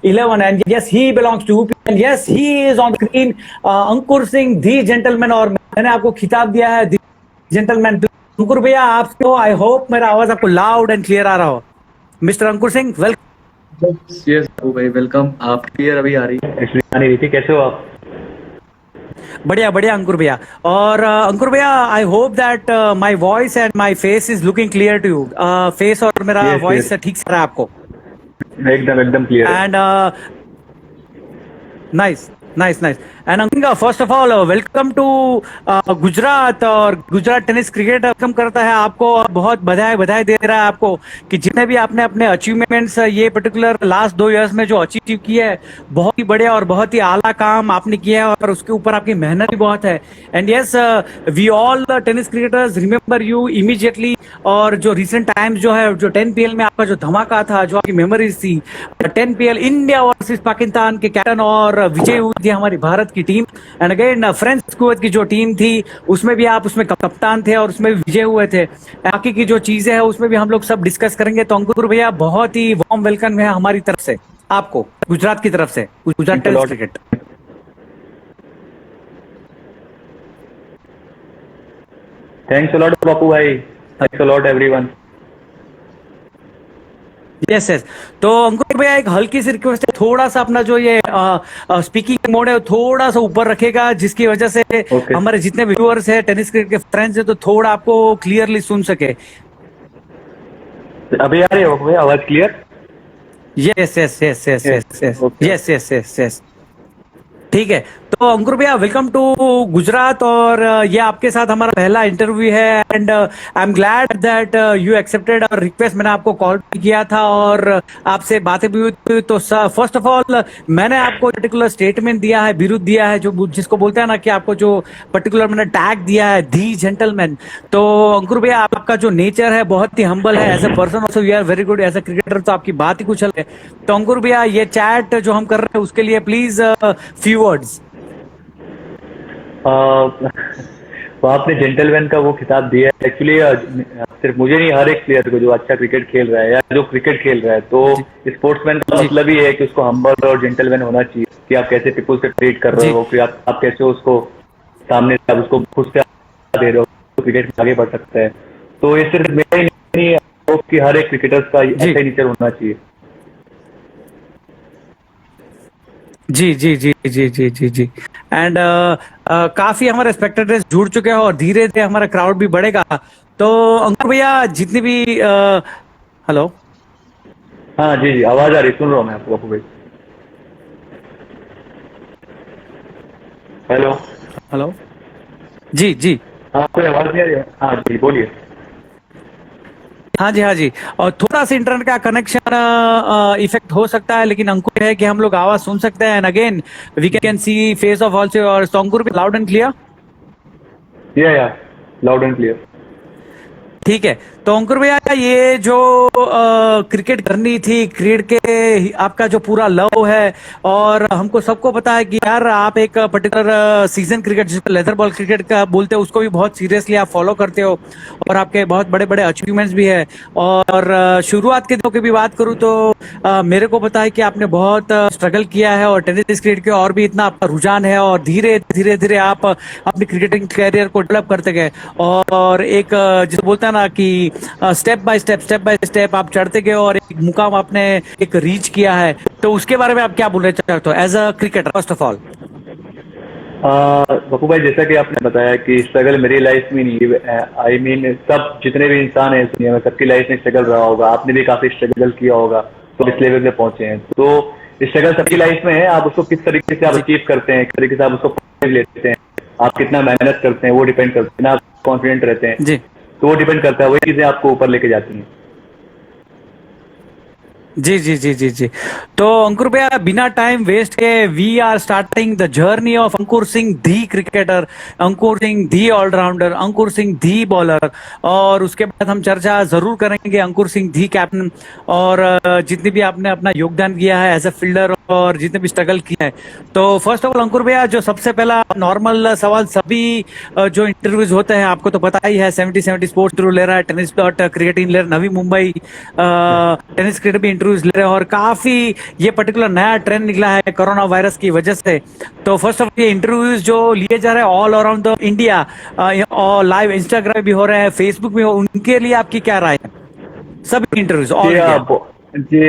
11, and yes, he belongs to UP, and yes, he is on screen. Ankur Singh the gentleman, और मैंने आपको खिताब दिया है दी जेंटलमैन। अंकुर भैया, आपको आई होप मेरा आवाज आपको लाउड एंड क्लियर आ रहा हो। मिस्टर अंकुर सिंह, वेलकम। यस बाबू भाई, वेलकम। आप क्लियर अभी आ रही है? एक्चुअली आ नहीं रही थी। कैसे हो आप? बढ़िया बढ़िया अंकुर भैया। और अंकुर भैया, I hope that my voice and my face is looking clear to you. Face और मेरा Yes, वॉइस yes. ठीक से रहा है आपको? एकदम एकदम क्लियर है। And nice. And first of all, welcome to Gujarat. और गुजरात टेनिस क्रिकेट वेलकम करता है आपको, और बहुत बधाई दे रहा है आपको कि जितने भी आपने अपने अचीवमेंट्स ये पर्टिकुलर लास्ट 2 इयर्स में जो अचीव किया है, बहुत ही बढ़िया और बहुत ही आला काम आपने किया है, और उसके ऊपर आपकी मेहनत भी बहुत है। And yes, we all the tennis cricketers remember you immediately. और जो रिसेंट टाइम्स जो है, जो 10 PL में आपका जो धमाका था, जो आपकी मेमोरीज थी, 10 PL इंडिया वर्सेस पाकिस्तान के कैप्टन और विजय हुई थी हमारी भारत की team. And again French Kuwait की जो टीम थी, उसमें भी आप उसमें कप्तान थे और उसमें विजय हुए थे। बाकी की जो चीजें हैं उसमें भी हम लोग सब डिस्कस करेंगे। तो अंकुर भैया, बहुत ही वार्म वेलकम है हमारी तरफ से आपको, गुजरात की तरफ से, Gujarat tennis cricket. Thanks a lot Bapu भाई। Thanks a lot everyone. Yes. तो अंकुर भैया, एक हल्की सी रिक्वेस्ट है, थोड़ा सा अपना जो ये स्पीकिंग मोड है थोड़ा सा ऊपर रखेगा, जिसकी वजह से हमारे जितने व्यूअर्स है, टेनिस क्रिकेट के फ्रेंड्स है, तो थोड़ा आपको क्लियरली सुन सके। अभी आ रही है बापू भाई आवाज क्लियर? यस। ठीक है। तो अंकुर भैया, वेलकम टू गुजरात, और ये आपके साथ हमारा पहला इंटरव्यू है। And I am glad that you accepted our request. मैंने आपको कॉल किया था और आपसे बातें भी हुई थी। तो फर्स्ट ऑफ ऑल, मैंने आपको पर्टिकुलर स्टेटमेंट दिया है, बिरुद दिया है, जो जिसको बोलते हैं ना कि आपको जो पर्टिकुलर मैंने टैग दिया है, दी जेंटलमैन। तो अंकुर भैया, आपका जो नेचर है बहुत ही हम्बल है। As a person also you are very good, as a cricketer तो आपकी बात ही कुछ अलग है। तो अंकुर भैया, ये चैट जो हम कर रहे हैं उसके लिए प्लीज फ्यू वर्ड्स। तो आपने जेंटलमैन का वो खिताब दिया है। एक्चुअली सिर्फ मुझे नहीं, हर एक प्लेयर को जो अच्छा क्रिकेट खेल रहा है या जो क्रिकेट खेल रहा है, तो स्पोर्ट्समैन का मतलब ही है कि उसको हम्बल और जेंटलमैन होना चाहिए, कि आप कैसे पीपल से ट्रीट कर रहे हो, कि आप कैसे उसको सामने से आप उसको खुद से दे रहे हो, तो क्रिकेट में आगे बढ़ सकता है। तो ये सिर्फ मेरा ही नहीं, कि हर एक क्रिकेटर्स का ऐसा नेचर होना चाहिए। जी। एंड काफी हमारे स्पेक्टेटर्स जुड़ चुके हैं और धीरे धीरे हमारा क्राउड भी बढ़ेगा। तो अंकुर भैया, जितनी भी हेलो। हाँ जी, आवाज आ रही, सुन रहा हूँ मैं आपको बापू भाई। हेलो। जी। आपको आवाज नहीं आ रही है? हाँ जी, बोलिए। हाँ जी। और थोड़ा सा इंटरनेट का कनेक्शन इफेक्ट हो सकता है, लेकिन अंकुर है कि हम लोग आवाज सुन सकते हैं। And again we can see face off also. और अंकुर भी लाउड एंड क्लियर? या लाउड एंड क्लियर। ठीक है। तो अंकुर भैया, ये जो क्रिकेट करनी थी, क्रिकेट के आपका जो पूरा लव है, और हमको सबको पता है कि यार आप एक पर्टिकुलर सीजन क्रिकेट, जिसको लेदर बॉल क्रिकेट का बोलते हैं, उसको भी बहुत सीरियसली आप फॉलो करते हो, और आपके बहुत बड़े बड़े अचीवमेंट्स भी है। और शुरुआत के दिनों की भी बात करूं तो मेरे को पता है कि आपने बहुत स्ट्रगल किया है, और टेनिस क्रिकेट के और भी इतना आपका रुझान है, और धीरे धीरे आप अपनी क्रिकेटिंग कैरियर को डेवलप करते गए, और एक जिसे बोलते हैं ना कि स्टेप बाय स्टेप आप चढ़ते गए, और एक मुकाम आपने एक रीच किया है। तो उसके बारे में आप क्या बोलना चाहते हो as a cricketer, first of all? Bapu भाई, जैसा कि आपने बताया कि स्ट्रगल मेरी लाइफ में नहीं, आई मीन सब जितने भी इंसान है इस दुनिया में, सबकी लाइफ में स्ट्रगल रहा होगा। आपने भी काफी स्ट्रगल किया होगा, तो इस लेवल पे पहुंचे हैं। तो स्ट्रगल सबकी लाइफ में है। आप उसको किस तरीके से आप अचीव करते हैं, किस तरीके से आप उसको लेते हैं, आप कितना मेहनत करते हैं, वो डिपेंड करते हैं ना, आप कॉन्फिडेंट रहते हैं जी, तो वो डिपेंड करता है। वही चीजें आपको ऊपर लेके जाती हैं। जी। तो अंकुर भैया, बिना टाइम वेस्ट के we are starting the journey of Ankur Singh the cricketer, Ankur Singh the allrounder, Ankur Singh the bowler. और उसके बाद हम चर्चा जरूर करेंगे अंकुर सिंह दी कैप्टन, और जितनी भी आपने अपना योगदान किया है एज ए फील्डर और जितने भी स्ट्रगल किए हैं। तो फर्स्ट ऑफ ऑल अंकुर भैया, जो सबसे पहला नॉर्मल सवाल सभी जो इंटरव्यूज होते हैं, आपको तो पता ही है, 70 स्पोर्ट्स इंटरव्यू ले रहा है, टेनिस डॉट क्रिकेट इन ले रहा है, नवी मुंबई टेनिस क्रिकेट भी इंटरव्यूज ले रहे हैं, और काफी ये पर्टिकुलर नया ट्रेंड निकला है कोरोना वायरस की वजह से। तो फर्स्ट ऑफ ये इंटरव्यूज जो लिए जा रहे हैं ऑल अराउंड द इंडिया, और लाइव इंस्टाग्राम भी हो रहे हैं, फेसबुक भी हो, उनके लिए आपकी क्या राय है? सभी इंटरव्यूज ऑल इंडिया। जी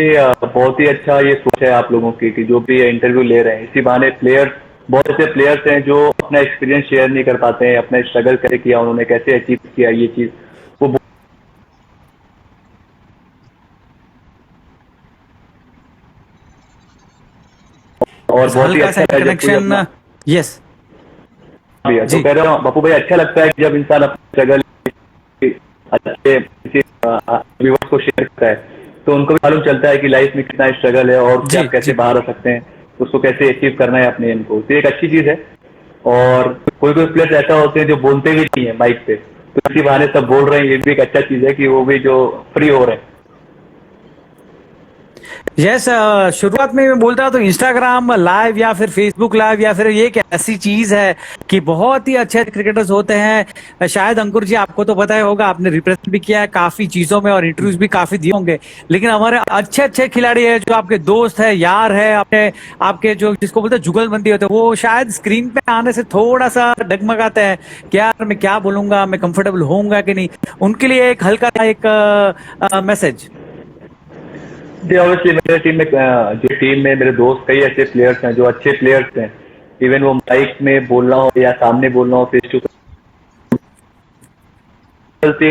बहुत ही अच्छा ये सोच है आप लोगों की कि जो भी इंटरव्यू ले रहे हैं, इसी बहाने प्लेयर्स, बहुत ऐसे प्लेयर्स हैं जो अपना एक्सपीरियंस शेयर नहीं कर पाते हैं, अपना स्ट्रगल कैसे किया उन्होंने, कैसे अचीव किया ये चीज, वो और बहुत ही अच्छा है कनेक्शन। यस भैया, तो कह रहा हूँ बापू भाई, अच्छा लगता है कि जब इंसान अपना स्ट्रगल अच्छे किसी व्यूअर्स को शेयर करता है, तो उनको भी मालूम चलता है कि लाइफ में कितना स्ट्रगल है और क्या कैसे बाहर आ सकते हैं, उसको कैसे अचीव करना है अपने इनको। तो एक अच्छी चीज है। और कोई कोई प्लेयर्स ऐसा होते हैं जो बोलते भी नहीं है माइक पे, तो इसी बहाने सब बोल रहे हैं, ये भी एक अच्छा चीज है कि वो भी जो फ्री हो रहे हैं। यस, शुरुआत में मैं बोलता तो इंस्टाग्राम लाइव या फिर फेसबुक लाइव या फिर ये एक ऐसी चीज है कि बहुत ही अच्छे क्रिकेटर्स होते हैं। शायद अंकुर जी आपको तो पता ही होगा, आपने रिप्रेजेंट भी किया है काफी चीजों में और इंटरव्यूज भी काफी दिए होंगे, लेकिन हमारे अच्छे अच्छे खिलाड़ी है जो आपके दोस्त है, यार है, अपने आपके जो जिसको बोलते हैं जुगलबंदी होते हैं, वो शायद स्क्रीन पे आने से थोड़ा सा डगमगाते हैं कि यार मैं क्या बोलूंगा, मैं कंफर्टेबल होऊंगा कि नहीं। उनके लिए एक हल्का एक मैसेज। जी ऑब्वियसली मेरे टीम में मेरे दोस्त कई ऐसे प्लेयर्स हैं जो अच्छे प्लेयर्स हैं, इवन वो माइक में बोलना हो या सामने बोलना हो, फेस टू फेस।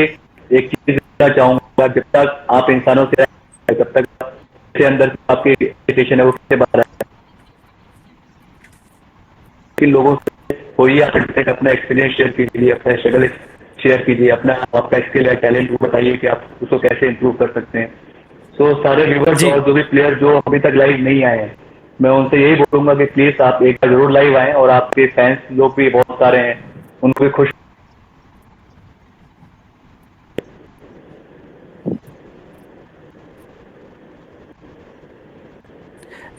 एक चीज चाहूंगा, जब तक आप इंसानों से जब तक के अंदर आपकी रेपुटेशन है उससे बाहर है, इन लोगों से कोई अपना एक्सपीरियंस शेयर कीजिए, अपना स्ट्रगल शेयर कीजिए, अपना आपका स्किल है, टैलेंट वो बताइए कि आप उसको कैसे इंप्रूव कर सकते हैं। तो सारे व्यूवर्स और जो भी प्लेयर जो अभी तक लाइव नहीं आए हैं, मैं उनसे यही बोलूंगा कि प्लीज आप एक बार जरूर लाइव आए, और आपके फैंस लोग भी बहुत सारे हैं, उनको भी खुश।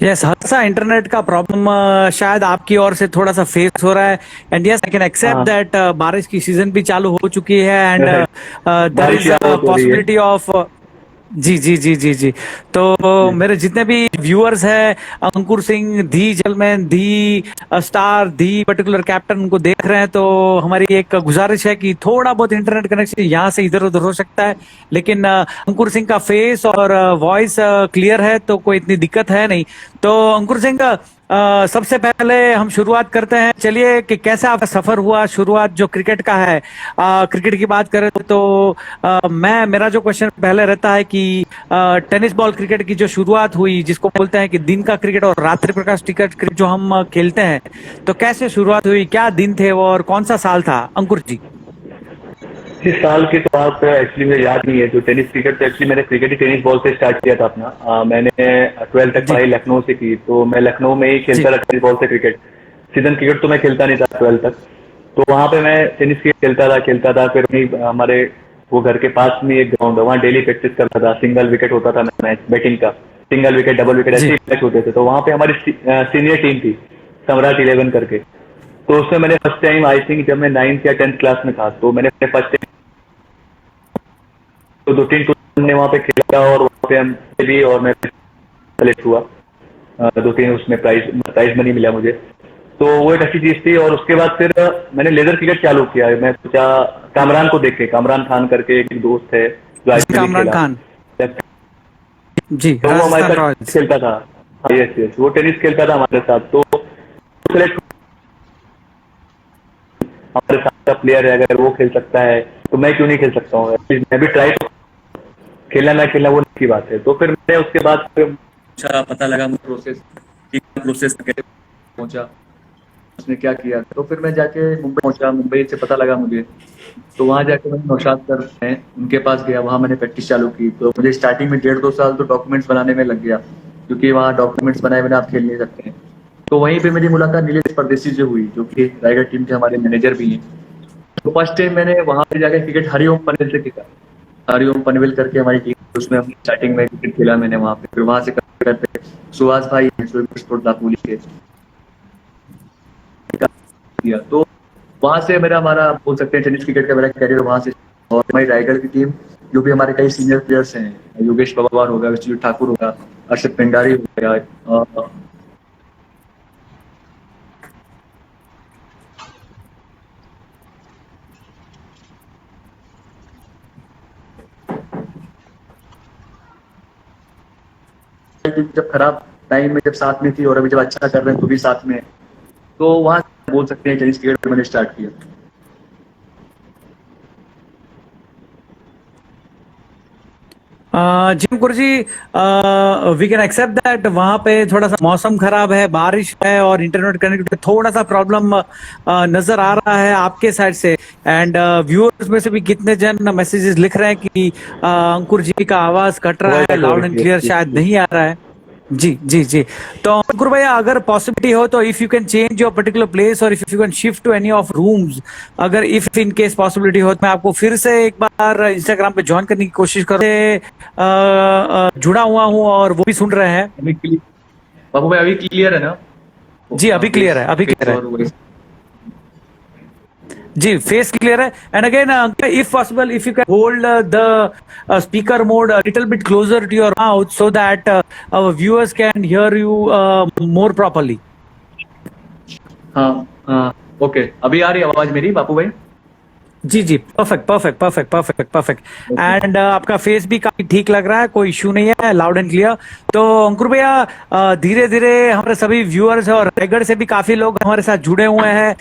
यस, हल्का सा इंटरनेट का प्रॉब्लम शायद आपकी ओर से थोड़ा सा फेस हो रहा है, and yes I can accept that बारिश की सीजन भी चालू हो चुकी है, and there is a possibility of जी जी जी जी जी। तो मेरे जितने भी व्यूअर्स हैं, Ankur Singh the Jalman, the star, the particular captain, उनको देख रहे हैं, तो हमारी एक गुजारिश है कि थोड़ा बहुत इंटरनेट कनेक्शन यहाँ से इधर उधर हो सकता है, लेकिन अंकुर सिंह का फेस और वॉइस क्लियर है, तो कोई इतनी दिक्कत है नहीं। तो अंकुर सिंह, सबसे पहले हम शुरुआत करते हैं, चलिए, कि कैसा आपका सफर हुआ, शुरुआत जो क्रिकेट का है, क्रिकेट की बात करें तो मेरा जो क्वेश्चन पहले रहता है कि टेनिस बॉल क्रिकेट की जो शुरुआत हुई, जिसको बोलते हैं कि दिन का क्रिकेट और रात्रि प्रकाश क्रिकेट जो हम खेलते हैं, तो कैसे शुरुआत हुई, क्या दिन थे वो, और कौन सा साल था अंकुर जी? इस साल की तो बात एक्चुअली मुझे याद नहीं है। जो टेनिस क्रिकेट, तो एक्चुअली मैंने क्रिकेट ही टेनिस बॉल से स्टार्ट किया था अपना। मैंने 12 तक पढ़ाई लखनऊ से की, तो मैं लखनऊ में ही खेलता था टेनिस बॉल से क्रिकेट। सीजन क्रिकेट तो मैं खेलता नहीं था 12 तक, तो वहाँ पे मैं टेनिस क्रिकेट खेलता था। फिर वहीं हमारे वो घर के पास में एक ग्राउंड है, वहाँ डेली प्रैक्टिस करता था। सिंगल विकेट होता था मैच, बैटिंग का सिंगल विकेट, डबल विकेट, ऐसे मैच होते थे। तो वहाँ पे हमारी सीनियर टीम थी, सम्राट 11 करके। तो उसमें मैंने फर्स्ट टाइम, आई थिंक जब मैं 9th या 10th क्लास में था, तो मैंने फर्स्ट टाइम तो 2-3 टूर्नामेंट वहाँ पे खेला, और वहाँ पे हम भी, और मैं सेलेक्ट हुआ। 2-3 उसमें प्राइज मनी मिला मुझे, तो वो एक अच्छी चीज थी। और उसके बाद फिर मैंने लेदर क्रिकेट चालू किया। मैं सोचा कामरान को देख के, कामरान खान करके एक दोस्त है जो कामरान खान जी, तो वो हमारे साथ खेलता था। यस, वो टेनिस खेलता था हमारे साथ, तो सेलेक्ट हमारे साथ का प्लेयर है, अगर वो खेल सकता है तो मैं क्यों नहीं खेल सकता हूँ, मैं भी ट्राई। खेलना ना खेलना वो की बात है। तो फिर मैं उसके बाद पता लगा प्रोसेस कैसे पहुंचा, उसने क्या किया। तो फिर मैं जाके मुंबई पहुंचा, मुंबई से पता लगा मुझे, तो वहाँ जाके मैंने नौशाद सर हैं उनके पास गया, वहाँ मैंने प्रैक्टिस चालू की। तो मुझे स्टार्टिंग में 1.5-2 साल तो डॉक्यूमेंट्स बनाने में लग गया, क्योंकि वहाँ डॉक्यूमेंट्स बनाए बिना आप खेल नहीं सकते हैं। तो वहीं पे मेरी मुलाकात नीलेश परदेसी से हुई, जो कि रायगढ़ टीम के हमारे मैनेजर भी हैं। तो फर्स्ट टाइम मैंने वहाँ पे जाकर क्रिकेट हरिओम पनवेल से खेला। हरिओम पनवेल करके हमारी टीम, उसमें स्टार्टिंग में क्रिकेट खेला मैंने वहाँ पे। फिर वहाँ से करते सुहास भाई हैं स्पोर्ट दापोली के किया। तो वहां से हमारा बोल सकते हैं टेनिस क्रिकेट का मेरा करियर वहां से। और हमारी रायगढ़ की टीम जो भी हमारे कई सीनियर प्लेयर्स हैं, योगेश पवार हो गया, विश्वजीत ठाकुर हो गया, अर्षद पेंडारी हो गया, जब खराब टाइम में जब साथ में थी और अभी जब अच्छा कर रहे हैं तो भी साथ में है। तो वहां बोल सकते हैं टेनिस क्रिकेट मैंने स्टार्ट किया। जी अंकुर जी, वी कैन एक्सेप्ट दैट वहां पे थोड़ा सा मौसम खराब है, बारिश है और इंटरनेट कनेक्टिविटी थोड़ा सा प्रॉब्लम नजर आ रहा है आपके साइड से। एंड व्यूअर्स में से भी कितने जन मैसेजेस लिख रहे हैं कि अंकुर जी का आवाज कट रहा है, लाउड एंड क्लियर शायद नहीं आ रहा है। जी जी जी। तो अंकुर भैया, अगर पॉसिबिलिटी हो तो if you can change your particular place और if you can shift to any of rooms, अगर इफ इन केस पॉसिबिलिटी हो तो मैं आपको फिर से एक बार इंस्टाग्राम पे ज्वाइन करने की कोशिश जुड़ा हुआ हूँ और वो भी सुन रहे हैं। बाबू भाई अभी क्लियर है ना? जी अभी क्लियर है, अभी क्लियर है जी, फेस क्लियर है। And again if possible if you can hold the speaker mode a little bit closer to your mouth so that our viewers can hear you more properly. हाँ okay, अभी आ रही है आवाज मेरी बापू भाई? जी जी, perfect perfect perfect perfect perfect. And आपका फेस भी काफी ठीक लग रहा है, कोई इश्यू नहीं है, लाउड एंड क्लियर। तो अंकुर भैया, धीरे धीरे हमारे सभी व्यूअर्स और रायगढ़ से भी काफी लोग हमारे साथ जुड़े हुए हैं,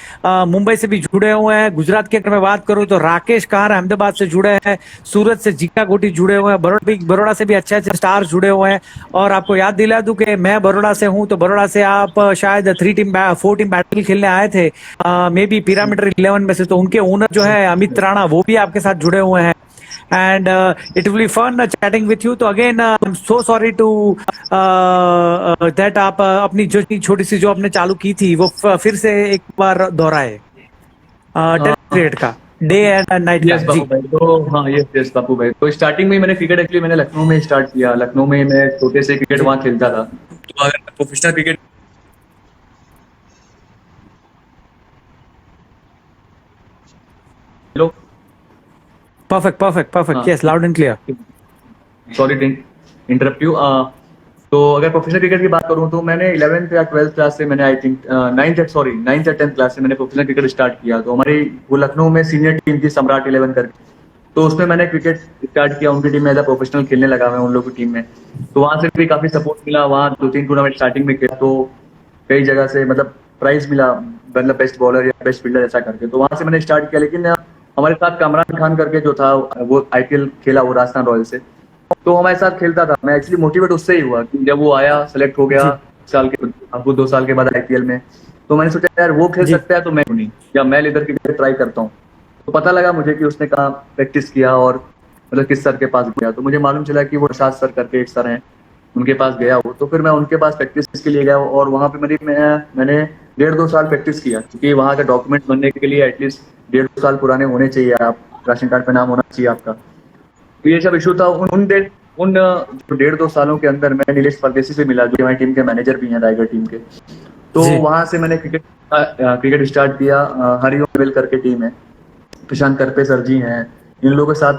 मुंबई से भी जुड़े हुए हैं। गुजरात की अगर मैं बात करूं तो राकेश कार अहमदाबाद से जुड़े हैं, सूरत से जीका गोटी जुड़े हुए हैं, बड़ौदा से भी अच्छे अच्छे स्टार जुड़े हुए हैं। और आपको याद दिला दूं कि मैं बड़ौदा से हूं, तो बड़ौदा से आप शायद 4 टीम बैटल खेलने आए थे, मे बी पिरामिड 11 में से। तो उनके ओनर जो है अमित राणा, वो भी आपके साथ जुड़े हुए हैं। And it will be fun chatting with you. तो again I am so sorry to that आप अपनी जो छोटी सी जो आपने चालू की थी वो फिर से एक बार दोहराए, क्रिकेट का डे एंड नाइट का। बापू भाई, तो हाँ यस बापू भाई, तो स्टार्टिंग में मैंने क्रिकेट एक्चुअली मैंने लखनऊ में स्टार्ट किया। लखनऊ में मैं छोटे से क्रिकेट वहाँ खेलता था। तो अगर professional cricket hello, perfect perfect perfect, yes loud and clear. Sorry to interrupt you. तो अगर प्रोफेशनल क्रिकेट की बात करूं तो मैंने 11th या 12th क्लास से मैंने आई थिंक 9th या 10th क्लास से मैंने प्रोफेशनल क्रिकेट स्टार्ट किया। तो हमारी वो लखनऊ में सीनियर टीम थी सम्राट 11 करके, तो उसमें मैंने क्रिकेट स्टार्ट किया। उनकी टीम में एज अ प्रोफेशनल खेलने लगा मैं उन लोगों की टीम में। तो वहां से भी काफी सपोर्ट मिला। वहाँ 2-3 टूर्नामेंट स्टार्टिंग में किया, तो कई जगह से मतलब प्राइज मिला, मतलब बेस्ट बॉलर या बेस्ट फील्डर ऐसा करके। तो वहां से मैंने स्टार्ट किया। लेकिन हमारे साथ कामरान खान करके जो था वो IPL खेला वो राजस्थान रॉयल से, तो हमारे साथ खेलता था। मैं एक्चुअली मोटिवेट उससे ही हुआ कि जब वो आया, सेलेक्ट हो गया साल के आपको 2 साल के बाद IPL में, तो मैंने सोचा यार वो खेल सकता है तो मैं नहीं, या मैं इधर क्रिकेट ट्राई करता हूँ। तो पता लगा मुझे कि उसने कहाँ प्रैक्टिस किया और मतलब किस सर के पास गया। तो मुझे मालूम चला कि वो प्रसाद सर करके एक सर हैं, उनके पास गया वो। तो फिर मैं उनके पास प्रैक्टिस के लिए गया और वहाँ पे मैंने 1.5-2 साल प्रैक्टिस किया, क्योंकि वहाँ का डॉक्यूमेंट बनने के लिए एटलीस्ट 1.5 साल पुराने होने चाहिए, आप राशन कार्ड पे नाम होना चाहिए आपका। तो ये सब इशू था। उन 1.5-2 सालों के अंदर मैं नीलेश परदेसी से मिला, जो हमारी टीम के मैनेजर भी हैं रायगढ़ टीम के। तो वहां से मैंने क्रिकेट स्टार्ट किया। हरिओम वेल करके टीम है, प्रशांत करपे सर जी हैं, इन लोगों के साथ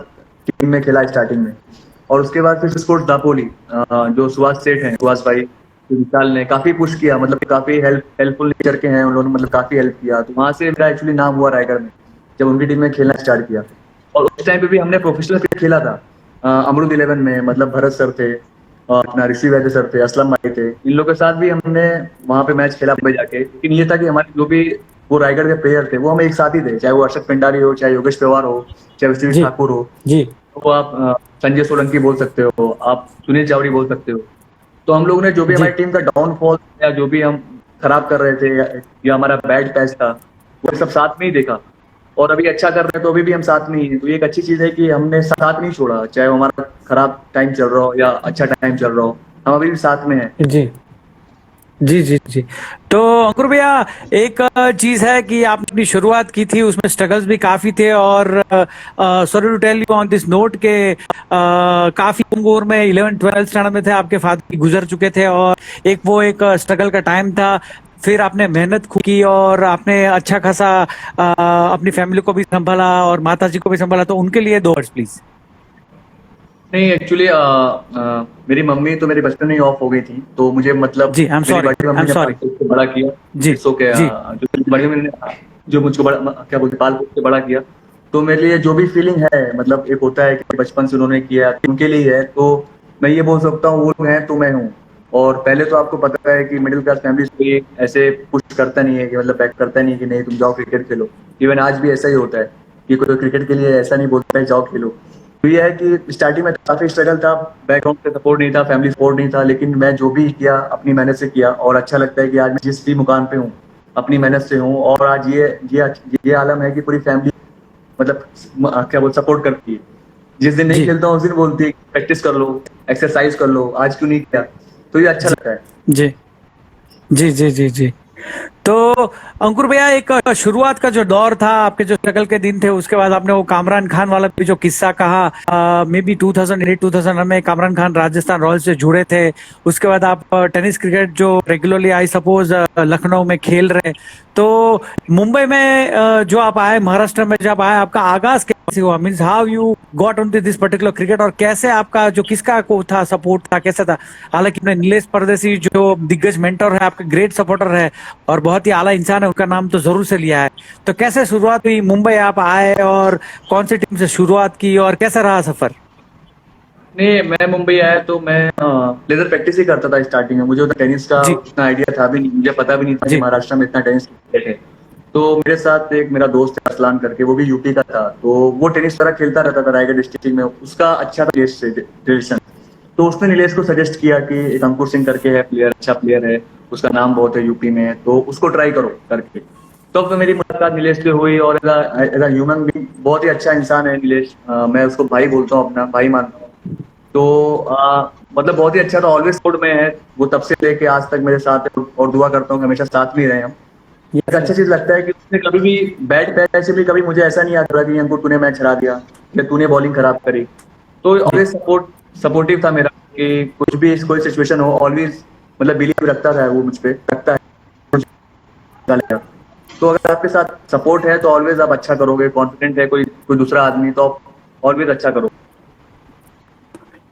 टीम में खेला स्टार्टिंग में। और उसके बाद फिर स्पोर्ट्स दापोली, जो सुभाष सेठ हैं, सुभाष भाई विशाल ने काफी पुश किया, मतलब काफी हेल्पफुल नेचर के हैं, उन्होंने मतलब काफी हेल्प किया। तो वहां से मेरा एक्चुअली नाम हुआ रायगढ़ में, जब उनकी टीम में खेलना स्टार्ट किया। और उस टाइम पे भी हमने प्रोफेशनल क्रिकेट खेला था अमरूद 11 में, मतलब भरत सर थे, अपना ऋषि वैद्य सर थे, असलम भाई थे, इन लोगों के साथ भी हमने वहां पे मैच खेला मुंबई जाके। लेकिन ये था कि हमारे जो भी वो रायगढ़ के प्लेयर थे वो हमें एक साथ ही थे, चाहे वो अर्षद पेंडारी हो, चाहे योगेश पवार हो, चाहे विश्वजीत ठाकुर हो, तो आप संजय सोलंकी बोल सकते हो, आप सुनील चावड़ी बोल सकते हो। तो हम लोग ने जो भी हमारी टीम का डाउनफॉल या जो भी हम खराब कर रहे थे या हमारा बैड पैच था, वो सब साथ में ही देखा। और अभी अच्छा कर रहे हैं तो अभी भी हम साथ में ही हैं। तो ये एक अच्छी चीज है कि हमने साथ नहीं छोड़ा, चाहे हमारा खराब टाइम चल रहा हो या अच्छा टाइम चल रहा हो, हम अभी भी साथ में हैं। जी जी जी जी। तो अंकुर भैया, एक चीज है कि आपने अपनी शुरुआत की थी, उसमें स्ट्रगल्स भी काफी थे, और sorry to tell you on this note के काफी कम उम्र में 11th 12th स्टैंडर्ड में थे, आपके फादर गुजर चुके थे, और एक स्ट्रगल का टाइम था। फिर आपने मेहनत खूब की और आपने अच्छा खासा अपनी फैमिली को भी संभाला और माता जी को भी संभाला, तो उनके लिए 2 वर्ड्स प्लीज। नहीं, एक्चुअली मेरी मम्मी तो मेरे बचपन में ही ऑफ हो गई थी, तो मुझे मतलब जी, आई एम मेरी सॉरी, बड़ी आई मम्मी एम ने पाल सॉरी। पोस के बड़ा किया। जी इट्स ओके। जी जो बड़ी मम्मी ने जो मुझको बड़ा क्या बोलते पाल पोस के बड़ा किया, तो मेरे लिए जो भी फीलिंग है, मतलब एक होता है कि बचपन से उन्होंने किया उनके लिए है, तो मैं ये बोल सकता हूँ वो लोग हैं तो मैं हूँ। और पहले तो आपको पता है कि मिडिल क्लास फैमिली कोई ऐसे पुश करता नहीं है कि मतलब बैक करता नहीं है कि नहीं तुम जाओ क्रिकेट खेलो। इवन आज भी ऐसा ही होता है कि कोई क्रिकेट के लिए ऐसा नहीं बोलता है जाओ खेलो। तो ये है कि स्टार्टिंग में काफी स्ट्रगल था, बैकग्राउंड से सपोर्ट नहीं था, फैमिली सपोर्ट नहीं था, लेकिन मैं जो भी किया अपनी मेहनत से किया, और अच्छा लगता है कि आज मैं जिस भी मुकाम पे हूँ अपनी मेहनत से हूँ। और आज ये आलम है कि पूरी फैमिली मतलब क्या बोल सपोर्ट करती है। जिस दिन नहीं जी खेलता हूँ उस दिन बोलती है प्रैक्टिस कर लो, एक्सरसाइज कर लो, आज क्यों नहीं किया। तो ये अच्छा जी लगता है। जी जी जी जी जी। तो अंकुर भैया, एक शुरुआत का जो दौर था, आपके जो स्ट्रगल के दिन थे, उसके बाद आपने वो कामरान खान वाला भी जो किस्सा कहा, मे बी 2008 2009 में कामरान खान राजस्थान रॉयल्स से जुड़े थे। उसके बाद आप टेनिस क्रिकेट जो रेगुलरली आई सपोज लखनऊ में खेल रहे। तो मुंबई में जो आप आए, महाराष्ट्र में जब आए, आपका आगाज कैसे हुआ, means how you got on to this particular cricket, और कैसे आपका जो किसका को था सपोर्ट था, कैसा था? हालांकि अपने नीलेश परदेसी जो दिग्गज मेंटर है, आपके ग्रेट सपोर्टर है और बहुत ही आला इंसान है, उनका नाम तो जरूर से लिया है। तो कैसे शुरुआत हुई, मुंबई आप आए और कौन सी टीम से शुरुआत की और कैसा रहा सफर? नहीं, मैं मुंबई आया तो मैं लेदर प्रैक्टिस ही करता था स्टार्टिंग में। मुझे उतना टेनिस का जी उतना आइडिया था भी नहीं, मुझे पता भी नहीं था कि जी महाराष्ट्र में इतना टेनिस क्रिकेट है। तो मेरे साथ एक मेरा दोस्त है अरसलान करके, वो भी यूपी का था, तो वो टेनिस तरह खेलता रहता था रायगढ़ डिस्ट्रिक्ट में, उसका अच्छा था नीलेश से रिलेशन। तो उसने नीलेश को सजेस्ट किया कि एक अंकुर सिंह करके है प्लेयर, अच्छा प्लेयर है, उसका नाम बहुत है यूपी में, तो उसको ट्राई करो करके। तो मेरी मुलाकात नीलेश से हुई, और एज अ ह्यूमन बीइंग बहुत ही अच्छा इंसान है नीलेश। मैं उसको भाई बोलता हूँ, अपना भाई मानता हूँ। तो मतलब बहुत ही अच्छा था, ऑलवेज सपोर्ट में है वो, तब से लेके आज तक मेरे साथ है, और दुआ करता हूँ कि हमेशा साथ में ही रहे हम। एक अच्छा चीज लगता है कि उसने कभी भी बैट पे ऐसे भी कभी मुझे ऐसा नहीं याद रहा कि अंकुर तूने मैच हरा दिया या तूने बॉलिंग खराब करी। तो जी ऑलवेज सपोर्टिव था मेरा, कि कुछ भी कोई सिचुएशन हो ऑलवेज मतलब बिलीव रखता था वो मुझ पे, रखता है मुझे चलेगा। तो अगर आपके साथ सपोर्ट है तो ऑलवेज आप अच्छा करोगे, कॉन्फिडेंट है कोई कोई दूसरा आदमी तो आप ऑलवेज अच्छा करोगे।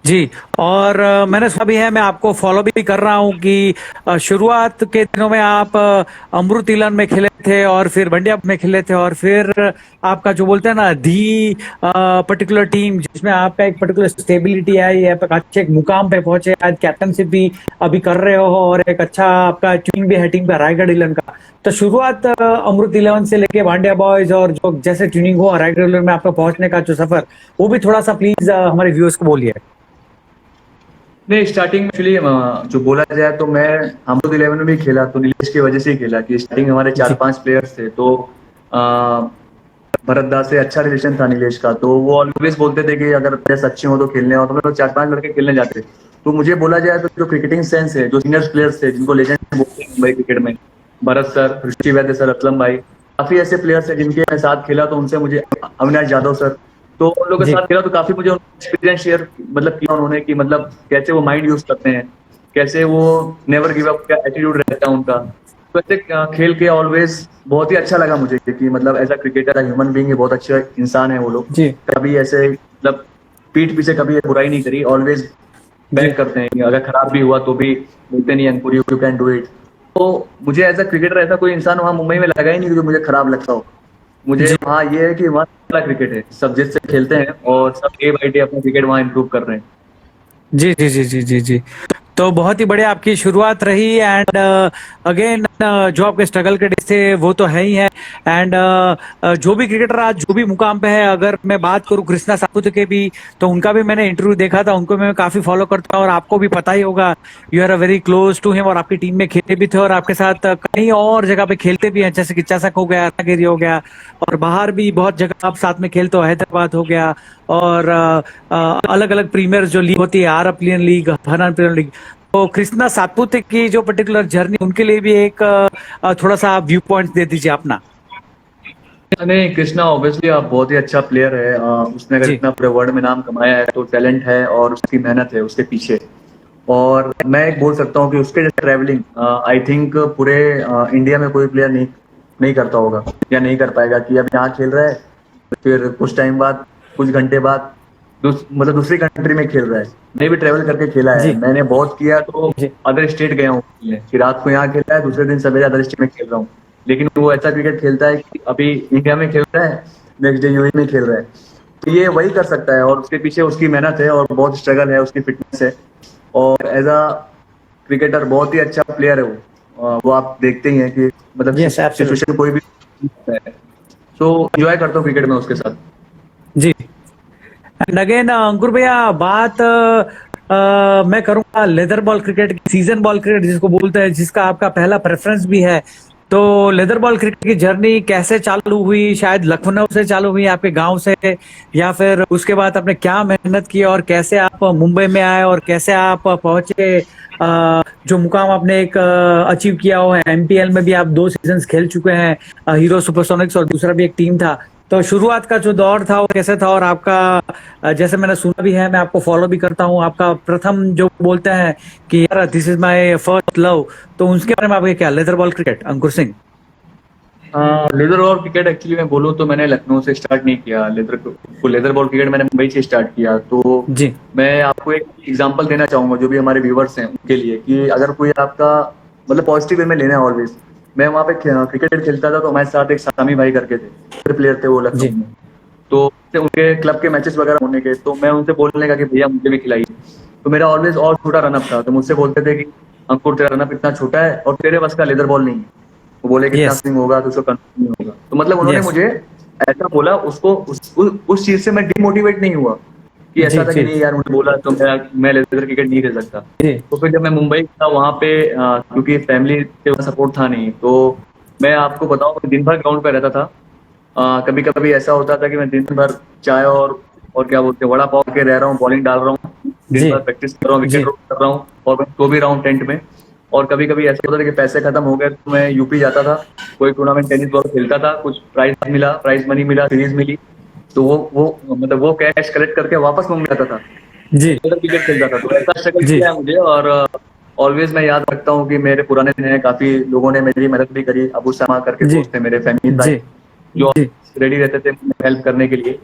जी। और मैंने सुना भी है, मैं आपको फॉलो भी कर रहा हूँ कि शुरुआत के दिनों में आप अमृत ईलन में खेले थे और फिर बंडिया में खेले थे, और फिर आपका जो बोलते हैं ना दी पर्टिकुलर टीम जिसमें आपका एक पर्टिकुलर स्टेबिलिटी आई है, आप अच्छे एक मुकाम पे पहुंचे, आज कैप्टनशिप भी अभी कर रहे हो और एक अच्छा आपका ट्यूनिंग भी है टीम का रायगढ़ इलेवन का। तो शुरुआत अमृत इलेवन से लेके भांडिया बॉयज और जो जैसे ट्यूनिंग हुआ रायगढ़ इलेवन में आपका पहुंचने का जो सफर, वो भी थोड़ा सा प्लीज हमारे व्यूअर्स को बोलिए। नहीं, स्टार्टिंग में एक्चुअली जो बोला जाए तो मैं अमरुद 11 में भी खेला तो नीलेश की वजह से ही खेला, कि स्टार्टिंग हमारे चार जी पांच प्लेयर्स थे, तो अ, भरत दास से अच्छा रिलेशन था नीलेश का, तो वो ऑलवेज बोलते थे कि अगर प्लेयर्स अच्छे हो तो खेलने हो, तो हम लोग चार पांच लड़के खेलने जाते थे। तो मुझे बोला जाए तो जो क्रिकेटिंग सेंस है, जो सीनियर प्लेयर्स थे जिनको लेजेंड बोलते हैं मुंबई क्रिकेट में, भरत सर, ऋषि वैद्य सर, असलम भाई, काफी ऐसे प्लेयर्स हैं जिनके मैं साथ खेला, तो उनसे मुझे अविनाश यादव सर, तो उन लोगों के जी साथ खेला तो काफी मुझे एक्सपीरियंस शेयर मतलब किया उन्होंने, कि मतलब कैसे वो माइंड यूज करते हैं, कैसे वो नेवर गिव अप का एटीट्यूड रहता है उनका। तो ऐसे खेल के ऑलवेज बहुत ही अच्छा लगा मुझे कि मतलब as a cricketer, human being बहुत अच्छे इंसान है वो लोग। जी कभी ऐसे मतलब पीठ पीछे कभी बुराई नहीं करी, ऑलवेज जी बैक करते हैं कि अगर खराब भी हुआ तो भी बोलते नहीं अंकुर यू कैन डू इट। तो मुझे एज अ क्रिकेटर ऐसा कोई इंसान वहां मुंबई में लगा ही नहीं जो मुझे खराब लगता हो। मुझे जी वहाँ ये है कि वहाँ अच्छा क्रिकेट है, सब जिससे खेलते हैं और सब डे बाई डे अपना क्रिकेट वहाँ इंप्रूव कर रहे हैं। जी जी जी जी जी जी। तो बहुत ही बढ़िया आपकी शुरुआत रही, एंड अगेन जो आपके स्ट्रगल के डेज थे वो तो है ही है। एंड जो भी क्रिकेटर आज जो भी मुकाम पे है, अगर मैं बात करूं कृष्णा साकुत के भी, तो उनका भी मैंने इंटरव्यू देखा था, उनको मैं काफी फॉलो करता हूं, और आपको भी पता ही होगा, you are a very close to him, और आपकी टीम में खेले भी थे और आपके साथ कहीं और जगह पे खेलते भी हैं, जैसे कि चषक हो गया, रत्नागिरी हो गया, और बाहर भी बहुत जगह आप साथ में खेलते हो, हैदराबाद हो गया, और अलग अलग प्रीमियर जो लीग होती है, R premier league, Farhan premier league. तो कृष्णा सातपुते की जो पर्टिकुलर जर्नी, उनके लिए भी एक थोड़ा सा व्यू पॉइंट दे दीजिए अपना। नहीं, कृष्णा ऑब्वियसली आप बहुत ही अच्छा प्लेयर है। उसने अगर जी इतना पूरे वर्ल्ड में नाम कमाया है तो टैलेंट है और उसकी मेहनत है उसके पीछे। और मैं एक बोल सकता हूँ कि उसके जैसे ट्रैवलिंग आई थिंक पूरे इंडिया में कोई प्लेयर नहीं नहीं करता होगा या नहीं कर पाएगा, कि अब यहाँ खेल रहा है फिर कुछ टाइम बाद, कुछ घंटे बाद मतलब दूसरी कंट्री में खेल रहा है। मैंने भी ट्रैवल करके खेला है, जी मैंने बहुत किया, तो जी अदर स्टेट गया हूँ खेलने, कि रात को यहाँ खेला है, दूसरे दिन सवेरे अदर स्टेट में खेल रहा हूँ। लेकिन वो ऐसा क्रिकेट खेलता है कि अभी इंडिया में खेल रहा है, नेक्स्ट डे यूएई में खेल रहा है। तो ये वही कर सकता है और उसके पीछे उसकी मेहनत है और बहुत स्ट्रगल है, उसकी फिटनेस है। और एज अ क्रिकेटर बहुत ही अच्छा प्लेयर है वो। वो आप देखते ही हैं कि मतलब यस एब्सोल्युटली सिचुएशन कोई भी है। सो एंजॉय करता हूँ क्रिकेट में उसके साथ। जी। एंड अगेन अंकुर भैया, बात मैं करूंगा लेदर बॉल क्रिकेट की, सीजन बॉल क्रिकेट जिसको बोलते हैं, जिसका आपका पहला प्रेफरेंस भी है। तो लेदर बॉल क्रिकेट की जर्नी कैसे चालू हुई? शायद लखनऊ से चालू हुई, आपके गांव से, या फिर उसके बाद आपने क्या मेहनत की और कैसे आप मुंबई में आए और कैसे आप पहुंचे जो मुकाम आपने एक अचीव किया हो? एमपीएल में भी आप 2 सीजन्स खेल चुके हैं, हीरो सुपरसोनिक्स, और दूसरा भी एक टीम था। तो शुरुआत का जो दौर था वो कैसे था? और आपका जैसे मैंने सुना भी है, मैं आपको फॉलो भी करता हूँ, आपका प्रथम जो बोलते हैं कि यार this is my first love, तो उसके बारे में आपके क्या? Leather ball cricket, Ankur Singh. Leather ball cricket actually मैं बोलूँ तो मैंने लखनऊ से स्टार्ट नहीं किया। लेदर बॉल क्रिकेट मैंने मुंबई से स्टार्ट किया। तो जी मैं आपको एक एग्जांपल देना चाहूंगा जो भी हमारे व्यूवर्स हैं उनके लिए, कि अगर कोई आपका मतलब पॉजिटिव वे में लेना है ऑलवेज। मैं वहाँ पे क्रिकेट खेलता था तो हमारे साथ एक सामी भाई करके थे, प्लेयर थे वो जी लखनऊ में। तो उनके क्लब के मैचेस वगैरह होने के, तो मैं उनसे बोलने का कि भैया मुझे भी खिलाइए। तो मेरा ऑलवेज और छोटा रनअप था, तो मुझसे बोलते थे कि अंकुर तेरा रनअप इतना छोटा है और तेरे बस का लेदर बॉल नहीं है। वो बोले कि इतना यस स्विंग होगा तो उसको कंट्रोल नहीं होगा। तो मतलब उन्होंने यस मुझे ऐसा बोला, उसको उस चीज से मैं डिमोटिवेट नहीं हुआ कि जी ऐसा था कि जी नहीं यार मुझे बोला तो मैं लेदर क्रिकेट नहीं खेल सकता। जी तो फिर जब मैं मुंबई था वहाँ पे क्योंकि फैमिली से सपोर्ट था नहीं, तो मैं आपको बताऊं मैं दिन भर ग्राउंड पे रहता था। कभी कभी ऐसा होता था कि मैं दिन भर चाय और क्या बोलते हैं वड़ा पाव के रह रहा हूँ, बॉलिंग डाल रहा हूँ, दिन जी भर प्रैक्टिस कर रहा हूँ, जी विकेट रोल कर रहा हूँ और मैं सो भी रहा हूँ टेंट में। और कभी कभी ऐसा होता था कि पैसे खत्म हो गए तो मैं यूपी जाता था, कोई टूर्नामेंट टेनिस बॉल खेलता था, कुछ प्राइज मिला, प्राइज मनी मिला, सीरीज मिली, तो वो मतलब वो कैश कलेक्ट करके वापस मुंबई आता था, जी क्रिकेट खेलता था। तो ऐसा स्ट्रगल जी किया है मुझे। और ऑलवेज मैं याद रखता हूँ कि मेरे पुराने दिन हैं, काफी लोगों ने मेरी मदद भी करी। अबू समा करके जी दोस्त थे मेरे, फैमिली भाई, जी जो जी रेडी रहते थे हेल्प करने के लिए।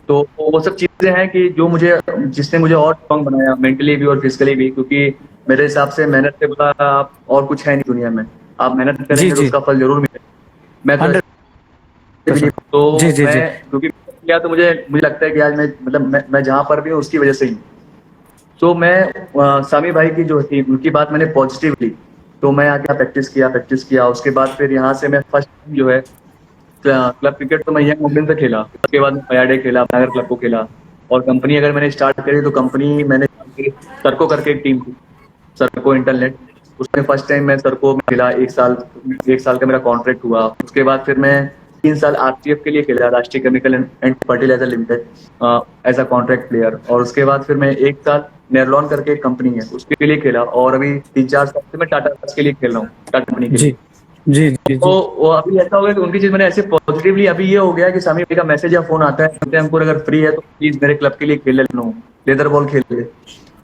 तो वो सब चीजें हैं कि जो मुझे जिसने मुझे और स्ट्रांग बनाया मेंटली भी और फिजिकली भी, क्योंकि मेरे हिसाब से मेहनत से बड़ा आप और कुछ है नहीं दुनिया में। आप मेहनत जी करेंगे तो जी उसका फल जरूर मिलेगा। मैं तो 100%। तो जी जी जी मैं क्योंकि किया तो मुझे मुझे लगता है कि आज मैं मतलब मैं जहाँ पर भी हूँ उसकी वजह से ही हूँ। तो मैं सामी भाई की जो थी उनकी बात मैंने पॉजिटिव ली। तो मैं आके प्रैक्टिस किया। उसके बाद फिर यहाँ से मैं फर्स्ट जो है क्लब क्रिकेट तो मैं यंग मुंबई से खेला। उसके बाद मैं पयाडे खेला, नगर क्लब को खेला। और कंपनी अगर मैंने स्टार्ट करी तो कंपनी मैंने सरको करके एक टीम थी, सरको इंटरनेट, उसमें फर्स्ट टाइम मैं सरको में खेला। 1 साल का मेरा कॉन्ट्रैक्ट हुआ। उसके बाद फिर मैं 3 साल आरपीएफ के लिए खेला, Rashtriya chemical and fertilizer limited, as a contract player. और उसके बाद फिर मैं 1 साल नेरलॉन करके एक कंपनी है उसके लिए खेला। और अभी 3-4 साल से मैं टाटा के लिए खेल रहा हूँ, टाटा कंपनी के जी लिए। जी जी तो जी वो अभी ऐसा हो गया कि उनकी चीज मैंने ऐसे पॉजिटिवली, अभी ये हो गया कि सामी भाई का मैसेज या फोन आता है, बोलते हैं हमको अगर फ्री है तो प्लीज मेरे क्लब के लिए खेल लेना, लेदर बॉल खेल ले।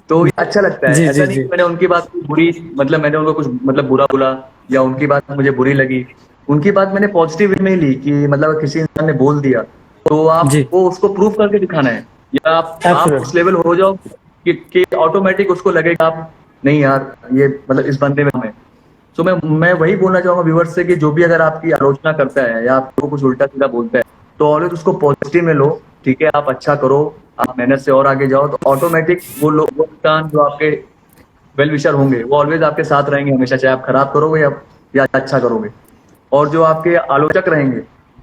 तो ये अच्छा लगता है। जी ऐसा जी नहीं जी कि मैंने उनकी बात को बुरी, मतलब मैंने उनको कुछ मतलब बुरा बोला या उनकी बात मुझे बुरी लगी। उनकी बात मैंने पॉजिटिव वे में ही ली, कि मतलब अगर किसी इंसान ने बोल दिया तो जी आपको उसको प्रूव करके दिखाना है, या आप एब्सोल्युटली उस लेवल हो जाओ कि ऑटोमेटिक उसको लगेगा आप नहीं यार ये मतलब इस बंदे में हमें। तो मैं वही बोलना चाहूंगा व्यूवर्स से कि जो भी अगर आपकी आलोचना करता है या आपको कुछ उल्टा सीधा बोलता है तो ऑलवेज उसको पॉजिटिव में लो। ठीक है, आप अच्छा करो, आप मेहनत से और आगे जाओ, तो ऑटोमेटिक वो लोग, वो इंसान जो आपके वेल विशर होंगे वो ऑलवेज आपके साथ रहेंगे हमेशा, चाहे आप खराब करोगे या अच्छा करोगे। और जो आपके आलोचक रहेंगे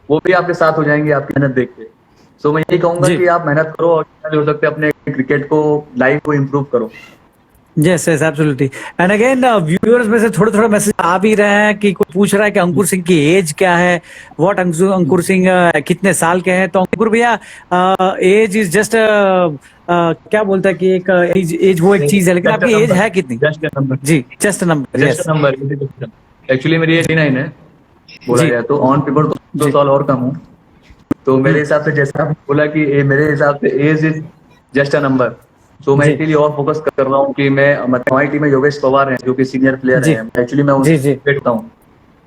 वो भी आपके साथ हो जाएंगे आपकी मेहनत देख के। सो मैं यही कहूंगा जी कि आप मेहनत करो और जितना भी हो सकता है अपने क्रिकेट को, लाइफ को इम्प्रूव करो। Yes yes absolutely. And again viewers में से थोड़े थोड़े मैसेज आ भी रहे हैं कि कोई पूछ रहा है कि अंकुर सिंह की एज क्या है, व्हाट अंकुर सिंह कितने साल के हैं। तो अंकुर भैया, एज इज जस्ट क्या बोलता है कि एक एज वो एक चीज है, लेकिन आपकी एज है कितनी? जस्ट नंबर, जी just number. Just yes number. Actually मेरी 89 है बोला जी जाए तो, ऑन पेपर तो जी 2 साल और कम हूँ। तो मेरे हिसाब से जैसा आपने बोला कि मेरे हिसाब से age is just a number. तो मैं जी इसीलिए और फोकस कर रहा हूँ कि मैं, मतलब हमारी टीम में योगेश पवार हैं जो कि सीनियर प्लेयर जी हैं, एक्चुअली मैं जी उनसे जी देखता हूँ।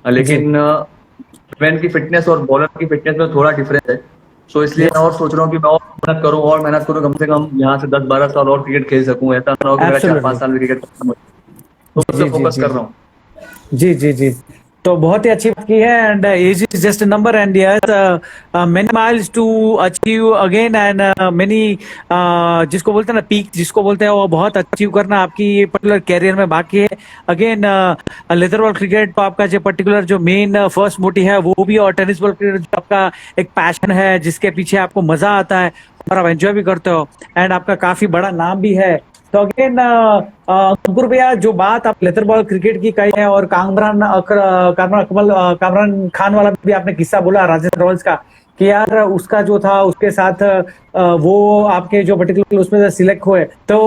जी लेकिन बैट्समैन की फिटनेस और बॉलर की फिटनेस में थोड़ा डिफरेंस है। सो इसलिए मैं यस और सोच रहा हूँ कि मैं और मेहनत करूँ, कम से कम यहाँ से 10-12 साल और क्रिकेट खेल सकूँ। ऐसा ना हो कि मेरा 4-5 एब्सोल्युटली। साल में क्रिकेट खत्म हो जाए। तो उस जी पर जी फोकस जी कर रहा जी हूँ। जी जी जी। तो बहुत ही अच्छी बात की है। And age is just a number and yes many miles to achieve again and many जिसको बोलते हैं ना पीक जिसको बोलते हैं, वो बहुत अचीव करना आपकी ये पर्टिकुलर कैरियर में बाकी है। अगेन लेदर बॉल क्रिकेट तो आपका जो पर्टिकुलर जो मेन फर्स्ट मोटिव है वो भी, और टेनिस बॉल क्रिकेट जो आपका एक पैशन है जिसके पीछे आपको मजा आता है और आप एंजॉय भी करते हो, एंड आपका काफी बड़ा नाम भी है। तो अगेन अंकुर भैया, जो बात आप लेदर बॉल क्रिकेट की कही है, और कामरान खान वाला भी आपने किस्सा बोला राजस्थान रॉयल्स का, कि यार उसका जो था उसके साथ वो आपके जो पर्टिकुलर उसमें से सिलेक्ट हुए, तो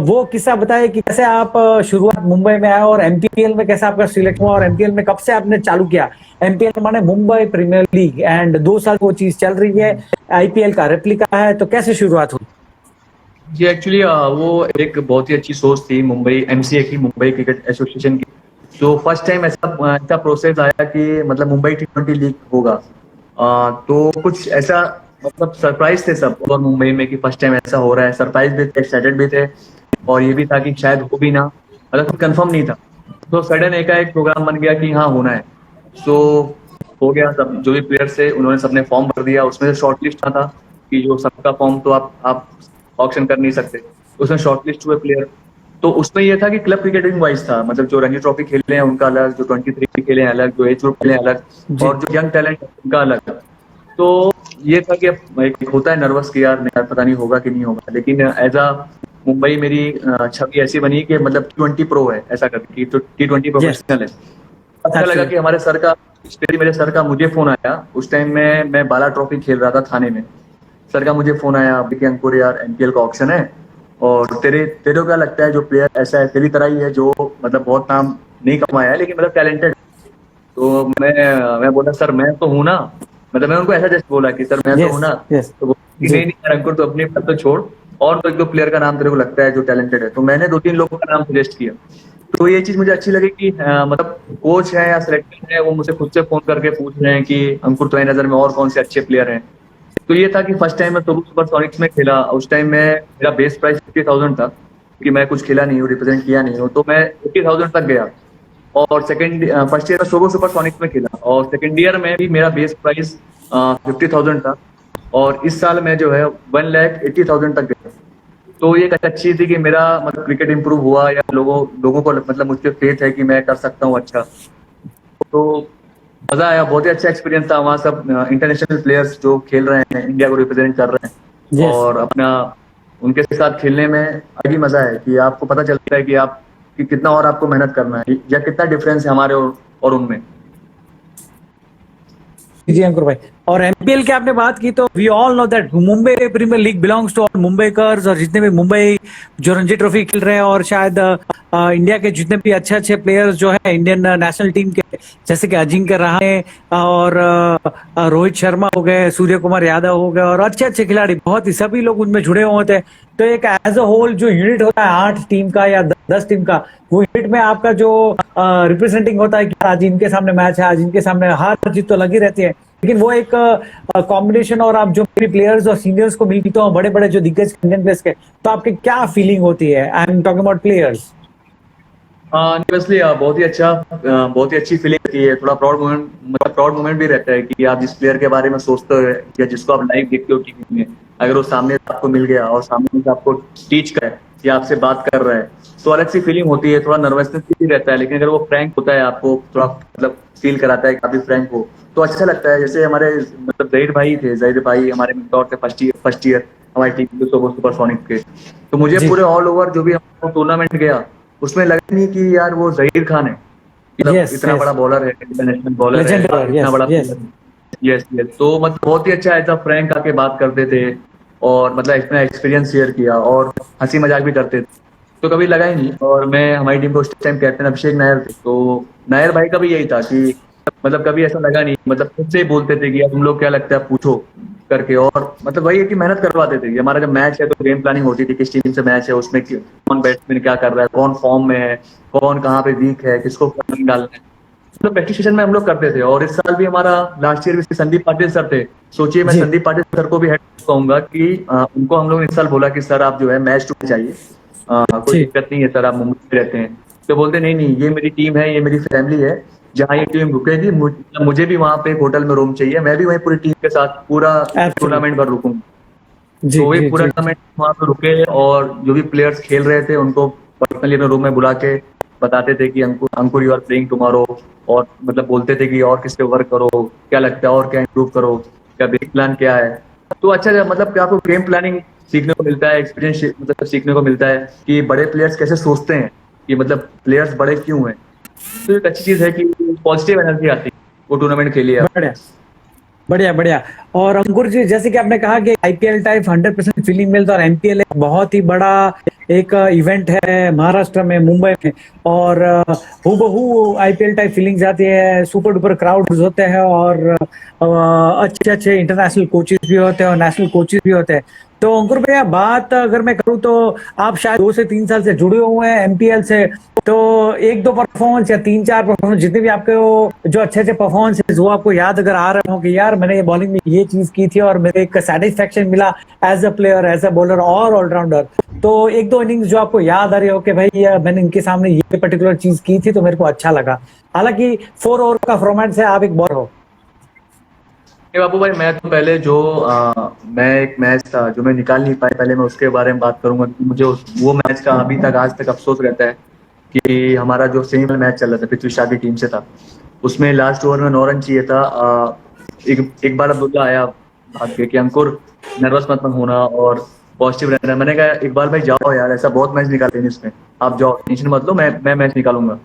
वो किस्सा बताए कि कैसे आप शुरुआत मुंबई में आए और एमपीएल में कैसे आपका सिलेक्ट हुआ, और एमपीएल में कब से आपने चालू किया। एमपीएल माने मुंबई प्रीमियर लीग, एंड 2 साल वो चीज चल रही है, आईपीएल का रेप्लिका है, तो कैसे शुरुआत हुई? जी एक्चुअली वो एक बहुत ही अच्छी सोच थी मुंबई एमसीए की, मुंबई क्रिकेट एसोसिएशन की। जो फर्स्ट टाइम ऐसा ऐसा प्रोसेस आया कि मतलब मुंबई T20 लीग होगा। तो कुछ ऐसा, मतलब सरप्राइज थे सब और मुंबई में कि फर्स्ट टाइम ऐसा हो रहा है। सरप्राइज भी थे, एक्साइटेड भी थे, और ये भी था कि शायद हो भी ना, मतलब कंफर्म नहीं था। तो सडन एकाएक प्रोग्राम बन गया कि हाँ होना है। सो हो गया। सब जो भी प्लेयर्स थे उन्होंने सबने फॉर्म भर दिया। उसमें से शॉर्ट लिस्ट था कि जो सबका फॉर्म तो आप ऑक्शन कर नहीं सकते। उसमें शॉर्टलिस्ट हुए प्लेयर। तो उसमें ये था कि क्लब क्रिकेटिंग वाइज था, मतलब जो रणजी ट्रॉफी खेले हैं उनका अलग, जो 23 खेले हैं अलग, जो एज ग्रुप खेले हैं अलग, जी और जो यंग टैलेंट है उनका अलग। तो ये था कि अब एक होता है नर्वस कि यार नहीं, पता नहीं होगा कि नहीं होगा। लेकिन एज अ मुंबई मेरी छवि ऐसी बनी कि मतलब T20 प्रो है ऐसा करके, कि तो T20 यस प्रोफेशनल है। अच्छा लगा कि एब्सोल्युटली। हमारे सर का, स्पेशली मेरे सर का मुझे फोन आया। उस टाइम में मैं बाला ट्रॉफी खेल रहा था थाने में। सर का मुझे फोन आया कि अंकुर यार एमपीएल का ऑक्शन है, और तेरे तेरे को क्या लगता है जो प्लेयर ऐसा है तेरी तरह ही है जो मतलब बहुत नाम नहीं कमाया है लेकिन मतलब टैलेंटेड। तो मैं बोला सर मैं तो हूँ ना, मतलब मैं उनको ऐसा जस्ट बोला कि सर मैं तो हूँ यस ना। यस तो बोला कि जी नहीं नहीं यार अंकुर, तो अपनी बात तो छोड़, और तो एक दो प्लेयर का नाम तेरे को लगता है जो टैलेंटेड है। तो मैंने 2-3 लोगों का नाम सजेस्ट किया। तो ये चीज मुझे अच्छी लगी कि मतलब कोच है या सिलेक्टर है वो मुझे खुद से फोन करके पूछ रहे हैं कि अंकुर तुम्हारी नजर में और कौन से अच्छे प्लेयर हैं। तो ये था कि फर्स्ट टाइम मैं तो सुपरसोनिक्स में खेला। उस टाइम में मेरा बेस प्राइस 50,000 था, क्योंकि मैं कुछ खेला नहीं हूँ, रिप्रेजेंट किया नहीं हूँ। तो मैं 80,000 तक गया। और फर्स्ट ईयर में सोगो सुपरसोनिक्स में खेला, और सेकंड ईयर में भी मेरा बेस प्राइस 50,000 था। और इस साल मैं जो है 1,80,000 तक गया। तो ये एक अच्छी थी कि मेरा मतलब क्रिकेट इंप्रूव हुआ, या लोगों को मतलब मुझ पे फेथ है कि मैं कर सकता हूँ अच्छा। तो मजा आया, बहुत ही अच्छा एक्सपीरियंस था वहाँ। सब इंटरनेशनल प्लेयर्स जो खेल रहे हैं, इंडिया को रिप्रेजेंट कर रहे हैं, यस और अपना उनके साथ खेलने में अलग ही मजा है कि आपको पता चलता है कि आप कि कितना और आपको मेहनत करना है, या कितना डिफरेंस है हमारे और उनमें। जी अंकुर भाई, और एमपीएल की आपने बात की, तो we all know that Mumbai premier league belongs to all Mumbaikars, और जितने भी मुंबई जो रणजी ट्रॉफी खेल रहे हैं, और शायद इंडिया के जितने भी अच्छे अच्छे प्लेयर्स जो है इंडियन नेशनल टीम के, जैसे कि अजिंक्य रहाणे और रोहित शर्मा हो गए, सूर्य कुमार यादव हो गए, और अच्छे अच्छे खिलाड़ी बहुत ही सभी लोग उनमें जुड़े हुए होते हैं। तो एक एज अ होल जो यूनिट होता है 8 टीम का या 10 टीम का, वो यूनिट में आपका जो रिप्रेजेंटिंग होता है कि आज इनके सामने मैच है, आज इनके सामने, हार जीत तो लगी रहती है, लेकिन वो एक कॉम्बिनेशन, और आप जो भी प्लेयर्स और सीनियर्स को मिलते हो, बड़े बड़े जो दिग्गज इंडियन प्लेयर्स के, तो आपकी क्या फीलिंग होती है? I am talking about players. Obviously बहुत ही अच्छा, बहुत ही अच्छी फीलिंग की है। थोड़ा प्राउड मोमेंट, मतलब प्राउड मोमेंट भी रहता है कि आप जिस प्लेयर के बारे में सोचते हो या जिसको आप लाइव देखते हो टीवी में, अगर वो सामने से आपको मिल गया और सामने से आपको टीच करे या आपसे बात कर रहा है, तो अलग सी फीलिंग होती है। थोड़ा नर्वसनेस भी रहता है, लेकिन अगर वो फ्रैंक होता है, आपको थोड़ा मतलब फील कराता है कि काफी फ्रैंक हो, तो अच्छा लगता है। जैसे हमारे मतलब जहीर भाई थे, जहीर भाई हमारे मेंटोर थे फर्स्ट ईयर हमारी टीम के सुपरसोनिक के। तो मुझे जी। पूरे ऑल ओवर जो भी टूर्नामेंट गया उसमें लगा नहीं कि यार वो जहीर खान है, मतलब यस इतना यस, बड़ा बॉलर है, इंटरनेशनल बॉलर है, लेजेंड बॉलर, इतना यस बड़ा यस। प्लेयर है। यस यस, तो मतलब बहुत ही अच्छा एज अ फ्रैंक आके बात करते थे और मतलब अपना एक्सपीरियंस शेयर किया और हंसी मजाक भी करते थे, तो कभी लगा ही नहीं। और मैं हमारी टीम को उस टाइम कैप्टन अभिषेक नायर थे, तो नायर भाई का भी यही था कि मतलब कभी ऐसा लगा नहीं, मतलब खुद से ही बोलते थे कि यार तुम लोग क्या लगता है पूछो करके, और मतलब वही है कि मेहनत करवाते थे कि हमारा जब मैच है तो गेम प्लानिंग होती थी, किस टीम से मैच है, उसमें कौन बैट्समैन क्या कर रहा है, कौन फॉर्म में है, कौन कहाँ पे वीक है, किसको रन डालना है, मतलब प्रैक्टिस सेशन में हम लोग करते थे। और इस साल भी हमारा लास्ट ईयर भी संदीप पाटिल सर थे। सोचिए मैं जी संदीप पाटिल सर को भी हेड कहूंगा कि उनको हम लोग इस साल बोला कि सर आप जो है मैच टू चाहिए, कोई जी दिक्कत नहीं है सर, आप मुंबई में रहते हैं। तो बोलते नहीं नहीं, ये मेरी टीम है, ये मेरी फैमिली है, जहाँ ये टीम रुकेगी मुझे भी वहां पे एक होटल में रूम चाहिए, मैं भी वहीं पूरी टीम के साथ पूरा एब्सोल्युटली। टूर्नामेंट भर रुकूंगा। जी तो वही जी पूरा जी टूर्नामेंट वहां पे रुके और जो भी प्लेयर्स खेल रहे थे उनको पर्सनली अपने रूम में बुला के बताते थे कि अंकुर अंकुर यू आर प्लेइंग टुमारो, और मतलब बोलते थे कि और किस पे वर्क करो, क्या लगता है और क्या इंप्रूव करो, क्या बेसिक प्लान क्या है। तो अच्छा मतलब क्या आपको गेम प्लानिंग सीखने को मिलता है, एक्सपीरियंस मतलब सीखने को मिलता है कि बड़े प्लेयर्स कैसे सोचते हैं, कि मतलब प्लेयर्स बड़े क्यों हैं। तो एक अच्छी चीज है कि पॉजिटिव एनर्जी आती है वो टूर्नामेंट खेलिए आप। बढ़िया बढ़िया बढ़िया। और अंकुर जी, जैसे कि आपने कहा कि आईपीएल टाइप 100% फीलिंग मिलता है, और एमपीएल एक बहुत ही बड़ा एक इवेंट है महाराष्ट्र में, मुंबई में, और हूबहू आईपीएल टाइप फीलिंग्स आती है, सुपर डुपर क्राउड होते हैं, और अच्छे अच्छे इंटरनेशनल कोचेस भी होते हैं और नेशनल कोचेस भी होते हैं। तो अंकुर भैया, बात अगर मैं करूँ तो आप शायद 2 से 3 साल से जुड़े हुए हैं एमपीएल से, तो एक दो परफॉर्मेंस या 3 4 परफॉर्मेंस जितने भी आपके वो जो अच्छे अच्छे परफॉर्मेंस वो आपको याद अगर आ रहे हो कि यार मैंने ये बॉलिंग में ये चीज की थी और मेरे एक सेटिस्फेक्शन मिला as a player, as a bowler और ऑलराउंडर, तो एक दो इनिंग्स जो आपको याद आ रही हो कि भाई मैंने इनके सामने ये पर्टिकुलर चीज की थी तो मेरे को अच्छा लगा, हालांकि 4 ओवर का फॉर्मेट से आप एक बॉलर हो। बाबू भाई, मैं तो पहले जो मैं एक मैच था जो मैं निकाल नहीं पाया, पहले मैं उसके बारे में बात करूंगा। मुझे वो मैच का अभी तक आज तक अफसोस रहता है कि हमारा जो सेमीफाइनल मैच चल रहा था पृथ्वी शॉ की टीम से था, उसमें लास्ट ओवर में 9 रन चाहिए था। एक बार अब्दुल्ला आया भाग के कि अंकुर नर्वस मत होना और पॉजिटिव रहना। मैंने कहा इकबाल भाई जाओ यार, ऐसा बहुत मैच निकाले इसमें, आप जाओ टेंशन मत लो, मैं मैच निकालूंगा।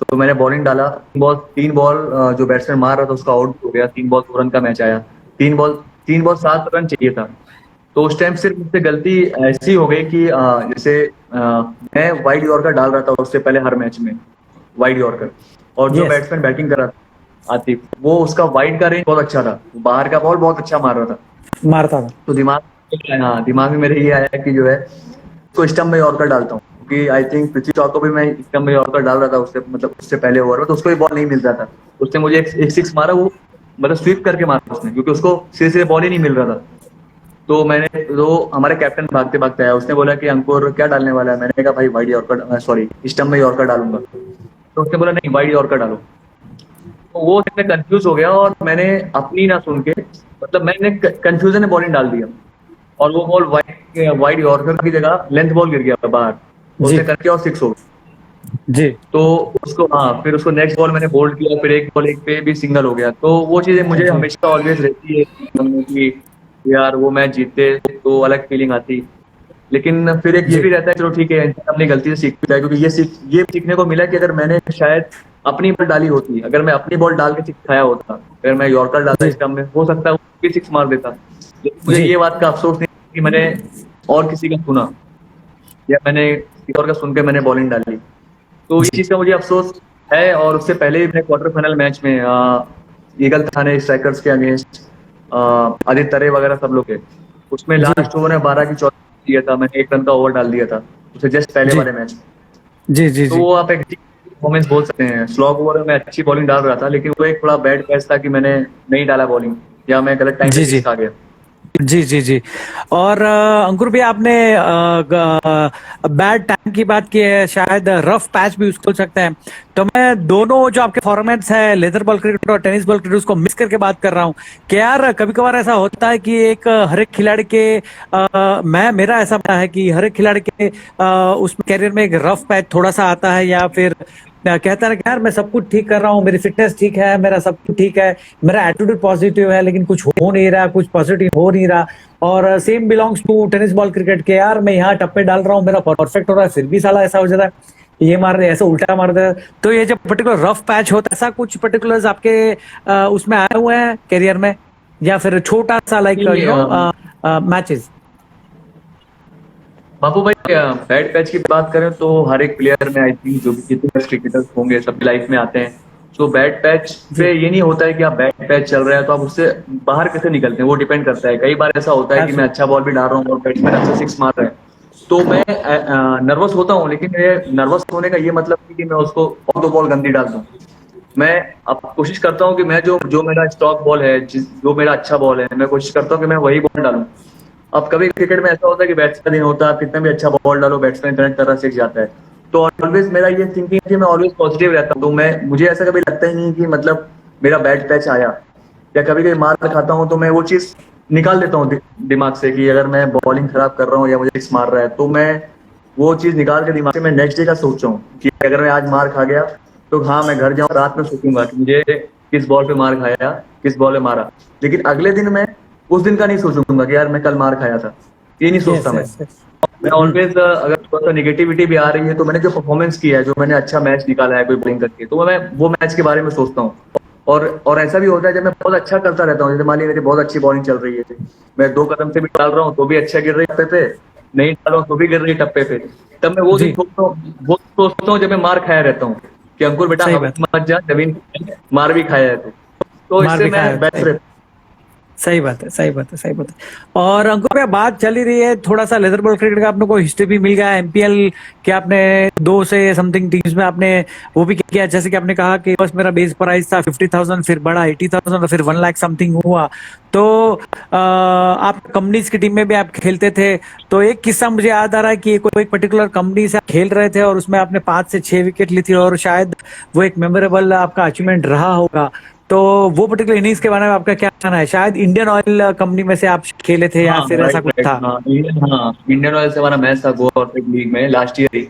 तो मैंने बॉलिंग डाला, तीन बॉल जो बैट्समैन मार रहा था उसका आउट हो गया, 3 बॉल 2 रन का मैच आया। 3 बॉल 7 रन चाहिए था। तो उस टाइम सिर्फ मुझसे गलती ऐसी हो गई कि जैसे मैं वाइड यॉर्कर डाल रहा था उससे पहले हर मैच में, वाइड यॉर्कर, और जो यस, बैट्समैन बैटिंग कर रहा था आतिफ, वो उसका वाइड का रेंज बहुत अच्छा था, बाहर का बॉल बहुत अच्छा मार रहा था। मारता था। तो दिमाग में मेरे ये आया कि जो है उसको स्टंप में यॉर्कर डालता हूँ, क्योंकि आई थिंक पृथ्वी शॉ को भी मैं स्टंप में यॉर्कर डाल रहा था उससे, मतलब उससे पहले ओवर में, तो उसको भी बॉल नहीं मिल रहा था। उसने मुझे एक सिक्स मारा, वो मतलब स्वीप करके मारा उसने, क्योंकि उसको सीधे सीधे बॉल ही नहीं मिल रहा था। तो हमारे कैप्टन भागते भागते आया, उसने बोला कि अंकुर क्या डालने वाला है। मैंने कहा भाई वाइड यॉर्कर, सॉरी स्टंप में यॉर्कर डालूंगा। तो उसने बोला नहीं, वाइड यॉर्कर डालो। तो वो उसमें कंफ्यूज हो गया और मैंने अपनी ना सुन के, मतलब मैंने कंफ्यूजन में बॉलिंग डाल दिया, और वो बॉल वाइड यॉर्कर की जगह लेंथ बॉल गिर गया बाहर, जी उसने करके और 6 हो गया। जी तो उसको फिर उसको नेक्स्ट बॉल मैंने बोल्ड किया, फिर एक बॉल एक पे भी सिंगल हो गया। तो वो चीजें मुझे जी हमेशा ऑलवेज रहती है मन में कि यार वो मैच जीतते तो अलग फीलिंग आती। लेकिन फिर एक ये जी भी रहता है चलो ठीक है, इंसान अपनी गलती से सीखता है, क्योंकि ये सीखने को मिला कि अगर मैंने शायद अपनी बॉल डाली होती, अगर मैं अपनी बॉल डाल के सिखाया होता, अगर मैं यॉर्कर डालता जी स्टंप में, हो सकता है वो भी 6 मार देता। लेकिन मुझे जी ये बात का अफसोस नहीं कि मैंने और किसी का सुना, या मैंने किसी और का सुन के मैंने बॉलिंग डाली। तो इस जी चीज का मुझे अफसोस है। और उससे पहले भी मैंने क्वार्टर फाइनल मैच में ईगल थाने स्ट्राइकर्स के अगेंस्ट आदित्य तरे वगैरह सब लोग थे, उसमें जी लास्ट ओवर में 12 की 14 दिया था, मैंने 1 रन का ओवर डाल दिया था उसे जस्ट पहले जी वाले मैच में। जी जी तो जी। वो आप एक परफॉर्मेंस बोल सकते हैं। स्लॉग ओवर में मैं अच्छी बॉलिंग डाल रहा था, लेकिन वो एक थोड़ा बैड कैच था कि मैंने नहीं डाला बॉलिंग, या मैं गलत टाइम पे जी जी 6 आ गया। जी जी जी। और अंकुर भी आपने बैड टाइम की बात की है, शायद रफ पैच भी उसको बोल सकते हैं। तो मैं दोनों जो आपके फॉर्मेट्स है, लेदर बॉल क्रिकेट और टेनिस बॉल क्रिकेट, उसको मिक्स करके बात कर रहा हूँ कि यार कभी कभार ऐसा होता है कि एक हर एक खिलाड़ी के मैं मेरा ऐसा मानना है कि हर एक खिलाड़ी के उसमें कैरियर में एक रफ पैच थोड़ा सा आता है, या फिर कहता है कि यार मैं सब कुछ ठीक कर रहा हूँ, मेरी फिटनेस ठीक है, मेरा सब कुछ ठीक है, मेरा एटीट्यूड पॉजिटिव है, लेकिन कुछ हो नहीं रहा, कुछ पॉजिटिव हो नहीं रहा। और same belongs to tennis ball cricket के, यार मैं यहाँ टप्पे डाल रहा हूँ, मेरा परफेक्ट हो रहा है, फिर भी साला ऐसा हो जाता है, ये मार रहे ऐसा उल्टा मार दे। तो ये जब पर्टिकुलर रफ पैच होता है, ऐसा कुछ पर्टिकुलर्स आपके उसमें आए हुए हैं करियर में, या फिर छोटा सा लाइक मैचेस? बाबू भाई, बैड पैच की बात करें तो हर एक प्लेयर में आई थिंक जो भी जितने क्रिकेटर्स होंगे सब लाइफ में आते हैं। तो बैड पैच पे ये नहीं होता है कि आप बैड पैच चल रहे हैं तो आप उससे बाहर कैसे निकलते हैं, वो डिपेंड करता है। कई बार ऐसा होता है कि मैं अच्छा बॉल भी डाल रहा हूँ और बैट्समैन अच्छा सिक्स मार रहे हैं, तो मैं नर्वस होता हूँ, लेकिन ये नर्वस होने का ये मतलब नहीं कि मैं उसको ऑफ द बॉल गंदी डाल दूँ। मैं अब कोशिश करता हूँ कि मैं जो मेरा स्टॉक बॉल है, जो मेरा अच्छा बॉल है, मैं कोशिश करता हूँ कि मैं वही बॉल डालूं। अब कभी क्रिकेट में ऐसा होता है कि बैट्समैन दिन होता है, आप कितना भी अच्छा बॉल डालो बैट्समैन गलत तरह से जाता है। तो ऑलवेज मेरा ये थिंकिंग है कि मैं ऑलवेज पॉजिटिव रहता हूँ। तो मुझे ऐसा कभी लगता ही नहीं कि मतलब मेरा बैड पैच आया या कभी कभी मार खाता हूँ तो मैं वो चीज निकाल देता हूँ दिमाग से कि अगर मैं बॉलिंग खराब कर रहा हूँ या मुझे सिक्स मार रहा है तो मैं वो चीज निकाल के दिमाग से मैं नेक्स्ट डे का सोच रहा हूँ कि अगर मैं आज मार खा गया तो हाँ मैं घर जाऊँ रात में सोचूंगा कि मुझे किस बॉल पे मार खाया, किस बॉल पे मारा। लेकिन अगले दिन मैं उस दिन का नहीं सोचूंगा कि यार मैं कल मार खाया था, ये नहीं सोचता। मैं ऑलवेज अगर थोड़ा सा निगेटिविटी भी आ रही है तो मैंने जो परफॉर्मेंस किया है, जो मैंने अच्छा मैच निकाला है कोई बॉलिंग करके, तो मैं वो मैच के बारे में सोचता हूँ। और ऐसा भी होता है जब मैं बहुत अच्छा करता रहता हूँ, जैसे मान लीजिए मेरी बहुत अच्छी बॉलिंग चल रही है, मैं 2 कदम से भी डाल रहा हूँ तो भी अच्छा गिर रही है टप्पे पे, नहीं डाल रहा हूँ तो भी गिर रही है टप्पे पे, तब मैं वो दिन सोचता हूँ जब मैं मार खाया रहता हूँ कि अंकुर बेटा मत जा, जमीन मार भी खाया है तो इससे मैं बेस्ट रहता हूँ। सही बात है, सही बात है, सही बात है। और अंकुर भैया बात चली रही है थोड़ा सा लेदर बॉल क्रिकेट का, आपने को हिस्ट्री भी मिल गया एमपीएल के, आपने 2 से समथिंग टीम्स में आपने वो भी किया, जैसे कि आपने कहा कि बस मेरा बेस प्राइस था 50,000, फिर बढ़ा 80,000 और फिर 1 लाख समथिंग हुआ। तो आप कंपनीज की टीम में भी आप खेलते थे, तो एक किस्सा मुझे याद आ रहा है कि कोई पर्टिकुलर कंपनी से आप खेल रहे थे और उसमें आपने 5 से 6 विकेट ली थी और शायद वो एक मेमोरेबल आपका अचीवमेंट रहा होगा। तो वो पर्टिकुलर इनिंग्स के बारे में आपका क्या कहना है? शायद इंडियन ऑयल कंपनी में से आप खेले थे या फिर ऐसा कुछ था? इंडियन ऑयल से हमारा मैच था गोवा कॉर्पोरेट लीग में लास्ट ईयर ही।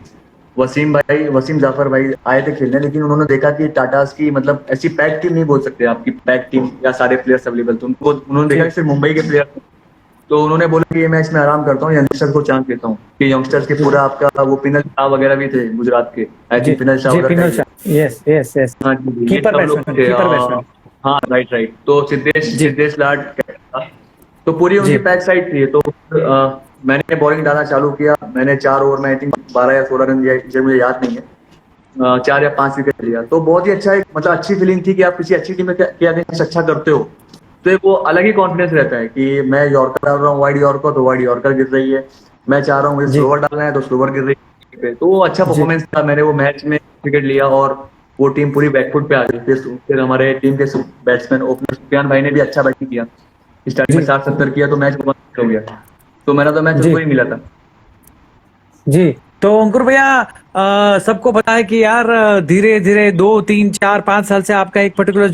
वसीम जाफर भाई आए थे खेलने, लेकिन उन्होंने देखा कि टाटास की मतलब ऐसी पैक टीम नहीं बोल सकते आपकी पैक टीम या सारे प्लेयर्स अवेलेबल, तो उन्होंने देखा कि सिर्फ मुंबई के प्लेयर, तो उन्होंने बोला कि ये मैच में आराम करता हूँ, यंगस्टर्स को चांस देता हूँ कि यंगस्टर्स के पूरा आपका वो पिनल शाह वगैरह भी थे गुजरात के, I think penal Shah, yes yes yes, keeper batsman, हाँ राइट। तो सिद्धेश लाड था, तो पूरी उनकी पैक साइड थी। तो मैंने बॉलिंग डालना चालू किया, मैंने 4 ओवर में आई थिंक 12 या 16 रन दिया, मुझे याद नहीं है, 4 या 5 विकेट लिया। तो बहुत ही अच्छा एक मतलब अच्छी फीलिंग थी कि आप किसी अच्छी टीम में के अगेंस्ट अच्छा करते हो, तो एक वो अलग ही कॉन्फिडेंस रहता है कि मैं यॉर्कर डाल रहा हूँ वाइड यॉर्कर तो वाइड यॉर्कर गिर रही है, मैं चाह रहा हूँ मुझे स्लोवर डालना है तो स्लोवर गिर रही है। तो वो अच्छा परफॉर्मेंस था, मैंने वो मैच में विकेट लिया और वो टीम पूरी बैकफुट पे आ गई। फिर हमारे टीम के बैट्समैन ओपनर सुफियान भाई ने भी अच्छा बैटिंग किया, स्टार्टिंग में 60-70 किया तो मैच हो गया, तो मेरा तो मैच उसको ही मिला था जी। तो अंकुर भैया सबको पता है कि यार धीरे धीरे 2, 3, 4, 5 साल से आपका एक पर्टिकुलर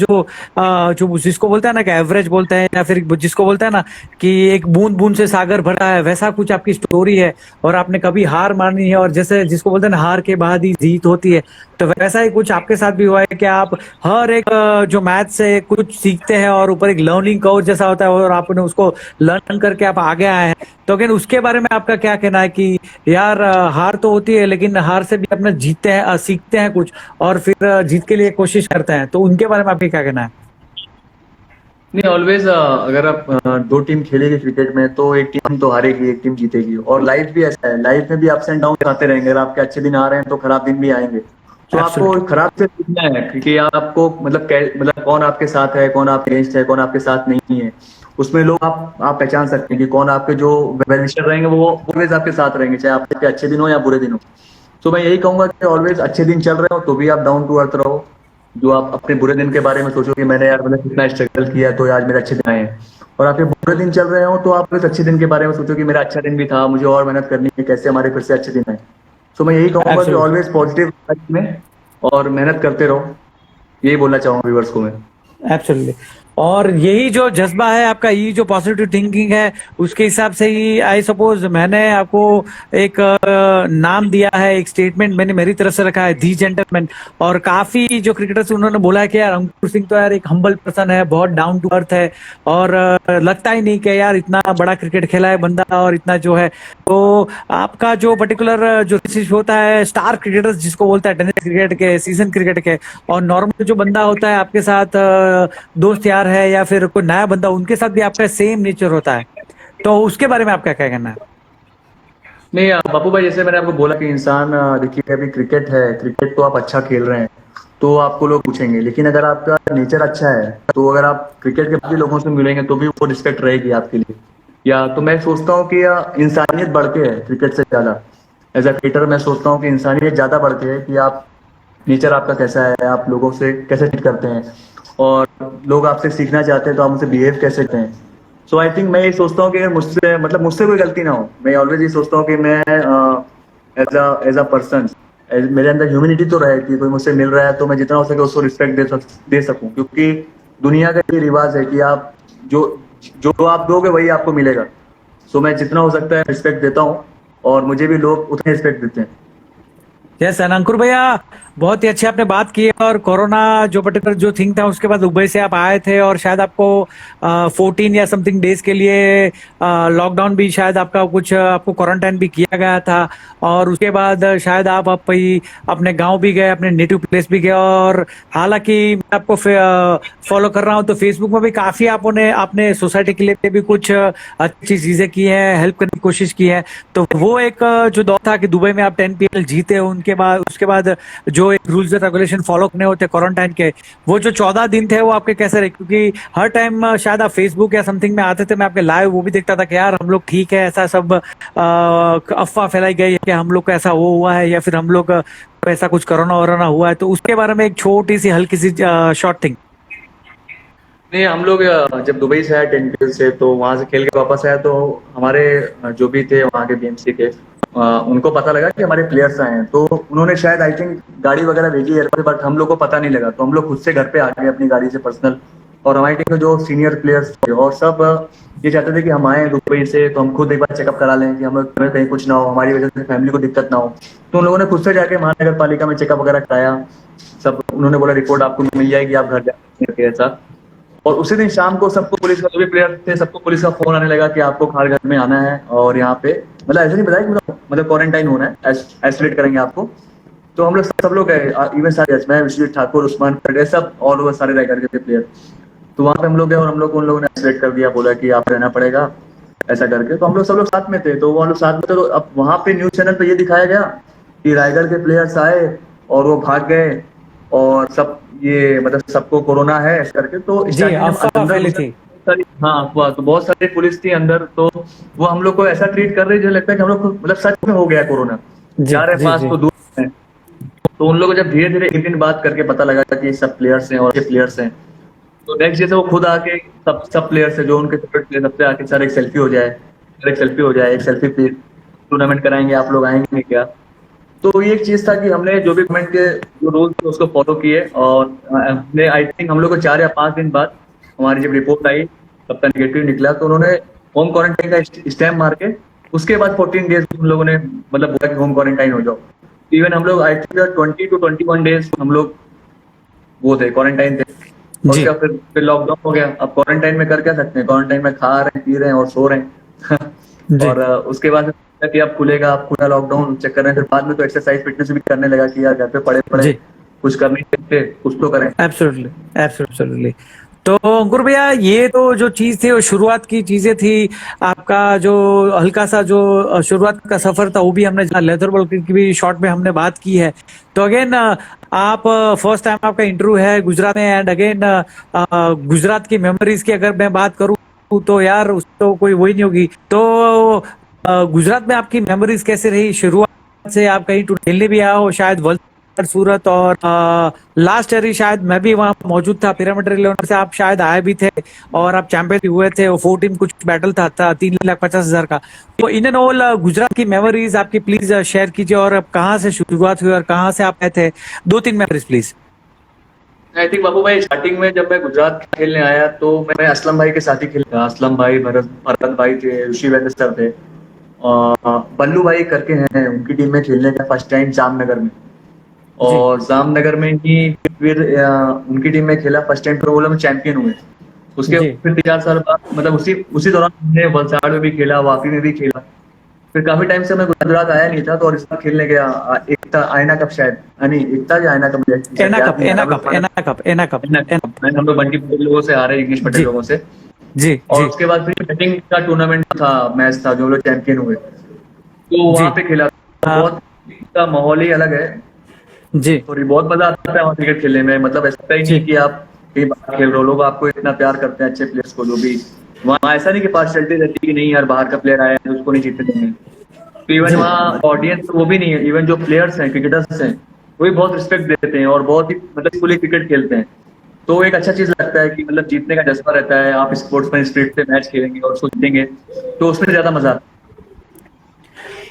जो जिसको बोलते हैं ना कि एवरेज बोलते हैं, या फिर जिसको बोलते हैं ना कि एक बूंद बूंद से सागर भरा है, वैसा कुछ आपकी स्टोरी है और आपने कभी हार मानी है, और जैसे जिसको बोलते हैं ना हार के बाद ही जीत होती है, तो वैसा ही कुछ आपके साथ भी हुआ है कि आप हर एक जो मैच से कुछ सीखते हैं और ऊपर एक लर्निंग कर्व जैसा होता है और आपने उसको लर्न करके आप आगे आए हैं। तो लेकिन उसके बारे में आपका क्या कहना है कि यार हार तो होती है लेकिन हार से भी अपना जीतते हैं, सीखते हैं कुछ और फिर जीत के लिए कोशिश करते हैं, तो उनके बारे में आपका क्या कहना है? नहीं, ऑलवेज अगर आप 2 टीम खेलेगी क्रिकेट में तो एक टीम तो हारेगी, एक टीम जीतेगी। और लाइफ भी ऐसा है, लाइफ में भी अप्स एंड डाउन आते रहेंगे। अगर आपके अच्छे दिन आ रहे हैं तो खराब दिन भी आएंगे, तो आपको खराब से सीखना है क्योंकि आपको मतलब कौन आपके साथ है, कौन आपके अगेंस्ट है, कौन आपके साथ नहीं है। उसमें लोग आप पहचान सकते हैं कि कौन आपके जो वेल विशर रहेंगे वो ऑलवेज आपके साथ रहेंगे, चाहे आपके अच्छे दिन हो या बुरे दिन हो। तो मैं यही कहूंगा कि ऑलवेज अच्छे दिन चल रहे हो तो भी आप डाउन टू अर्थ रहो, जो आप अपने बुरे दिन के बारे में सोचो कि मैंने यार मतलब कितना स्ट्रगल किया तो आज मेरे अच्छे दिन आए हैं, और आपके बुरे दिन चल रहे हो तो आप इस अच्छे दिन के बारे में सोचो कि मेरा अच्छा दिन भी था, मुझे और मेहनत करनी है, कैसे हमारे फिर से अच्छे दिन आए। तो मैं यही कहूंगा कि ऑलवेज पॉजिटिव में और मेहनत करते रहो, यही बोलना चाहूंगा व्यूअर्स को मैं। एब्सोल्युटली। और यही जो जज्बा है आपका, यही जो पॉजिटिव थिंकिंग है, उसके हिसाब से ही आई सपोज मैंने आपको एक नाम दिया है, एक स्टेटमेंट मैंने मेरी तरफ से रखा है, दी जेंटलमैन। और काफी जो क्रिकेटर्स उन्होंने बोला है कि यार अंकुर सिंह तो यार एक हम्बल पर्सन है, बहुत डाउन टू अर्थ है, और लगता ही नहीं कि यार इतना बड़ा क्रिकेट खेला है बंदा और इतना जो है। तो आपका जो पर्टिकुलर जो रिसर्च होता है स्टार क्रिकेटर्स जिसको बोलता है, टेनिस क्रिकेट के, सीजन क्रिकेट के, और नॉर्मल जो बंदा होता है आपके साथ दोस्त यार है या फिर कोई नया बंदा, उनके साथ भी आपका सेम नेचर होता है, तो उसके बारे में आपका क्या कहना है? नहीं बापू भाई, जैसे मैंने आपको बोला कि इंसान देखिए अभी क्रिकेट है, क्रिकेट तो आप अच्छा खेल रहे हैं तो आपको लोग पूछेंगे, लेकिन अगर आपका नेचर अच्छा है तो अगर आप क्रिकेट के बाकी लोगों से मिलेंगे तो भी वो रिस्पेक्ट रहेगी आपके लिए। या तो मैं सोचता हूँ कि इंसानियत बढ़ के है क्रिकेट से ज्यादा। एज अ क्रिकेटर मैं सोचता हूँ कि इंसानियत ज्यादा बढ़ के है कि आप नेचर आपका कैसा है, आप लोगों से कैसे ट्रीट करते हैं, और लोग आपसे सीखना चाहते हैं तो आप उनसे बिहेव कैसे करते हैं। सो आई थिंक मैं ये सोचता हूँ कि अगर मुझसे मतलब मुझसे कोई गलती ना हो, मैं ऑलवेज ये सोचता हूँ कि मैं एज अ पर्सन मेरे अंदर ह्यूमैनिटी तो रहे कि कोई मुझसे मिल रहा है तो मैं जितना हो सके उसको रिस्पेक्ट दे सकूं, क्योंकि दुनिया का ये रिवाज है कि आप जो जो आप दोगे वही आपको मिलेगा। सो मैं जितना हो सकता है रिस्पेक्ट देता हूँ और मुझे भी लोग उतने रिस्पेक्ट देते हैं। यस अंकुर भैया, बहुत ही अच्छी आपने बात की है। और कोरोना जो पर्टिकुलर जो थिंग था, उसके बाद दुबई से आप आए थे और शायद आपको 14 या समथिंग डेज के लिए लॉकडाउन भी शायद आपका कुछ आपको क्वारंटाइन भी किया गया था, और उसके बाद शायद आप अपने गांव भी गए, अपने नेटिव प्लेस भी गए। और हालांकि मैं आपको फॉलो कर रहा हूं तो फेसबुक में भी काफी आपने सोसाइटी के लिए भी कुछ अच्छी चीजें की है, हेल्प करने की कोशिश की है। तो वो एक जो दौर था कि दुबई में आप 10 PL जीते, उनके बाद उसके बाद जो एक रूल्स एंड रेगुलेशन फॉलो करने होते क्वारंटाइन के, वो जो 14 दिन थे वो आपके कैसे रहे? क्योंकि हर टाइम शायद आप फेसबुक या समथिंग में आते थे, मैं आपके लाइव वो भी देखता था कि यार हम लोग ठीक है, ऐसा सब अफवाह फैलाई गई है कि हम लोग को ऐसा वो हुआ है या फिर हम लोग को ऐसा कुछ कोरोना वोरोना हुआ है। तो उसके बारे में एक छोटी सी हल्की सी शॉर्ट थिंग। नहीं, हम लोग जब दुबई से आए 10 PL से, तो वहां से खेल के वापस आया तो हमारे जो भी थे वहाँ के BMC के उनको पता लगा कि हमारे प्लेयर्स आए हैं, तो उन्होंने शायद आई थिंक गाड़ी वगैरह भेजी एयरपोर्ट, बट हम लोग को पता नहीं लगा, तो हम लोग खुद से घर पे आ गए अपनी गाड़ी से पर्सनल। और हमारी टीम में जो सीनियर प्लेयर्स थे और सब ये चाहते थे कि हम आए दुबई से तो हम खुद एक बार चेकअप करा लें कि हमें कहीं कुछ ना हो, हमारी वजह से फैमिली को दिक्कत ना हो। तो उन लोगों ने खुद से जाके महानगर पालिका में चेकअप वगैरह कराया। सब उन्होंने बोला रिपोर्ट आपको मिल जाएगी, आप घर जाके ऐसा। और उसी दिन शाम को सबको पुलिस का, जो भी प्लेयर थे सबको पुलिस का फोन आने लगा कि आपको खार घर में आना है, और यहाँ पे मतलब ऐसे नहीं बताया कि मतलब क्वारंटाइन होना है, आइसोलेट करेंगे आपको। तो हम लोग सब लोग गए, इवन सारे मैं, विश्वजीत ठाकुर, उस्मान खड़गे, सब ऑल ओवर सारे रह करके थे प्लेयर। तो वहाँ पे हम लोग गए और हम लोग उन लोगों ने आइसोलेट कर दिया, बोला कि आप रहना पड़ेगा ऐसा करके। तो हम लोग सब लोग साथ में थे, तो वो लोग साथ में थे। तो अब वहाँ पे न्यूज चैनल पे ये दिखाया गया कि रायगढ़ के प्लेयर्स आए और वो भाग गए और सब ये मतलब सबको कोरोना है ऐसा करके। तो जी, अफवाह फैली थी। हाँ अफवाह, तो बहुत सारी पुलिस थी अंदर, तो वो हम लोग को ऐसा ट्रीट कर रही है जो लगता है कि हम लोग को मतलब सच में हो गया कोरोना, जा रहे पास तो दूर है। तो उन लोगों को जब धीरे धीरे एक दिन बात करके पता लगा कि ये सब प्लेयर्स हैं और ये प्लेयर्स हैं, तो नेक्स्ट डे से वो खुद आके सब प्लेयर्स है जो उनके फेवरेट प्लेयर, सबसे आके सर एक सेल्फी हो जाए, एक सेल्फी टूर्नामेंट कराएंगे, आप लोग आएंगे क्या? तो ये एक चीज था कि हमने जो भी गवर्नमेंट के जो रूल्स थे उसको फॉलो किए, और हमने आई थिंक हम लोग को 4 या 5 दिन बाद हमारी जब रिपोर्ट आई सबका नेगेटिव निकला, तो उन्होंने होम क्वारंटाइन का स्टैम्प मार के उसके बाद 14 डेज हम लोगों ने मतलब बोला कि होम क्वारंटाइन हो जाओ। इवन हम लोग आई थिंक 20 to 21 डेज हम लोग वो थे, क्वारंटाइन थे। और क्या फिर लॉकडाउन हो गया। अब क्वारंटाइन में कर क्या सकते हैं, क्वारंटाइन में खा रहे हैं, पी रहे हैं और सो रहे हैं। और उसके बाद कि अब खुलेगा, आप खुला लॉकडाउन चेक कर रहे हैं। फिर बाद में तो एक्सरसाइज फिटनेस भी करने लगा कि यार घर पे पड़े कुछ कर नहीं सकते, कुछ तो करें। एब्सोल्युटली। तो अंकुर भैया, ये तो जो चीज थी वो शुरुआत की चीजें थी, आपका जो हल्का सा जो शुरुआत का सफर था वो भी हमने लेदर बॉल की भी शॉर्ट में हमने बात की है। तो अगेन आप फर्स्ट टाइम आपका इंटरव्यू है गुजरात में, एंड अगेन गुजरात की मेमोरीज की अगर मैं बात करूँ तो यार उस तो कोई वही नहीं होगी। तो गुजरात में आपकी मेमोरीज कैसे रही? शुरुआत से आप कहीं टूर खेलने भी आए हो, शायद वलसाड, सूरत, और लास्ट ईयर ही शायद मैं भी वहां मौजूद था, पिरामिड लेवल से आप शायद आए भी थे और आप चैंपियन भी हुए थे। 14 कुछ बैटल था 3,50,000 का। तो इन एंड ऑल गुजरात की मेमोरीज आपकी प्लीज शेयर कीजिए, और अब कहाँ से शुरुआत हुई और कहाँ से आप आए थे, 2-3 मेमोरीज प्लीज। आई थिंक बाबू भाई स्टार्टिंग में जब मैं गुजरात खेलने आया तो मैं असलम भाई के साथ ही खेला। असलम भाई, भरत भाई थे, ऋषि वैद्य सर थे, बल्लू भाई करके हैं, उनकी टीम में खेलने का फर्स्ट टाइम जामनगर में। और जामनगर में ही फिर उनकी टीम में खेला फर्स्ट टाइम, प्रो में चैंपियन हुए। उसके जी। फिर 3-4 साल बाद मतलब उसी उसी दौरान हमने वलसाड़ में भी खेला, वापी में भी खेला। फिर काफी टाइम से मैं गुजरात आया नहीं था, तो और इस बार खेलने गया। एकता आयना कप शायद, नहीं एकता या आयना कप, एना कप, एना कप, एना कप, एना कप, एना कप। हम लोग बंटी पटेल लोगों से आ रहे हैं, इंग्लिश पटेल जी लोगों से। जी और जी उसके बाद फिर बैटिंग का टूर्नामेंट था, मैच था जो लोग चैंपियन हुए, तो जी। वहां पे खेला। बहुत का माहौल ही अलग है। जी सॉरी, बहुत मजा आता है वहाँ क्रिकेट खेलने में। मतलब ऐसा ही जी नहीं कि आप कहीं बाहर खेल रहे हो, लोग आपको इतना प्यार करते हैं, अच्छे प्लेयर्स को जो भी वहाँ। ऐसा नहीं कि पार्शियलिटी रहती कि नहीं यार बाहर का प्लेयर आया है उसको नहीं जीतने देंगे। तो इवन जी वहाँ ऑडियंस वो भी नहीं है, इवन जो प्लेयर्स हैं, क्रिकेटर्स हैं, वो भी बहुत रिस्पेक्ट देते हैं और बहुत ही मतलब फुली क्रिकेट खेलते हैं। तो एक अच्छा चीज लगता है कि मतलब जीतने का जज्बा रहता है, आप स्पोर्ट्समैन स्पिरिट से मैच खेलेंगे और उसको जीतेंगे, तो उसमें ज्यादा मजा आता है।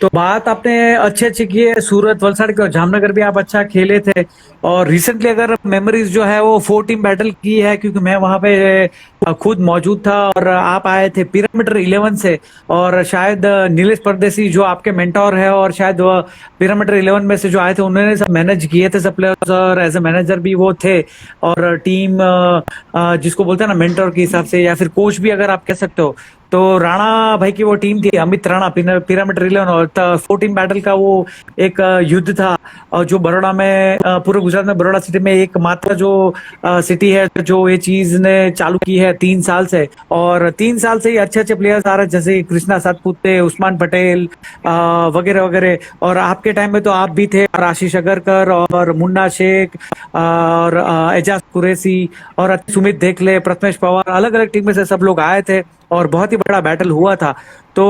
तो बात आपने अच्छी अच्छी की है, सूरत, वलसाड़ की और जामनगर भी आप अच्छा खेले थे। और रिसेंटली अगर मेमोरीज जो है वो 4 टीम बैटल की है, क्योंकि मैं वहां पे खुद मौजूद था और आप आए थे पिरामिड 11 से। और शायद नीलेश परदेसी जो आपके मेंटोर है, और शायद वो पिरामिड 11 में से जो आए थे उन्होंने सब मैनेज किए थे सब प्लेयर्स, और एज ए मैनेजर भी वो थे। और टीम जिसको बोलते हैं ना मेंटोर के हिसाब से, या फिर कोच भी अगर आप कह सकते हो, तो राणा भाई की वो टीम थी, अमित राणा, पिरामिड 11। और 4 टीम बैटल का वो एक युद्ध था, और जो बड़ौदा में पूरे गुजरात में बड़ौदा सिटी में एकमात्र जो सिटी है जो ये चीज ने चालू की है 3 साल से। और 3 साल से ही अच्छे अच्छे प्लेयर्स आ रहे हैं, जैसे कृष्णा सातपुते, उस्मान पटेल वगैरह वगैरह। और आपके टाइम में तो आप भी थे, और आशीष अगरकर और मुन्ना शेख और एजाज कुरैशी और सुमित देखले, प्रथमेश पवार, अलग अलग टीम में से सब लोग आए थे और बहुत ही बड़ा बैटल हुआ था। तो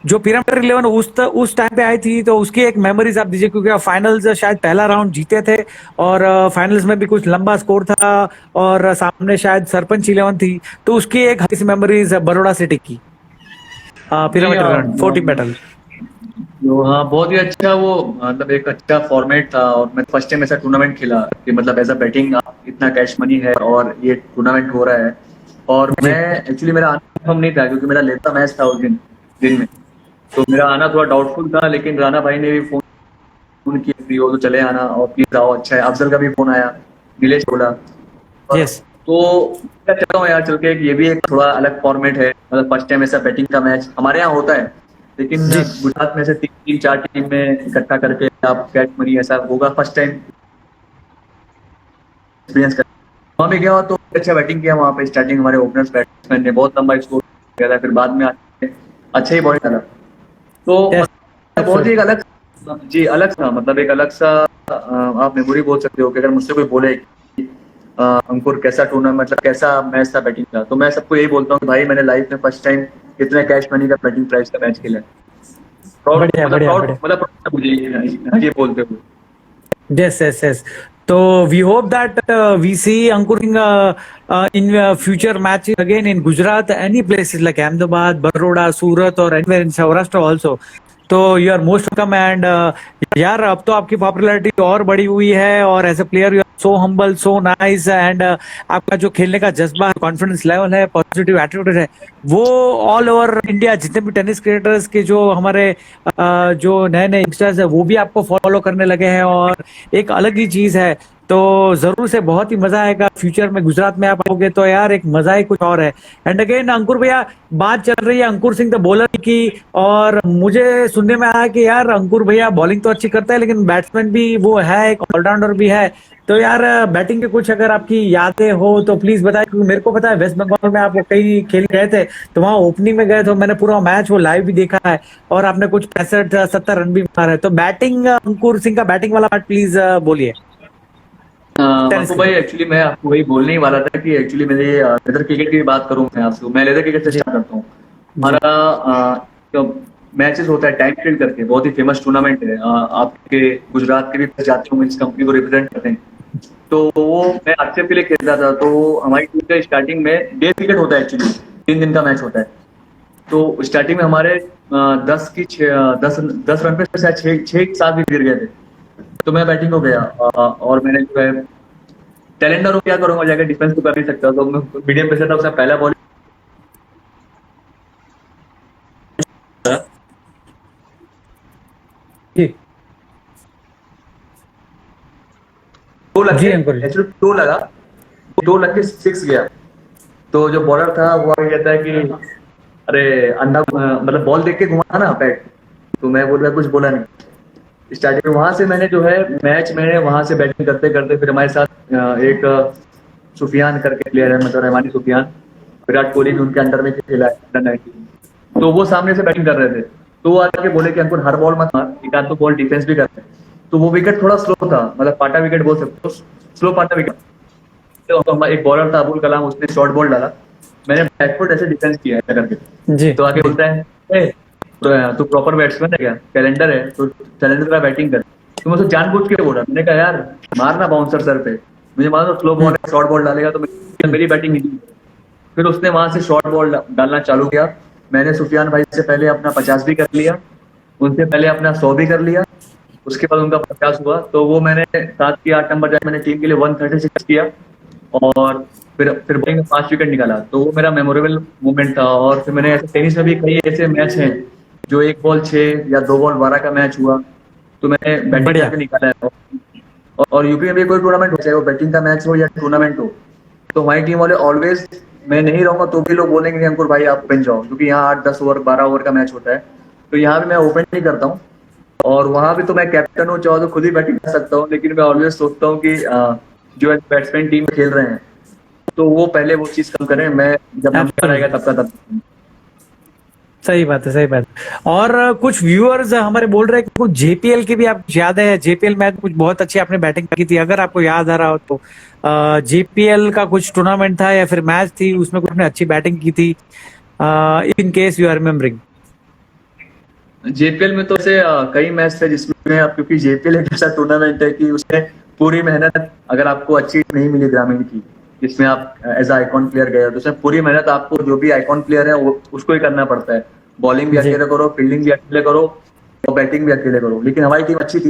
जो पिरामिड 11 उस टाइम पे आई थी, तो उसकी एक मेमोरीज आप दीजिए, क्योंकि आप फाइनल्स शायद पहला राउंड जीते थे, और फाइनल्स में भी कुछ लंबा स्कोर था, और सामने शायद सरपंच 11 थी। तो उसकी एक हल्की सी मेमोरीज बड़ौदा सिटी की पिरामिड 11 4 टीम बैटल। तो हाँ, बहुत ही अच्छा वो मतलब एक अच्छा फॉर्मेट था। और मैं फर्स्ट टाइम ऐसा टूर्नामेंट खेला कि मतलब एज अ बैटिंग इतना कैश मनी है और ये टूर्नामेंट हो रहा है। और जी मैं एक्चुअली मेरा आना confirm नहीं था, क्योंकि मेरा लेता मैच था उस दिन में, तो मेरा आना थोड़ा डाउटफुल था। लेकिन राणा भाई ने भी फोन किया, फ्री हो तो चले आना और प्लीज आओ, अच्छा है। अफजल का भी फोन आया, नीलेश बोला। यस तो मैं चाहता हूँ यार चल के ये भी एक थोड़ा अलग फॉर्मेट है। मतलब फर्स्ट टाइम ऐसा बैटिंग का मैच हमारे यहाँ होता है, लेकिन जी गुजरात में से 3-4 टीम में इकट्ठा करके आप कैश मनी ऐसा होगा फर्स्ट टाइम एक्सपीरियंस कर। वहाँ पे गया तो अच्छा बैटिंग किया वहाँ पे। स्टार्टिंग हमारे ओपनर्स बैट्समैन ने बहुत लंबा स्कोर किया था, फिर बाद में अच्छा ही बॉलिंग करा। तो यस मतलब बहुत ही एक अलग, जी अलग था, मतलब एक अलग सा आप मेमोरी बोल सकते हो। कि अगर मुझसे कोई बोले कि अंकुर कैसा टूर्नामेंट, मतलब कैसा मैच था बैटिंग का, तो मैं सबको यही बोलता हूँ कि भाई मैंने लाइफ में फर्स्ट टाइम इतने कैश मनी का बैटिंग प्राइस का मैच खेला है। प्राउड, बढ़िया मतलब बढ़िया प्राउड, बढ़िया। मतलब proud है मुझे ये बोलते हुए। Yes, yes, yes. So we hope that we see Ankur Singh in future matches again in Gujarat, any places like Ahmedabad, Baroda, Surat, or anywhere in Saurashtra also. तो you are most welcome. And यार अब तो आपकी popularity और बढ़ी हुई है, और as a player you are so humble, so nice. And आपका जो खेलने का जज्बा है, कॉन्फिडेंस लेवल है, पॉजिटिव एटीट्यूड है, वो ऑल ओवर इंडिया जितने भी टेनिस क्रिकेटर्स के जो हमारे जो नए नए यंगस्टर्स है वो भी आपको फॉलो करने लगे हैं, और एक अलग ही चीज है। तो जरूर से बहुत ही मजा आएगा फ्यूचर में गुजरात में आप आओगे तो यार, एक मजा ही कुछ और है। एंड अगेन अंकुर भैया, बात चल रही है अंकुर सिंह द बॉलर की, और मुझे सुनने में आया कि यार अंकुर भैया बॉलिंग तो अच्छी करता है, लेकिन बैट्समैन भी वो है, एक ऑलराउंडर भी है। तो यार बैटिंग के कुछ अगर आपकी यादें हो तो प्लीज बताएं, क्योंकि मेरे को पता है वेस्ट बंगाल में आप कई खेल गए थे, तो वहाँ ओपनिंग में गए, तो मैंने पूरा मैच वो लाइव भी देखा है, और आपने कुछ 65-70 रन भी मारे। तो बैटिंग, अंकुर सिंह का बैटिंग वाला पार्ट प्लीज बोलिए। आपको भाई एक्चुअली मैं आपको वही बोलने ही वाला था कि एक्चुअली मेरे लेदर क्रिकेट की बात करूं मैं आपसे, मैं लेदर क्रिकेट से जी स्टार्ट करता हूँ। हमारा जो मैचेस होता है टाइम फील्ड करके, बहुत ही फेमस टूर्नामेंट है। आपके गुजरात के भी जाते होंगे इस कंपनी को रिप्रेजेंट करते हैं। तो वो मैं आरसीएफ के लिए खेलता था। तो हमारी टीम का स्टार्टिंग में डे क्रिकेट होता है, एक्चुअली 3 दिन का मैच होता है। तो स्टार्टिंग में हमारे 10 रन पे शायद 6-7 भी गिर गए थे। तो मैं बैटिंग को गया और मैंने जो है टैलेंडर हो, क्या करूंगा जाकर, डिफेंस तो कर नहीं सकता, तो मैं मीडियम पेसर था, उसने पहला बॉल जी टो लग जी के, अंकुर जी। एक्चुअली टो लग के 6 गया। तो जो बॉलर था वो ये कहता है कि अरे अंडा मतलब बॉल देख के घुमा ना बैट, तो मैं बोल रहा कुछ बोला नहीं। स्टार्टिंग में वहां से मैंने जो है मैच में वहां से बैटिंग करते करते फिर हमारे साथ एक सुफियान करके प्लेयर है, मतलब रहमानी सुफियान, विराट कोहली भी उनके अंडर में खेला है अंडर 19। तो वो सामने से बैटिंग कर रहे थे, तो वो आके बोले कि अंकुर हर बॉल मत मार, एक आध तो बॉल डिफेंस भी करते हैं। तो वो विकेट थोड़ा स्लो था, मतलब पाटा विकेट बोल सकते हो, स्लो पाटा विकेट। तो हमारा एक बॉलर था अबुल कलाम, उसने शॉर्ट बॉल डाला, मैंने बैकफुट ऐसे डिफेंस किया है करके। जी तो आगे बोलता है ए, तू प्रॉपर बैट्समैन है क्या, कैलेंडर है तो कैलेंडर का बैटिंग कर। तो मैं उसको जानबूझ के बोला, मैंने कहा यार मारना बाउंसर सर पे, मुझे मानो स्लो बॉल है, शॉर्ट बॉल डालेगा तो मेरी बैटिंग नहीं। फिर उसने वहां से शॉर्ट बॉल डालना चालू किया। मैंने सुफियान भाई से पहले अपना 50 भी कर लिया, उनसे पहले अपना 100 भी कर लिया, उसके बाद उनका 50 हुआ। तो वो मैंने 7 की 8 नंबर जाए मैंने टीम के लिए 136 किया, और फिर बॉलिंग में 5 विकेट निकाला। तो वो मेरा मेमोरेबल मोमेंट था। और फिर मैंने ऐसे टेनिस में भी कई ऐसे मैच हैं जो 1 बॉल 6 या 2 बॉल 12 का मैच हुआ, तो मैंने बैटिंग बढ़िया। करके निकाला है। और यूपी में भी कोई टूर्नामेंट हो, चाहे वो बैटिंग का मैच हो या टूर्नामेंट हो, तो हमारी टीम वाले ऑलवेज, मैं नहीं रहूंगा तो भी लोग बोलेंगे नहीं अंकुर भाई आप ओपन जाओ, क्योंकि यहाँ 8-10 ओवर 12 ओवर का मैच होता है। तो यहाँ भी मैं ओपन नहीं करता हूँ, और वहां भी तो मैं कैप्टन हूँ, चाहो तो खुद ही बैटिंग कर सकता हूँ, लेकिन मैं ऑलवेज सोचता हूँ कि जो बैट्समैन टीम में खेल रहे हैं तो वो पहले वो चीज कम करें, मैं जब नंबर आएगा तब का तब। सही बात है, सही बात है। और कुछ व्यूअर्स हमारे बोल रहे हैं कि कुछ जेपीएल की भी आपको याद है, जेपीएल में कुछ बहुत अच्छी आपने बैटिंग की थी, अगर आपको याद आ रहा हो तो। जेपीएल का कुछ टूर्नामेंट था या फिर मैच थी, उसमें कुछ आपने अच्छी बैटिंग की थी, in case you are remembering. JPL में तो ऐसे कई मैच थे जिसमें आप, क्योंकि जेपीएल एक ऐसा टूर्नामेंट है कि उसमें पूरी मेहनत अगर आपको अच्छी नहीं मिली ग्रामीण की, जिसमें आप एज आइकॉन प्लेयर गए हो, तो उसमें पूरी मेहनत आपको जो भी आइकॉन प्लेयर है वो उसको ही करना पड़ता है। बॉलिंग भी जी अकेले करो, फील्डिंग भी अकेले करो, और बैटिंग भी अकेले करो। लेकिन हमारी टीम अच्छी थी,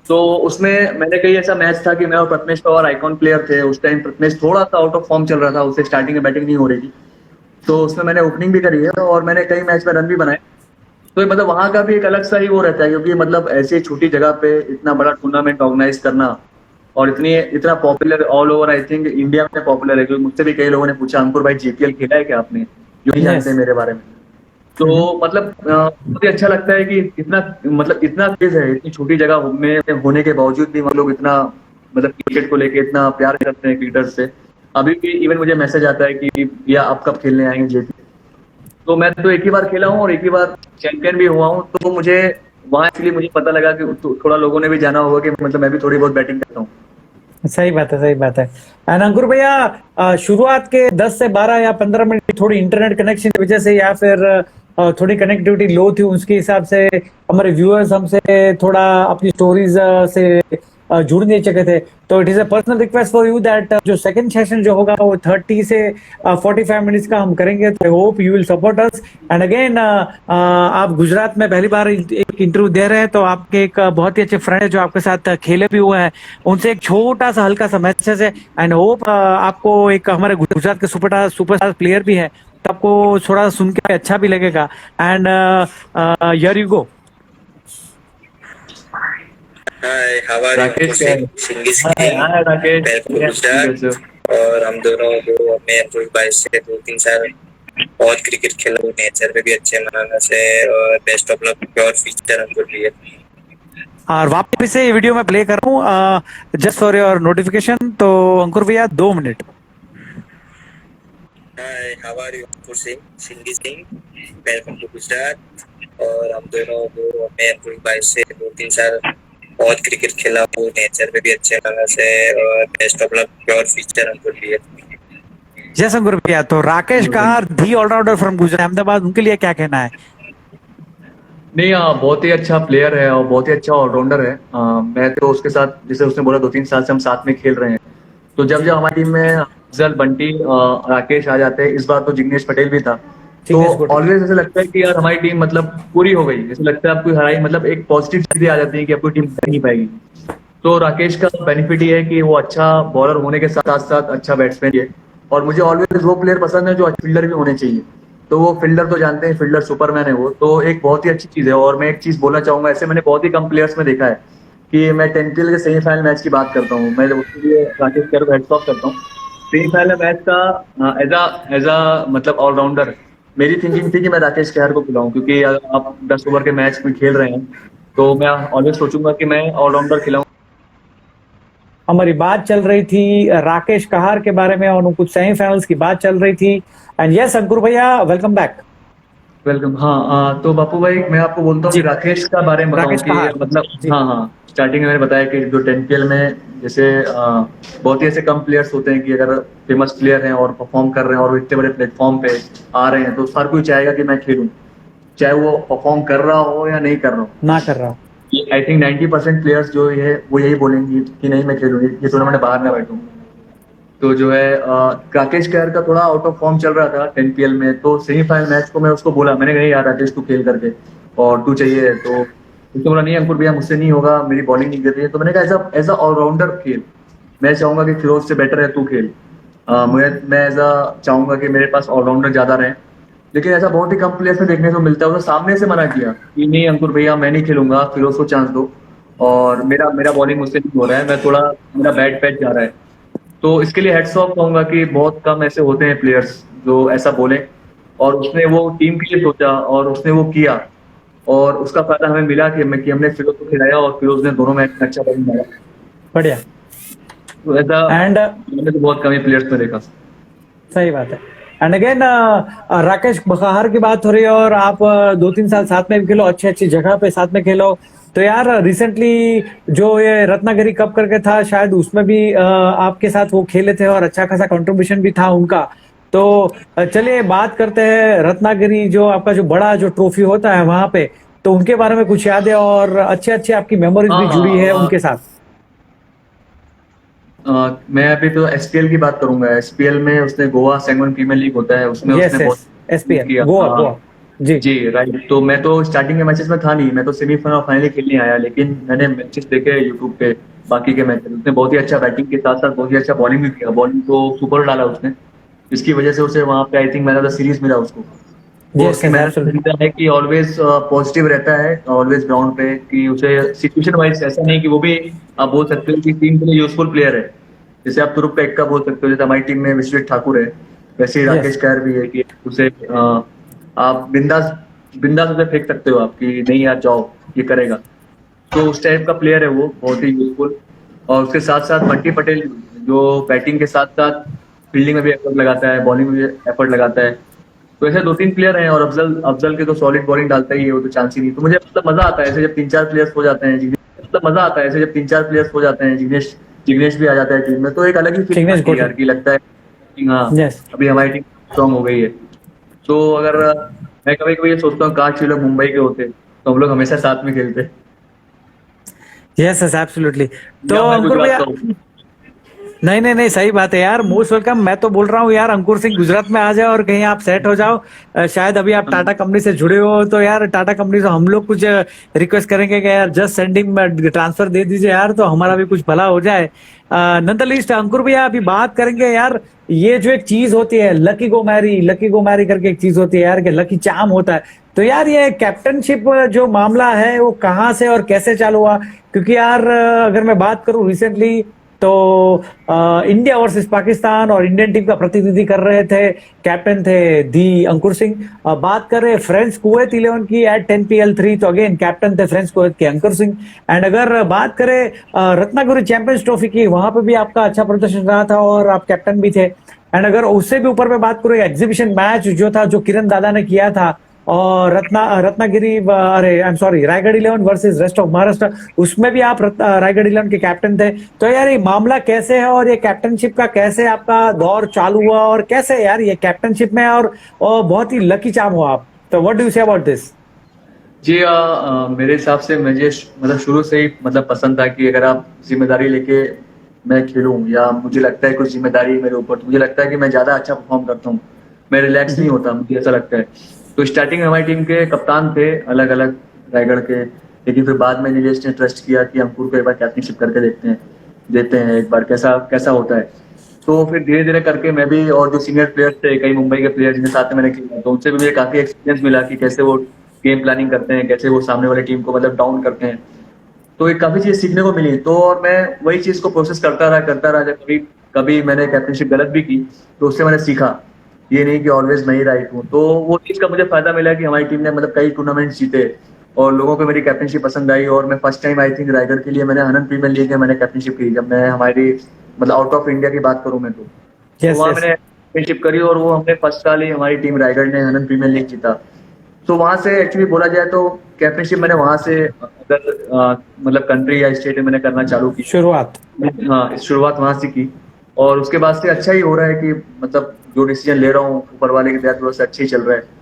तो उसमें मैंने कई ऐसा मैच था कि मैं और प्रथमेश पवार आइकॉन प्लेयर थे। उस टाइम प्रथमेश थोड़ा सा आउट ऑफ फॉर्म चल रहा था, उससे स्टार्टिंग में बैटिंग नहीं हो रही थी, तो उसमें मैंने ओपनिंग भी करी है और मैंने कई मैच में रन भी बनाए। तो मतलब वहां का भी एक अलग सा ही वो रहता है, क्योंकि मतलब ऐसे छोटी जगह पे इतना बड़ा टूर्नामेंट ऑर्गेनाइज करना, और इतना popular all over, I think India में पॉपुलर है, क्योंकि मुझसे भी कई लोगों ने पूछा अंकुर भाई जेपीएल खेला है क्या आपने, जो नहीं जानते यस। मेरे बारे में। तो मतलब बहुत ही अच्छा लगता है कि इतना तेज है, इतनी छोटी जगह में होने के बावजूद भी हम लोग इतना मतलब क्रिकेट को लेके इतना प्यार करते हैं क्रिकेटर से। अभी भी इवन मुझे मैसेज आता है कि या आप कब खेलने आएंगे जेपी। तो मैं तो एक ही बार खेला हूँ और एक ही बार चैंपियन भी हुआ हूँ, तो मुझे वहां इसलिए मुझे पता लगा कि थोड़ा लोगों ने भी जाना होगा कि मतलब मैं भी थोड़ी बहुत बैटिंग करता हूँ। सही बात है, सही बात है। एंड अंकुर भैया, शुरुआत के 10 से 12 या 15 मिनट थोड़ी इंटरनेट कनेक्शन की वजह से या फिर थोड़ी कनेक्टिविटी लो थी, उसके हिसाब से हमारे व्यूअर्स हमसे थोड़ा अपनी स्टोरीज से जुड़ नहीं सके थे। तो it is a personal request for you that जो सेकंड सेशन जो होगा वो 30 से 45 मिनट्स का हम करेंगे। तो I hope you will support us. And again आप गुजरात में पहली बार एक इंटरव्यू दे रहे हैं, तो आपके एक बहुत ही अच्छे फ्रेंड है जो आपके साथ खेले भी हुए हैं, उनसे एक छोटा सा हल्का सा मैसेज है। एंड होप आपको एक हमारे गुजरात के सुपरस्टार प्लेयर भी है, तो आपको थोड़ा सुन के अच्छा भी लगेगा। And here you go. Hi how are Rakesh you? क्या है? सिंगी हाँ सिंगिंग हाँ, राकेश वेलकम कैसे गुजरात। हो? और हम दोनों को मैं अब्दुल भाई से 2-3 साल और क्रिकेट खेला हूँ, नेचर पे भी अच्छे मनाना से, और best of luck pure future हमको भी है। और वापस से ये वीडियो मैं प्ले कर रहा हूँ जस्ट फॉर योर नोटिफिकेशन। तो अंकुर भैया 2 minute. Hi how are you? Ankur Singh, Singi Singh, welcome to Gujarat. और हम दोनों को मैं अब्दुल भाई से 2-3 साल और क्रिकेट खेला हूँ, नेचर पे भी अच्छे मनाना से, और best of luck pure future हमको भी है। जय शंकर भैया। तो राकेश कहार दी ऑलराउंडर फ्रॉम गुजरात अहमदाबाद, उनके लिए क्या कहना है? नहीं, बहुत ही अच्छा प्लेयर है और बहुत ही अच्छा ऑलराउंडर है। मैं तो उसके साथ, जैसे उसने बोला 2-3 साल से हम साथ में खेल रहे हैं, तो जब जब हमारी टीम में अफजल, बंटी, राकेश आ जाते हैं, इस बार तो जिग्नेश पटेल भी था, तो जिग्नेश पटेल। ऑलवेज ऐसा लगता है कि यार हमारी टीम मतलब पूरी हो गई, जैसे लगता है आपको हराई, मतलब एक पॉजिटिव चीजें आ जाती है कि आपकी टीम नहीं पाएगी। तो राकेश का बेनिफिट ये है कि वो अच्छा बॉलर होने के साथ साथ अच्छा बैट्समैन है, और मुझे ऑलवेज वो प्लेयर पसंद है जो फील्डर भी होने चाहिए। तो वो फील्डर तो जानते हैं, फील्डर सुपरमैन है वो, तो एक बहुत ही अच्छी चीज है। और मैं एक चीज बोलना चाहूंगा, ऐसे मैंने बहुत ही कम प्लेयर्स में देखा है कि मैं 10PL के सेमीफाइनल मैच की बात करता हूँ, मैं उसके लिए राकेश केयर को हेड्स ऑफ करता हूँ। सेमीफाइनल मैच का एज अ मतलब ऑलराउंडर मेरी थिंकिंग थी कि मैं राकेश केयर को खिलाऊं, क्योंकि अगर आप 10 ओवर के मैच में खेल रहे हैं तो मैं ऑलवेज सोचूंगा कि मैं ऑलराउंडर खिलाऊं। हमारी बात चल रही थी राकेश कहार के बारे में और कुछ सेमीफाइनल्स की बात चल रही थी। एंड यस अंकुर भैया, वेलकम बैक। वेलकम। हाँ, तो बापू भाई मैं आपको बोलता हूँ जी। कि राकेश का बारे में बताऊँ राकेश कि कहार। मतलब जी। हाँ हाँ, स्टार्टिंग में मैंने बताया कि जो 10PL में जैसे बहुत ही ऐसे कम प्लेयर्स होते हैं कि अगर फेमस प्लेयर हैं और परफॉर्म कर रहे हैं और वो इतने बड़े प्लेटफॉर्म पे आ रहे हैं, तो हर कोई चाहेगा कि मैं खेलूं, चाहे वो परफॉर्म कर रहा हो या नहीं कर रहा हो। ना कर रहा हूँ। आई थिंक 90% प्लेयर्स जो है वो यही बोलेंगे कि नहीं मैं खेलूंगी, ये टूर्नामेंट बाहर ना बैठूं। तो जो है राकेश केयर का थोड़ा आउट ऑफ फॉर्म चल रहा था 10PL में, तो सेमीफाइनल मैच को मैं उसको बोला, मैंने कहा यार राकेश तू खेल करके, और तू चाहिए तो उसने बोला नहीं अंकुर भैया मुझसे नहीं होगा, मेरी बॉलिंग नहीं गिर रही है। तो मैंने कहा एज अ ऑलराउंडर खेल, मैं चाहूंगा कि फिरोज से बेटर है तू खेल। मैं एज अ चाहूंगा कि मेरे पास ऑलराउंडर ज्यादा रहे। लेकिन ऐसा बहुत ही कम प्लेयर्स में देखने को मिलता है, उसने सामने से मना किया कि नहीं अंकुर भैया मैं नहीं खेलूंगा, फिरोज को चांस दो, और मेरा मेरा बॉलिंग मुझसे नहीं हो रहा है, मैं थोड़ा मेरा बैट पैच जा रहा है। तो इसके लिए हेड्स ऑफ कहूंगा कि बहुत कम ऐसे होते हैं प्लेयर्स जो ऐसा बोले, और उसने वो टीम के लिए सोचा और उसने वो किया, और उसका फायदा हमें मिला कि हमने फिरोज को खिलाया और फिरोज ने दोनों मैच में अच्छा बॉलिंग मारा। बढ़िया। तो ऐसा एंड मैंने तो बहुत कम ही प्लेयर्स में देखा। सही बात है। एंड अगेन राकेश बखार की बात हो रही है और आप 2-3 साल साथ में भी खेलो, अच्छी अच्छी जगह पे साथ में खेलो। तो यार रिसेंटली जो ये रत्नागिरी कप करके था, शायद उसमें भी आपके साथ वो खेले थे और अच्छा खासा कंट्रीब्यूशन भी था उनका। तो चलिए बात करते हैं रत्नागिरी, जो आपका जो बड़ा जो ट्रॉफी होता है वहां पे, तो उनके बारे में कुछ यादें और अच्छे अच्छे आपकी मेमोरीज भी जुड़ी है उनके साथ। मैं अभी तो SPL की बात करूंगा। SPL में उसने गोवा सेगमेंट प्रीमियर लीग होता है, उसमें यस उसने बहुत यस, एसपीएल किया। गोवा हाँ गोवा। जी जी राइट। तो मैं तो स्टार्टिंग के मैचेस में था नहीं, मैं तो सेमीफाइनल और फाइनल खेलने आया, लेकिन मैंने मैचेस देखे यूट्यूब पे बाकी के मैचेस। उसने बहुत ही अच्छा बैटिंग के साथ साथ बहुत ही अच्छा बॉलिंग भी किया, बॉलिंग तो सुपर डाला उसने, जिसकी वजह से उसे वहां पे I think man of the series मिला उसको। वो यस उसकी यस मेहनत एब्सोल्युटली। से है कि ऑलवेज पॉजिटिव रहता है, ऑलवेज ग्राउंड पे, कि उसे सिचुएशन वाइज ऐसा नहीं कि वो भी आप बोल सकते हो कि टीम के लिए यूजफुल प्लेयर है। जैसे आप तुरुप का एक्का बोल सकते हो, जैसे हमारी टीम में विश्वजीत ठाकुर है, वैसे ही राकेश यस केयर भी है कि उसे आप बिंदास बिंदास उसे फेंक सकते हो आप कि नहीं यार जाओ ये करेगा। तो उस टाइप का प्लेयर है वो, बहुत ही यूजफुल। और उसके साथ साथ बंटी पटेल जो बैटिंग के साथ साथ फील्डिंग में भी एफर्ट लगाता है, बॉलिंग में भी एफर्ट लगाता है। तो ऐसे 2-3 प्लेयर हैं, और अफजल अफजल के तो सॉलिड बॉलिंग डालता ही है, वो तो चांस ही नहीं। तो मुझे मतलब मजा आता है ऐसे जब 3-4 प्लेयर्स हो जाते हैं, जिग्नेश जिग्नेश भी आ जाता है टीम में, तो एक अलग ही फीलिंग चिग्नेश आती है गोटी। यार, कि लगता है कि हाँ यस अभी हमारी टीम स्ट्रांग हो गई है। तो अगर मैं कभी कभी ये सोचता हूँ काश ये लोग मुंबई के होते तो हम लोग हमेशा साथ में खेलते, यस यस एब्सोल्युटली। तो या मैं अंकुर गुजरात भैया, का हूँ। नहीं नहीं नहीं, सही बात है यार, मोस्ट वेलकम। मैं तो बोल रहा हूँ यार अंकुर सिंह गुजरात में आ जाए और कहीं आप सेट हो जाओ। शायद अभी आप टाटा कंपनी से जुड़े हो, तो यार टाटा कंपनी से हम लोग कुछ रिक्वेस्ट करेंगे कि यार जस्ट सेंडिंग ट्रांसफर दे दीजिए यार, तो हमारा भी कुछ भला हो जाए। नंदलिस्ट अंकुर भैया, अभी बात करेंगे यार, ये जो एक चीज होती है लकी गो मैरी करके एक चीज होती है यार, कि लकी चार्म होता है। तो यार ये कैप्टनशिप जो मामला है वो कहाँ से और कैसे चालू हुआ? क्योंकि यार अगर मैं बात करूं रिसेंटली, तो इंडिया वर्सेस पाकिस्तान और इंडियन टीम का प्रतिनिधि कर रहे थे, कैप्टन थे दी अंकुर सिंह। बात कर रहे फ्रेंच कुवैत 11 की एट 10PL3, तो अगेन कैप्टन थे फ्रेंच कुवैत के अंकुर सिंह। एंड अगर बात करें रत्नागिरी चैंपियंस ट्रॉफी की, वहां पे भी आपका अच्छा प्रदर्शन रहा था और आप कैप्टन भी थे। एंड अगर उससे भी ऊपर में बात करूं, एग्जीबिशन मैच जो था, जो किरण दादा ने किया था, और रत्नागिरी, अरे I am sorry, Raigarh 11 versus rest of Maharashtra, उसमें भी आप रायगढ़ 11 के कैप्टन थे। तो यार ये मामला कैसे है और ये कैप्टनशिप का कैसे आपका दौर चालू हुआ, और कैसे यार ये कैप्टनशिप में और बहुत ही लकी चार्म हुआ आप? तो what do you say about this? जी मेरे हिसाब से मुझे मतलब शुरू से ही मतलब पसंद था कि अगर आप जिम्मेदारी लेके मैं खेलूं, या मुझे लगता है कुछ जिम्मेदारी मेरे ऊपर, तो मुझे लगता है कि मैं ज्यादा अच्छा परफॉर्म करता हूँ, मैं रिलैक्स नहीं होता, मुझे ऐसा लगता है। तो स्टार्टिंग में हमारी टीम के कप्तान थे अलग अलग रायगढ़ के, लेकिन फिर बाद में नीलेश ने ट्रस्ट किया कि अंकुर को एक बार कैप्टनशिप करके देते हैं एक बार कैसा कैसा होता है। तो फिर धीरे धीरे करके मैं भी, और जो सीनियर प्लेयर्स थे कई मुंबई के प्लेयर्स जिनके साथ में मैंने खेला, तो उनसे भी मुझे काफी एक्सपीरियंस मिला कि कैसे वो गेम प्लानिंग करते हैं, कैसे वो सामने वाले टीम को मतलब डाउन करते हैं। तो एक काफी चीज सीखने को मिली। तो और मैं वही चीज को प्रोसेस करता रहा। जब कभी कभी मैंने कैप्टनशिप गलत भी की तो उससे मैंने सीखा, ये नहीं कि ऑलवेज मैं ही राइट हूँ। तो वो चीज का मुझे फायदा मिला कि हमारी टीम ने मतलब कई टूर्नामेंट्स जीते और लोगों को मेरी कैप्टनशिप पसंद आई। और मैं first time I think Raigarh के लिए मैंने आनंद प्रीमियर लीग में मैंने कैप्टनशिप की, जब मैं हमारी मतलब आउट ऑफ इंडिया की बात करूँ मैं तो वहाँ मैंने कैप्टनशिप करी और वो हमने फर्स्ट साल ही हमारी टीम रायगढ़ ने आनंद प्रीमियर लीग जीता। तो वहां से एक्चुअली बोला जाए तो कैप्टनशिप मैंने वहां से अगर मतलब कंट्री या स्टेट में मैंने करना चालू की शुरुआत। हाँ, शुरुआत वहां से की और उसके बाद से अच्छा ही हो रहा है कि मतलब जो डिसीजन ले रहा हूँ ऊपर वाले की दया से अच्छा ही चल रहा है।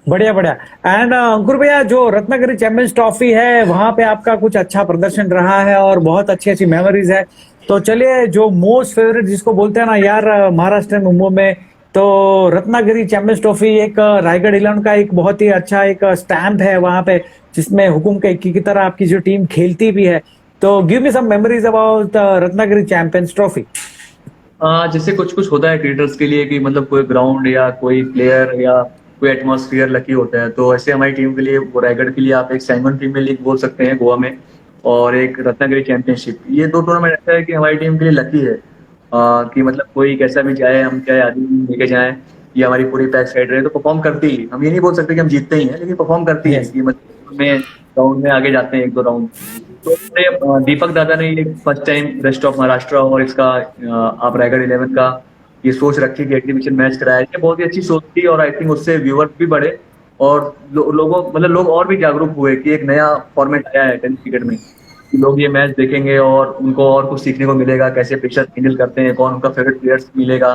बढ़िया बढ़िया। एंड अंकुर भैया, जो रत्नागिरी चैंपियंस ट्रॉफी है वहां पे आपका कुछ अच्छा प्रदर्शन रहा है और बहुत अच्छी अच्छी मेमोरीज है। तो चलिए, जो मोस्ट फेवरेट जिसको बोलते हैं ना यार महाराष्ट्र में मुंबई में, तो रत्नागिरी चैंपियंस ट्रॉफी एक रायगढ़ 11 का एक बहुत ही अच्छा एक स्टैम्प है वहां पे, जिसमें हुकुम के की तरह आपकी जो टीम खेलती भी है। तो give me some memories about Ratnagiri champions trophy. जैसे कुछ कुछ होता है क्रिकेटर्स के लिए कि मतलब कोई ग्राउंड या कोई प्लेयर या कोई एटमॉस्फेयर लकी होता है, तो ऐसे हमारी टीम के लिए वो रायगढ़ के लिए आप एक सैंगन प्रीमियर लीग बोल सकते हैं गोवा में, और एक रत्नागिरी चैंपियनशिप, ये दो टूर्नामेंट ऐसा है कि हमारी टीम के लिए लकी है कि मतलब कोई कैसा भी जाए, हम चाहे आदमी लेके जाए या हमारी पूरी पैक साइड रहे तो परफॉर्म करती ही। हम ये नहीं बोल सकते कि हम जीतते ही हैं, लेकिन परफॉर्म करती है कि मतलब में राउंड में आगे जाते हैं एक दो राउंड। तो दीपक दादा ने ये first time rest of Maharashtra और इसका आप रायगढ़ 11 का ये सोच रखी कि एग्जीबिशन मैच कराया, ये बहुत ही अच्छी सोच थी। और आई थिंक उससे व्यूअर्स भी बढ़े और लोगों मतलब लोग और भी जागरूक हुए कि एक नया फॉर्मेट आया है टेनिस क्रिकेट में, कि लोग ये मैच देखेंगे और उनको और कुछ सीखने को मिलेगा, कैसे प्रेशर हैंडल करते हैं, कौन उनका फेवरेट प्लेयर्स मिलेगा,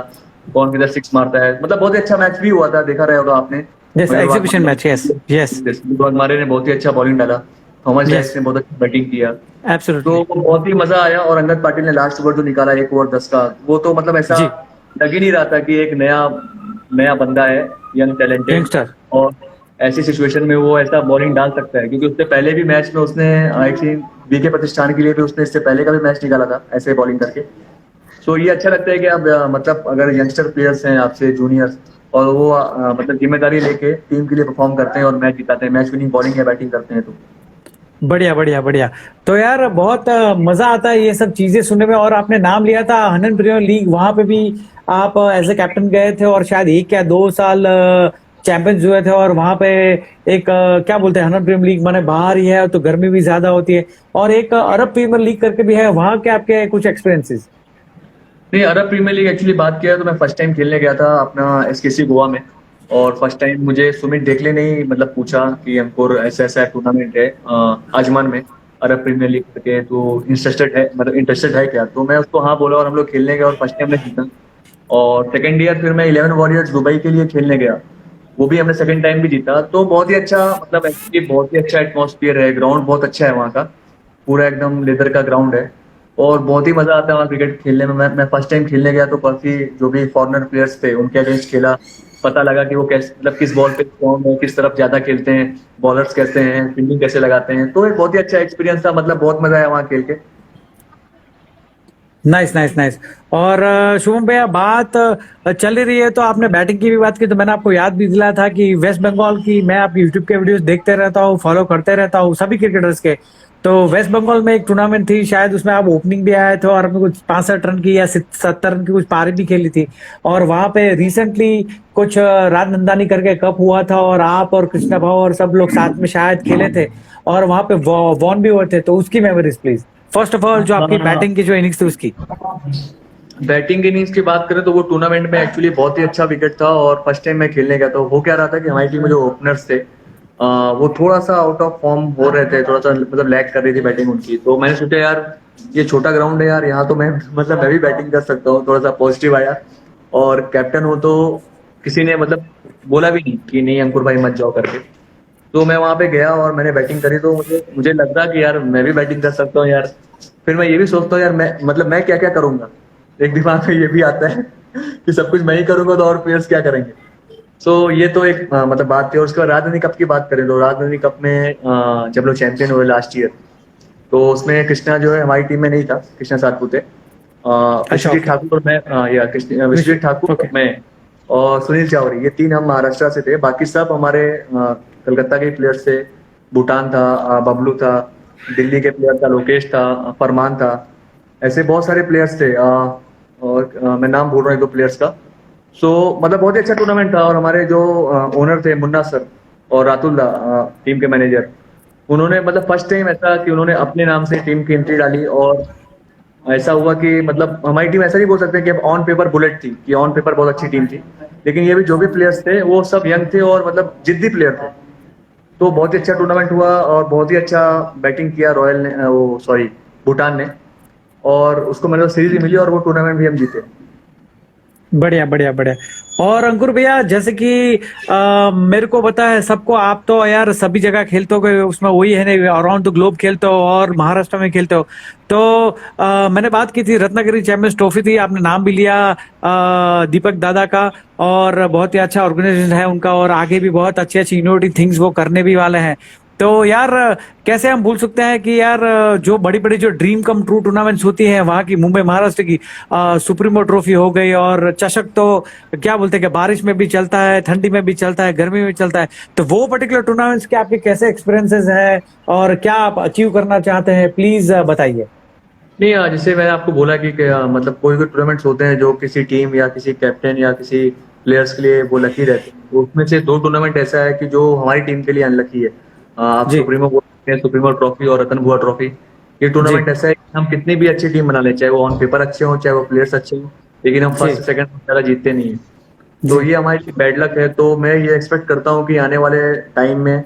कौन किधर सिक्स मारता है। मतलब बहुत ही अच्छा मैच भी हुआ था, देखा रहे होगा आपने। Exhibition match. Yes yes. हमारे ने बहुत ही अच्छा बॉलिंग डाला, थॉमस जैक्स ने बहुत अच्छी बैटिंग किया, एब्सोल्युटली। तो बहुत ही मजा आया। और अंगद पाटिल ने लास्ट ओवर जो निकाला 1 ओवर 10 का, वो तो मतलब ऐसा लग ही नहीं रहा था कि एक नया बंदा है, यंग टैलेंटेड यंगस्टर, और ऐसी सिचुएशन में वो ऐसा बॉलिंग डाल सकता है, क्योंकि उससे पहले भी मैच में उसने आई थिंक बीके प्रतिष्ठान के लिए भी उसने इससे पहले का भी मैच निकाला था ऐसे बॉलिंग करके। सो ये अच्छा लगता है कि आप मतलब अगर यंगस्टर प्लेयर्स हैं आपसे जूनियर्स और वो मतलब जिम्मेदारी लेके टीम के लिए परफॉर्म करते हैं और मैच जिताते हैं, मैच विनिंग बॉलिंग या बैटिंग करते हैं। तो बढ़िया बढ़िया बढ़िया। तो यार बहुत मजा आता है ये सब चीजें सुनने में। और आपने नाम लिया था आनंद प्रीमियर लीग, वहां पे भी आप एज ए कैप्टन गए थे और शायद 1 या 2 साल चैंपियंस हुए थे। और वहां पे एक क्या बोलते हैं, आनंद प्रीमियर लीग माने बाहर ही है तो गर्मी भी ज्यादा होती है, और एक अरब प्रीमियर लीग करके भी है, वहां के आपके कुछ एक्सपीरियंसेस? नहीं, अरब प्रीमियर लीग एक्चुअली बात किया तो मैं फर्स्ट टाइम खेलने गया था अपना एसकेसी गोवा में, और फर्स्ट टाइम मुझे सुमित डेकले ने ही मतलब पूछा कि हमको ऐसा ऐसा टूर्नामेंट है आजमान में अरब प्रीमियर लीग करके, तो इंटरेस्टेड है क्या? तो मैं उसको हाँ बोला और हम लोग खेलने गए और फर्स्ट टाइम हमने जीता। और सेकंड ईयर फिर मैं 11 वॉरियर्स दुबई के लिए खेलने गया, वो भी हमने सेकंड टाइम भी जीता। तो बहुत ही अच्छा मतलब एक्चुअली बहुत ही अच्छा एटमॉस्फेयर है, ग्राउंड बहुत अच्छा है वहाँ का, पूरा एकदम लेदर का ग्राउंड है और बहुत ही मजा आता है वहाँ क्रिकेट खेलने में। मैं फर्स्ट टाइम खेलने गया तो काफी जो भी फॉरेनर प्लेयर्स थे उनके अगेंस्ट खेला, पता लगा कि वो कैसे मतलब किस बॉल पे कौन है, किस तरफ ज्यादा खेलते हैं, बॉलर्स कैसे हैं, फील्डिंग कैसे लगाते हैं। तो एक बहुत ही अच्छा एक्सपीरियंस था, मतलब बहुत मजा आया वहाँ खेल के। Nice nice nice. और शुभम भैया, बात चल ही रही है तो आपने बैटिंग की भी बात की, तो मैंने आपको याद भी दिलाया था कि वेस्ट बंगाल की मैं आपकी यूट्यूब के वीडियोस देखते रहता हूँ, फॉलो करते रहता हूँ सभी क्रिकेटर्स के। तो वेस्ट बंगाल में एक टूर्नामेंट थी, शायद उसमें आप ओपनिंग भी आए थे और आपने कुछ 65 रन की या 70 रन की कुछ पारी भी खेली थी। और वहां पे रिसेंटली कुछ राजनंदानी करके कप हुआ था और आप और कृष्णा भाव और सब लोग साथ में शायद खेले थे और वहां पे वॉन भी हुए थे, तो उसकी memories please. First of all जो आपकी बैटिंग की जो इनिंग्स थी उसकी। बैटिंग इनिंग्स की बात करें तो वो टूर्नामेंट में एक्चुअली बहुत ही अच्छा विकेट था और फर्स्ट टाइम मैं खेलने गया तो हो क्या रहा था कि हमारी टीम में जो ओपनर्स थे वो थोड़ा सा आउट ऑफ फॉर्म हो रहे थे, थोड़ा सा मतलब लैग कर रही थी बैटिंग उनकी। तो मैंने सोचा यार ये छोटा ग्राउंड है यार, यहाँ तो मैं मतलब मैं भी बैटिंग कर सकता हूँ, थोड़ा सा पॉजिटिव आया। और कैप्टन हो तो किसी ने मतलब बोला भी नहीं कि नहीं अंकुर भाई मत जाओ करके। तो मैं वहां पे गया और मैंने बैटिंग करी, तो मुझे लग रहा कि यार मैं भी बैटिंग कर सकता हूँ यार। फिर मैं ये भी सोचता हूँ यार मैं क्या क्या करूंगा, एक दिमाग में ये भी आता है कि सब कुछ मैं ही करूंगा तो और प्लेयर्स क्या करेंगे। ये तो एक मतलब बात थी। और उसके बाद राजधानी कप की बात करें तो राजधानी कप में जब लोग चैंपियन हुए लास्ट ईयर, तो उसमें कृष्णा जो है हमारी टीम में नहीं था, कृष्णा सातपुते, विश्वजीत okay. ठाकुर, मैं विश्वजीत ठाकुर, Okay. मैं और सुनील चावरी, ये 3 हम महाराष्ट्र से थे। बाकी सब हमारे कलकत्ता के प्लेयर्स थे। भूटान था, बबलू था, दिल्ली के प्लेयर था, लोकेश था, फरमान था, ऐसे बहुत सारे प्लेयर्स थे। और मैं नाम भूल रहा हूँ 1-2 प्लेयर्स का। मतलब बहुत ही अच्छा टूर्नामेंट था। और हमारे जो ओनर थे मुन्ना सर और रातुल दा, टीम के मैनेजर, उन्होंने मतलब फर्स्ट टाइम ऐसा कि उन्होंने अपने नाम से टीम की एंट्री डाली। और ऐसा हुआ कि मतलब हमारी टीम ऐसा नहीं बोल सकते कि अब ऑन पेपर बुलेट थी, कि ऑन पेपर बहुत अच्छी टीम थी, लेकिन ये भी जो भी प्लेयर्स थे वो सब यंग थे और मतलब जिद्दी प्लेयर थे। तो बहुत ही अच्छा टूर्नामेंट हुआ और बहुत ही अच्छा बैटिंग किया रॉयल ने, भूटान ने, और उसको मतलब सीरीज भी मिली और वो टूर्नामेंट भी हम जीते। बढ़िया बढ़िया बढ़िया। और अंकुर भैया, जैसे कि मेरे को पता है सबको, आप तो यार सभी जगह खेलते हो, उसमें वही है नहीं, अराउंड द ग्लोब खेलते हो और महाराष्ट्र में खेलते हो। तो मैंने बात की थी, रत्नागिरी चैंपियंस ट्रॉफी थी, आपने नाम भी लिया दीपक दादा का, और बहुत ही अच्छा ऑर्गेनाइजेशन है उनका, और आगे भी बहुत अच्छी अच्छी इनोवेटिव थिंग्स वो करने भी वाले हैं। तो यार कैसे हम भूल सकते हैं कि यार जो बड़ी बड़ी जो ड्रीम कम ट्रू टूर्नामेंट्स होती है वहां की, मुंबई महाराष्ट्र की सुप्रीमो ट्रॉफी हो गई, और चषक तो क्या बोलते हैं कि बारिश में भी चलता है, ठंडी में भी चलता है, गर्मी में भी चलता है। तो वो पर्टिकुलर टूर्नामेंट्स के आपके कैसे एक्सपीरियंसेस हैं और क्या आप अचीव करना चाहते हैं, प्लीज बताइए। नहीं, जैसे मैंने आपको बोला कि मतलब कोई कोई टूर्नामेंट्स होते हैं जो किसी टीम या किसी कैप्टन या किसी प्लेयर्स के लिए वो लकी रहते हैं। तो उसमें से 2 टूर्नामेंट ऐसा है कि जो हमारी टीम के लिए अनलकी है। आप जी सुप्रीमो बोल सकते हैं, सुप्रीमो ट्रॉफी और रतन बुआ ट्रॉफी। ये जी टूर्नामेंट ऐसा है कि हम कितनी भी अच्छी टीम बना लें, चाहे वो ऑन पेपर अच्छे हों, चाहे वो प्लेयर्स अच्छे हों, लेकिन हम जी फर्स्ट सेकंड ज़्यादा जीतते नहीं है। तो जी ये हमारे लिए बैड लक है। तो मैं ये एक्सपेक्ट करता हूँ कि आने वाले टाइम में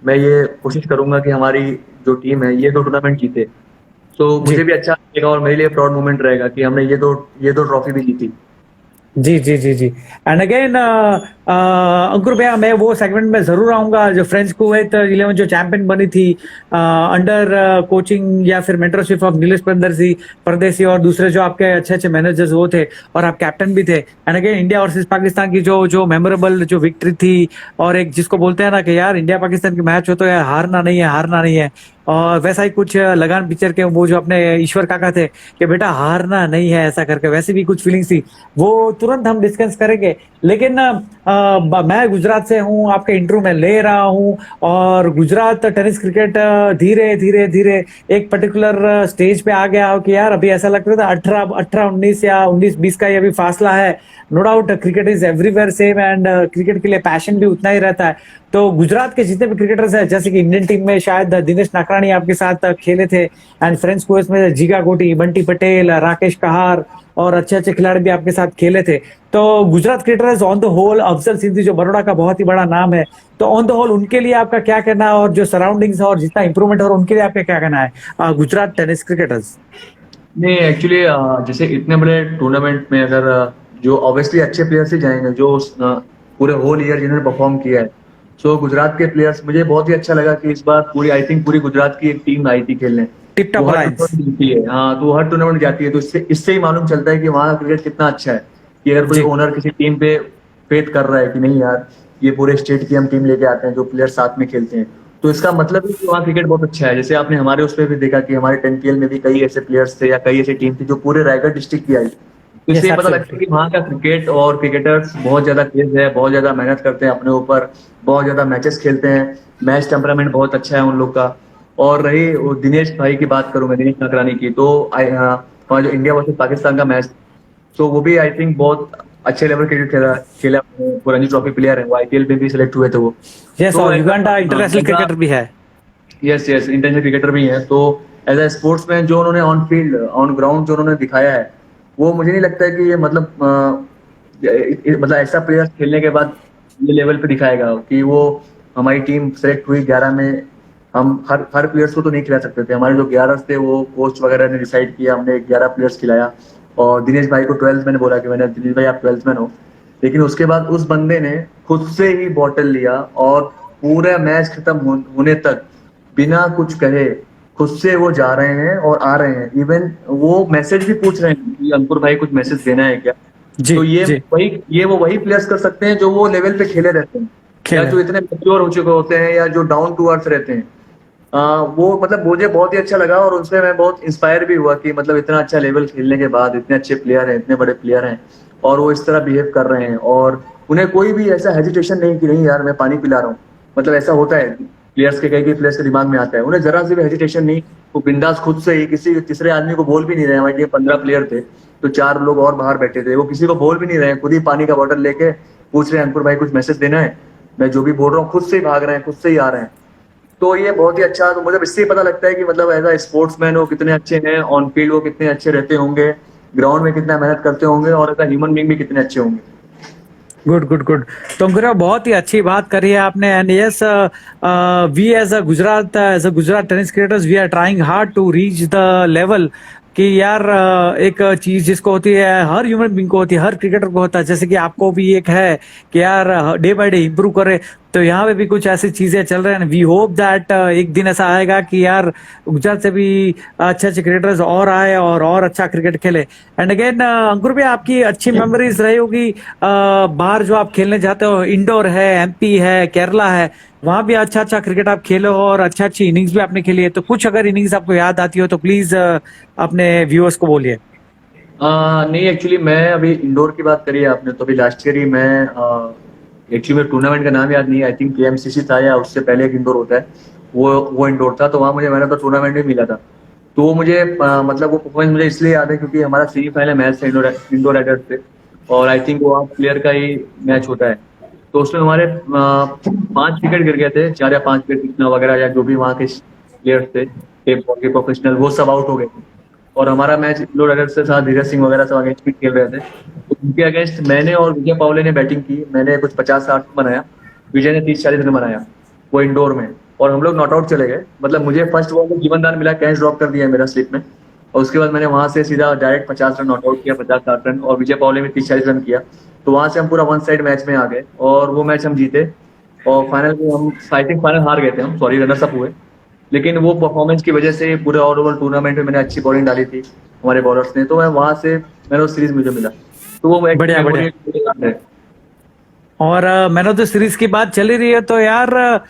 मैं ये कोशिश करूंगा कि हमारी जो टीम है ये 2 टूर्नामेंट जीते। तो जी मुझे भी अच्छा लगेगा और मेरे लिए प्राउड मोमेंट रहेगा कि हमने ये दो ट्रॉफी भी जीती। जी जी जी जी। एंड अगेन अंकुर भैया, मैं वो सेगमेंट में जरूर आऊंगा जो फ्रेंच कुवैत 11 जो चैंपियन बनी थी अंडर कोचिंग या फिर मेंटरशिप ऑफ नीलेश परदेसी और दूसरे जो आपके अच्छे अच्छे मैनेजर्स वो थे, और आप कैप्टन भी थे। And again India versus Pakistan की जो जो मेमोरेबल जो विक्ट्री थी, और एक जिसको बोलते हैं ना कि यार इंडिया पाकिस्तान की मैच हो तो यार हारना नहीं है, हारना नहीं है। और वैसा ही कुछ लगान पिक्चर के वो जो अपने ईश्वर काका थे कि बेटा हारना नहीं है, ऐसा करके वैसी भी कुछ फीलिंग्स थी, वो तुरंत हम डिस्कस करेंगे। लेकिन मैं गुजरात से हूँ, आपके इंटरव्यू में ले रहा हूँ, और गुजरात टेनिस क्रिकेट धीरे धीरे धीरे एक पर्टिकुलर स्टेज पे आ गया हो कि यार अभी ऐसा लगता था 18-19 या 19-20 का ये अभी फासला है। No doubt cricket is everywhere same, and cricket के लिए पैशन भी उतना ही रहता है। तो गुजरात के जितने भी क्रिकेटर्स हैं, जैसे कि इंडियन टीम में शायद दिनेश नाकरानी आपके साथ खेले थे, एंड फ्रेंच कुवैत में जीगा गोटी, बंटी पटेल, राकेश कहार और अच्छे अच्छे खिलाड़ी भी आपके साथ खेले थे। तो Gujarat cricketers on the whole, Afzal Sindhi जो बड़ौदा का बहुत ही बड़ा नाम है, तो ऑन द होल उनके लिए आपका क्या कहना है, और जो सराउंडिंग्स है और जितना इंप्रूवमेंट हो उनके लिए आपका क्या कहना है गुजरात टेनिस क्रिकेटर्स। नहीं, एक्चुअली जैसे इतने बड़े टूर्नामेंट में अगर जो ऑब्वियसली अच्छे प्लेयर्स ही जाएंगे, जो पूरे होल ईयर जिन्होंने परफॉर्म किया है। सो गुजरात के प्लेयर्स, मुझे बहुत ही अच्छा लगा कि इस बार पूरी आई थिंक पूरी गुजरात की एक टीम आई थी खेलने। टिप वो टॉप हर अलायंस। टूर्नामेंट जीती है। हाँ, तो वो हर टूर्नामेंट जाती है। तो इससे ही मालूम चलता है कि वहाँ का क्रिकेट कितना अच्छा है, कि अगर कोई जी ओनर किसी टीम पे फेथ कर रहा है कि नहीं यार, ये पूरे स्टेट की हम टीम लेके आते हैं जो प्लेयर साथ में खेलते हैं, तो इसका मतलब है कि वहाँ क्रिकेट बहुत अच्छा है। जैसे आपने हमारे उस पर भी देखा कि हमारे 10PL में भी कई ऐसे प्लेयर्स थे या कई ऐसी टीम थी जो पूरे रायगढ़ डिस्ट्रिक्ट की आई। तो इससे यस ये पता लगता है एब्सोल्युटली। कि वहाँ का क्रिकेट और क्रिकेटर्स बहुत ज्यादा क्रेज है, बहुत ज्यादा मेहनत करते हैं अपने ऊपर, बहुत ज्यादा मैचेस खेलते हैं, मैच टेम्परामेंट बहुत अच्छा है उन लोग का। और रही वो दिनेश भाई की बात करूं मैं, दिनेश नाकरानी की, तो वहाँ जो इंडिया वर्सेस पाकिस्तान का मैच, तो वो भी आई थिंक बहुत अच्छे लेवल क्रिकेट खेला खेला वो रणजी ट्रॉफी प्लेयर है, वो IPL में भी सिलेक्ट हुए थे वो। यस, तो और युगांडा इंटरनेशनल क्रिकेटर भी है। यस यस, इंटरनेशनल क्रिकेटर भी हैं। तो एज ए स्पोर्ट्समैन जो उन्होंने ऑन फील्ड ऑन ग्राउंड जो उन्होंने दिखाया है, वो मुझे नहीं लगता है कि ये मतलब ऐसा प्लेयर खेलने के बाद ये लेवल पे दिखाएगा कि वो हमारी टीम सेलेक्ट हुई 11 में। हम हर प्लेयर्स को तो नहीं खिला सकते थे, हमारे जो 11 थे वो कोच वगैरह ने डिसाइड किया, हमने 11 प्लेयर्स खिलाया। और दिनेश भाई को 12th मैंने बोला कि मैंने दिनेश भाई आप 12th मैन हो, लेकिन उसके बाद उस बंदे ने खुद से ही बॉटल लिया और पूरा मैच खत्म होने तक बिना कुछ कहे खुद से वो जा रहे हैं और आ रहे हैं। इवन वो मैसेज भी पूछ रहे हैं कि अंकुर भाई कुछ मैसेज देना है क्या। जी, तो जी। वो वही प्लेयर्स कर सकते हैं जो वो लेवल पे खेले रहते हैं, या जो इतने मैच्योर हो चुके होते हैं, या जो डाउन टू अर्थ रहते हैं। वो मतलब मुझे बहुत ही अच्छा लगा, और उनसे मैं बहुत इंस्पायर भी हुआ कि मतलब इतना अच्छा लेवल खेलने के बाद, इतने अच्छे प्लेयर हैं, इतने बड़े प्लेयर हैं, और वो इस तरह बिहेव कर रहे हैं, और उन्हें कोई भी ऐसा हेजिटेशन नहीं कि नहीं यार मैं पानी पिला रहा हूँ। मतलब ऐसा होता है प्लेयर्स के, कई प्लेयर्स के दिमाग में आता है, उन्हें जरा से भी हेजिटेशन नहीं। वो बिंदास खुद से ही, किसी तीसरे आदमी को बोल भी नहीं रहे। हमारे टीम 15 प्लेयर थे, तो 4 लोग और बाहर बैठे थे, वो किसी को बोल भी नहीं रहे, खुद ही पानी का बॉटल लेके पूछ रहे हैं अंकुर भाई कुछ मैसेज देना है, मैं जो भी बोल रहा हूँ, खुद से ही भाग रहे हैं, खुद से ही आ रहे हैं। तो ये बहुत ही अच्छा, तो मुझे इससे ही पता लगता है कि मतलब एज अ स्पोर्ट्समैन वो कितने अच्छे हैं, ऑन फील्ड वो कितने अच्छे रहते होंगे, ग्राउंड में कितना मेहनत करते होंगे, और एज अ ह्यूमन बीइंग भी कितने अच्छे होंगे। Good, good, good. तो अंकुर बहुत ही अच्छी बात करी है आपने। And yes, we as a Gujarat tennis cricketers we are trying hard to reach the level कि यार एक चीज जिसको होती है, हर ह्यूमन बींग को होती है, हर क्रिकेटर को होता है, जैसे कि आपको भी एक है कि यार डे बाय डे इंप्रूव करे। तो यहाँ पे भी कुछ ऐसी चीजें चल रहे हैं। वी होप दैट एक दिन ऐसा आएगा कि यार गुजरात से भी अच्छे अच्छे क्रिकेटर्स और आए और अच्छा क्रिकेट खेले। एंड अगेन अंकुर भी आपकी अच्छी मेमोरीज रही होगी बाहर जो आप खेलने जाते हो, इंडोर है, एमपी है, केरला है, वहां भी अच्छा अच्छा क्रिकेट आप खेले हो और अच्छी अच्छी इनिंग्स भी आपने खेली है। तो कुछ अगर इनिंग्स आपको याद आती हो तो प्लीज अपने व्यूअर्स को बोलिए। नहीं, एक्चुअली मैं अभी इंडोर की बात करी है आपने, तो अभी लास्ट ईयर ही मैं एक्चुअली मेरे टूर्नामेंट का नाम याद नहीं है, आई थिंक केएमसीसी था, या उससे पहले एक इंडोर होता है, वो इंडोर था, तो वहाँ मुझे मैंने तो टूर्नामेंट में मिला था। तो वो मुझे मतलब वो परफॉर्मेंस मुझे इसलिए याद है क्योंकि हमारा सेमीफाइनल मैच था इंडोर राइडर्स से, और आई थिंक वो 8 प्लेयर का ही मैच होता है। तो उसमें हमारे 5 विकेट गिर गए थे, 4 या 5 विकेट कितना वगैरह, या जो भी वहाँ के प्लेयर्स थे प्रोफेशनल, वो सब आउट हो गए थे। और हमारा मैच इंडोर राइडर्स से था, धीरज सिंह वगैरह सब अगेंस्ट भी खेल रहे थे। तो उनके अगेंस्ट मैंने और विजय पावले ने बैटिंग की, मैंने कुछ 50-60 रन बनाया, विजय ने 30-40 रन बनाया, वो इंडोर में, और हम लोग नॉट आउट चले गए। मतलब मुझे फर्स्ट बॉल में जीवनदान मिला, कैच ड्रॉप कर दिया मेरा स्लिप में, और उसके बाद मैंने वहां से सीधा डायरेक्ट 50 रन नॉट आउट किया, 50-60 रन, और विजय पावले में 30-40 रन किया। तो वहां से हम पूरा वन साइड मैच में आ गए, और वो मैच हम जीते, और फाइनल में हम आई थिंक फाइनल हार गए थे हम, सॉरी रनर्स अप हुए। लेकिन वो परफॉर्मेंस की वजह से पूरे ऑल ओवर टूर्नामेंट में मैंने अच्छी बॉलिंग डाली थी हमारे बॉलर्स ने, तो मैं वहां से मैंने वो सीरीज मुझे मिला, तो वो एक बढ़िया, बढ़िया। मेमोरी है। और मैन ऑफ द सीरीज की बात चली रही है तो यार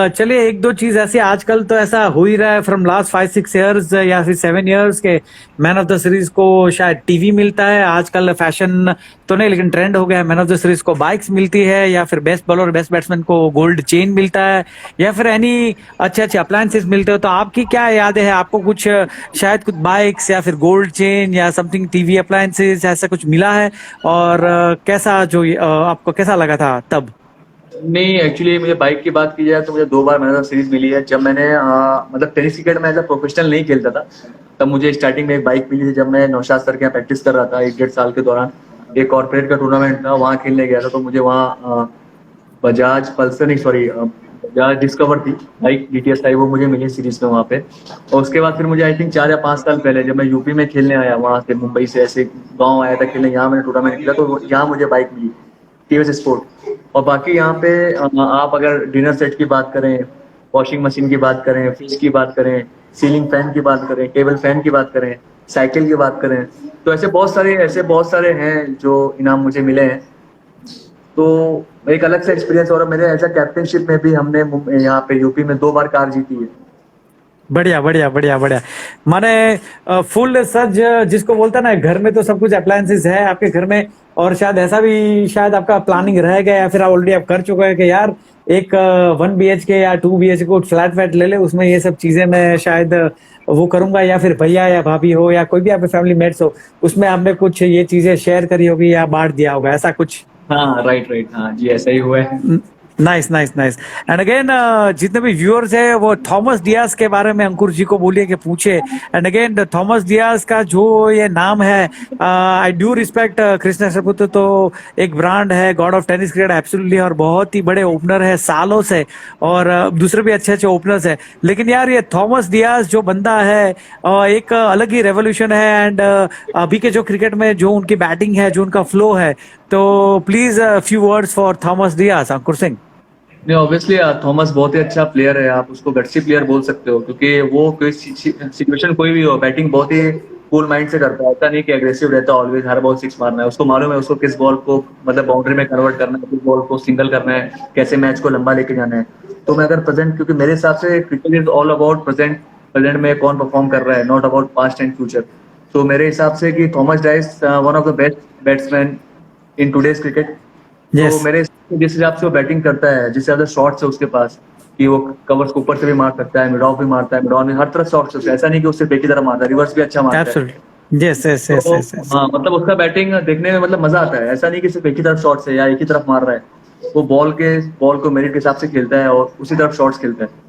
चलिए एक दो चीज ऐसी, आजकल तो ऐसा हो ही रहा है फ्रॉम लास्ट 5-6 इयर्स या फिर 7 इयर्स के मैन ऑफ द सीरीज को शायद टीवी मिलता है। आजकल फैशन तो नहीं लेकिन ट्रेंड हो गया है, मैन ऑफ द सीरीज को बाइक्स मिलती है, या फिर बेस्ट बॉलर बेस्ट बैट्समैन को गोल्ड चेन मिलता है, या फिर एनी अच्छे अच्छे अप्लायंसेस मिलते हो। तो आपकी क्या यादें हैं? आपको कुछ शायद कुछ बाइक्स या फिर गोल्ड चेन या समथिंग टीवी अप्लायंसेस ऐसा कुछ मिला है? और कैसा जो आपको कैसा लगा था तब? नहीं, एक्चुअली मुझे बाइक की बात की जाए तो मुझे 2 बार मैन ऑफ द सीरीज मिली है। जब मैंने मतलब टेनिस क्रिकेट में एज अ प्रोफेशनल नहीं खेलता था, तब मुझे स्टार्टिंग में एक बाइक मिली थी, जब मैं नौशाद सर के यहाँ प्रैक्टिस कर रहा था 1-1.5 साल के दौरान। एक कॉर्पोरेट का टूर्नामेंट था, वहाँ खेलने गया था, तो मुझे वहाँ बजाज पल्सर नहीं, सॉरी बजाज डिस्कवर थी बाइक, GTS आई, वो मुझे मिली सीरीज में वहाँ पे। और उसके बाद फिर मुझे आई थिंक 4 या 5 साल पहले जब मैं यूपी में खेलने आया, वहाँ से मुंबई से ऐसे गाँव आया था खेलने, यहाँ मैंने टूर्नामेंट खेला, तो यहाँ मुझे बाइक मिली TVS स्पोर्ट। और बाकी यहाँ पे आप अगर डिनर सेट की बात करें, वॉशिंग मशीन की बात करें, फ्रिज की बात करें, सीलिंग फैन की बात करें, टेबल फैन की बात करें, साइकिल की बात करें, तो ऐसे बहुत सारे हैं जो इनाम मुझे मिले हैं। तो एक अलग सा एक्सपीरियंस, और मेरे एज अ कैप्टनशिप में भी हमने यहाँ पे यूपी में 2 बार कार जीती है। बढ़िया, बढ़िया, बढ़िया, बढ़िया। माने फुल सज जिसको बोलता है ना, घर में तो सब कुछ अप्लायंसेस है आपके घर में, और शायद ऐसा भी शायद आपका प्लानिंग रह गया या फिर ऑलरेडी आप कर चुके हैं कि यार एक 1 BHK या 2 BHK को फ्लैट वैट ले ले, उसमें ये सब चीजें मैं शायद वो करूंगा, या फिर भैया या भाभी हो या कोई भी आपके फैमिली मेट्स हो, उसमें आपने कुछ ये चीजें शेयर करी होगी या बांट दिया होगा, ऐसा कुछ? हाँ, राइट, हाँ जी, ऐसा ही हुआ है। Nice, nice, nice. And again जितने भी व्यूअर्स है वो थॉमस डियाज के बारे में अंकुर जी को बोलिए कि पूछे। एंड अगेन थॉमस डियाज का जो ये नाम है, आई डू रिस्पेक्ट कृष्णा सरपुत्र, तो एक ब्रांड है, God of tennis cricket absolutely, और बहुत ही बड़े ओपनर है सालों से, और दूसरे भी अच्छे अच्छे ओपनर्स है। लेकिन यार ये थॉमस डियाज जो बंदा है एक अलग ही रेवोल्यूशन है। एंड अभी के जो क्रिकेट में जो उनकी बैटिंग है, जो उनका फ्लो है, तो please few words for Thomas Dias, Ankur Singh. नहीं, ऑब्वियसली थॉमस बहुत ही अच्छा प्लेयर है, आप उसको गट्सी प्लेयर बोल सकते हो, क्योंकि वो कोई सिचुएशन कोई भी हो, बैटिंग बहुत कूल माइंड से करता है, ऐसा नहीं कि एग्रेसिव रहता है ऑलवेज हर बॉल सिक्स मारना है। उसको मालूम है उसको किस बॉल को मतलब बाउंड्री में कन्वर्ट करना है, किस बॉल को सिंगल करना है, कैसे मैच को लंबा लेके जाना है। तो मैं अगर प्रेजेंट, क्योंकि मेरे हिसाब से cricket is all about present में कौन परफॉर्म कर रहा है, not about past and future. तो मेरे हिसाब से कि Thomas dice one of the best batsman in today's cricket. Yes. तो मेरे जिस हिसाब से वो बैटिंग करता है, जिस ज्यादा शॉट्स है उसके पास कि वो कवर्स को ऊपर से भी मार सकता है, मिड ऑफ भी मारता है, मिड ऑन में हर तरफ शॉट्स है, ऐसा नहीं कि उससे एक ही तरफ मारता है, रिवर्स भी अच्छा मारता है। Absolutely. Yes, yes, yes, तो yes, yes. हाँ, मतलब उसका बैटिंग देखने में मतलब मजा आता है, ऐसा नहीं कि सिर्फ एक ही तरफ शॉट्स है या एक ही तरफ मार रहा है। वो बॉल को मेरिट के हिसाब से खेलता है और उसी तरफ शॉट्स खेलता है।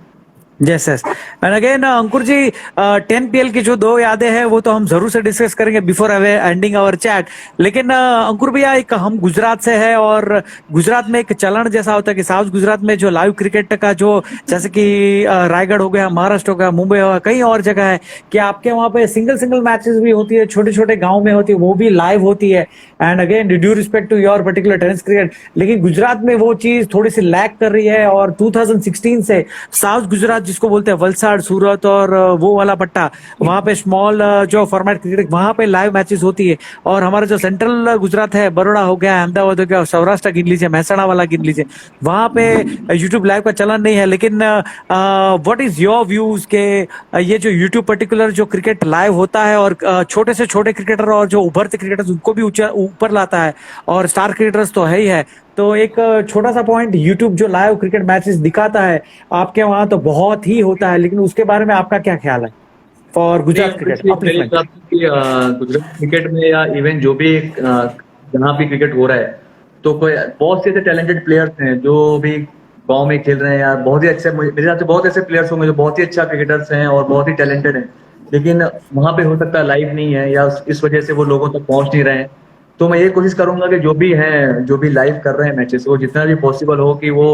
Yes yes and again Ankur ji 10 PL की जो 2 यादें हैं वो तो हम जरूर से डिस्कस करेंगे बिफोर एंडिंग आवर चैट। लेकिन अंकुर भैया एक हम गुजरात से है और गुजरात में एक चलन जैसा होता है कि साउथ गुजरात में जो लाइव क्रिकेट का जो जैसे कि रायगढ़ हो गया, महाराष्ट्र हो गया, मुंबई हो गया, कई और जगह है कि आपके वहाँ पे सिंगल मैचेस भी होती है, छोटे छोटे गाँव में होती है, वो भी लाइव होती है। And again due respect to your particular tennis cricket, लेकिन गुजरात में वो चीज थोड़ी सी लैक कर रही है और 2016 से साउथ गुजरात जिसको बोलते हैं वलसाड़, सूरत और वो वाला पट्टा, वहां पे स्मॉल जो फॉर्मेट क्रिकेट वहां पे लाइव मैचेस होती है। और हमारा जो सेंट्रल गुजरात है, बड़ौदा हो गया, अहमदाबाद हो गया, सौराष्ट्र गिन लीजिए, महसाणा वाला गिन लीजिए, वहां पे यूट्यूब लाइव का चलन नहीं है। लेकिन व्हाट इज योर व्यूज के ये जो यूट्यूब पर्टिकुलर जो क्रिकेट लाइव होता है और छोटे से छोटे क्रिकेटर और जो उभरते क्रिकेटर्स उनको भी ऊपर लाता है और स्टार क्रिकेटर्स तो है ही है, तो एक छोटा सा पॉइंट, यूट्यूब जो लाइव क्रिकेट मैचेस दिखाता है आपके वहां तो बहुत ही होता है, लेकिन उसके बारे में आपका क्या ख्याल है for Gujarat cricket? Gujarat cricket में या इवन जो भी जहाँ भी क्रिकेट हो रहा है, तो कोई बहुत से ऐसे टैलेंटेड प्लेयर्स हैं जो भी गांव में खेल रहे हैं यार, बहुत ही अच्छे, मेरे हिसाब से बहुत ऐसे प्लेयर्स होंगे जो बहुत ही अच्छा क्रिकेटर्स हैं और बहुत ही टैलेंटेड हैं, लेकिन वहां पे हो सकता है लाइव नहीं है या इस वजह से वो लोगों तक पहुंच नहीं रहे हैं। तो मैं ये कोशिश करूंगा कि जो भी हैं, जो भी लाइव कर रहे हैं मैचेस, वो जितना भी पॉसिबल हो कि वो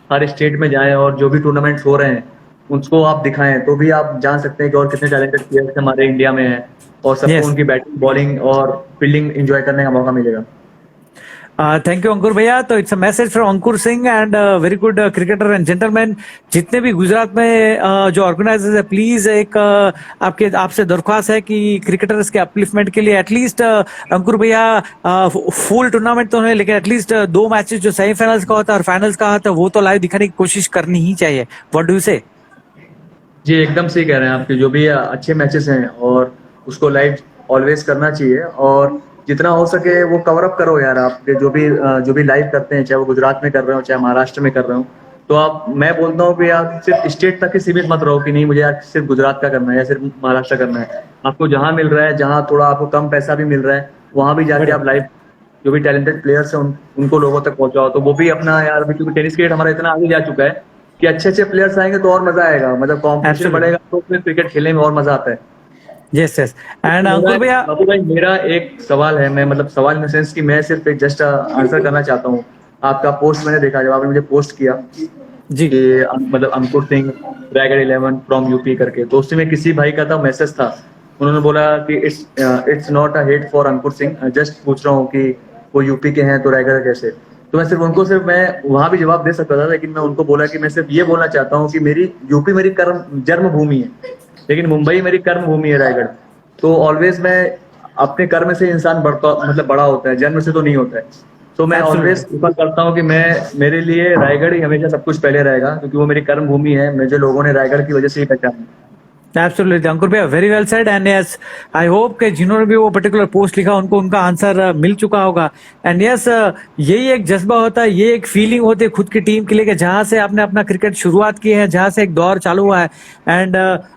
हर स्टेट में जाएं और जो भी टूर्नामेंट्स हो रहे हैं उसको आप दिखाएं, तो भी आप जान सकते हैं कि और कितने टैलेंटेड प्लेयर्स हमारे इंडिया में हैं और सबको Yes. उनकी बैटिंग, बॉलिंग और फील्डिंग एंजॉय करने का मौका मिलेगा। थैंक यू अंकुर भैया। तो it's a message from Ankur Singh and very good cricketer and gentleman. जितने भी गुजरात में जो ऑर्गेनाइजर्स है, प्लीज एक आपसे दरख्वास्त है कि क्रिकेटर्स के अपलिफ्टमेंट के लिए एटलीस्ट अंकुर भैया फुल टूर्नामेंट तो नहीं, लेकिन एटलीस्ट 2 मैचेस जो सेमीफाइनल्स का होता है और फाइनल्स का होता है वो तो लाइव दिखाने की कोशिश करनी ही चाहिए। व्हाट डू यू से? जी एकदम सही कह रहे हैं आपके, जो भी अच्छे मैचेस हैं और उसको लाइव ऑलवेज करना चाहिए और जितना हो सके वो कवर अप करो यार। आपके जो भी लाइव करते हैं, चाहे वो गुजरात में कर रहे हो चाहे महाराष्ट्र में कर रहे हो, तो आप, मैं बोलता हूँ कि आप सिर्फ स्टेट तक ही सीमित मत रहो कि नहीं मुझे यार सिर्फ गुजरात का करना है या सिर्फ महाराष्ट्र करना है। आपको जहाँ मिल रहा है, जहाँ थोड़ा आपको कम पैसा भी मिल रहा है, वहां भी जाके आप लाइव जो भी टैलेंटेड प्लेयर्स हैं उनको लोगों तक पहुंचाओ। तो वो भी अपना यार, क्योंकि टेनिस क्रिकेट हमारा इतना आगे जा चुका है कि अच्छे अच्छे प्लेयर्स आएंगे तो और मजा आएगा, मतलब कॉम्पिटिशन बढ़ेगा तो फिर क्रिकेट खेलने में और मजा आता है। यस यस एंड अंकुर भैया, बाबू भाई मेरा एक सवाल है, मैं मतलब सवाल इन द सेंस कि मैं सिर्फ एक जस्ट आंसर करना चाहता हूँ। आपका पोस्ट मैंने देखा, जब आपने मुझे पोस्ट किया जी कि मतलब अंकुर सिंह रायगढ़ 11 फ्रॉम यूपी करके, तो उसमें किसी भाई का था मैसेज था, उन्होंने बोला कि it's not a hate for Ankur Singh, just पूछ रहा हूँ कि वो यूपी के हैं तो रायगढ़ कैसे। तो मैं वहां भी जवाब दे सकता था, लेकिन मैं उनको बोला कि मैं सिर्फ ये बोलना चाहता हूँ कि मेरी यूपी मेरी जन्म भूमि है, लेकिन मुंबई मेरी कर्म भूमि है, रायगढ़। तो ऑलवेज मैं अपने कर्म से इंसान बड़ा होता है, जन्म से तो नहीं होता है। तो मैं ऑलवेज प्रेफर करता हूँ कि मेरे लिए रायगढ़ ही हमेशा सब कुछ पहले रहेगा, क्योंकि वो मेरी कर्म भूमि है, मुझे लोगों ने रायगढ़ की वजह से ही पहचाना। एब्सोल्युटली अंकुर भैया, very well said and yes I hope कि जिन्होंने भी वो पर्टिकुलर पोस्ट लिखा उनको उनका आंसर मिल चुका होगा। एंड यस यही एक जज्बा होता है, ये एक फीलिंग होती है खुद की टीम के लिए कि जहां से आपने अपना क्रिकेट शुरुआत की है, जहां से एक दौर चालू हुआ है एंड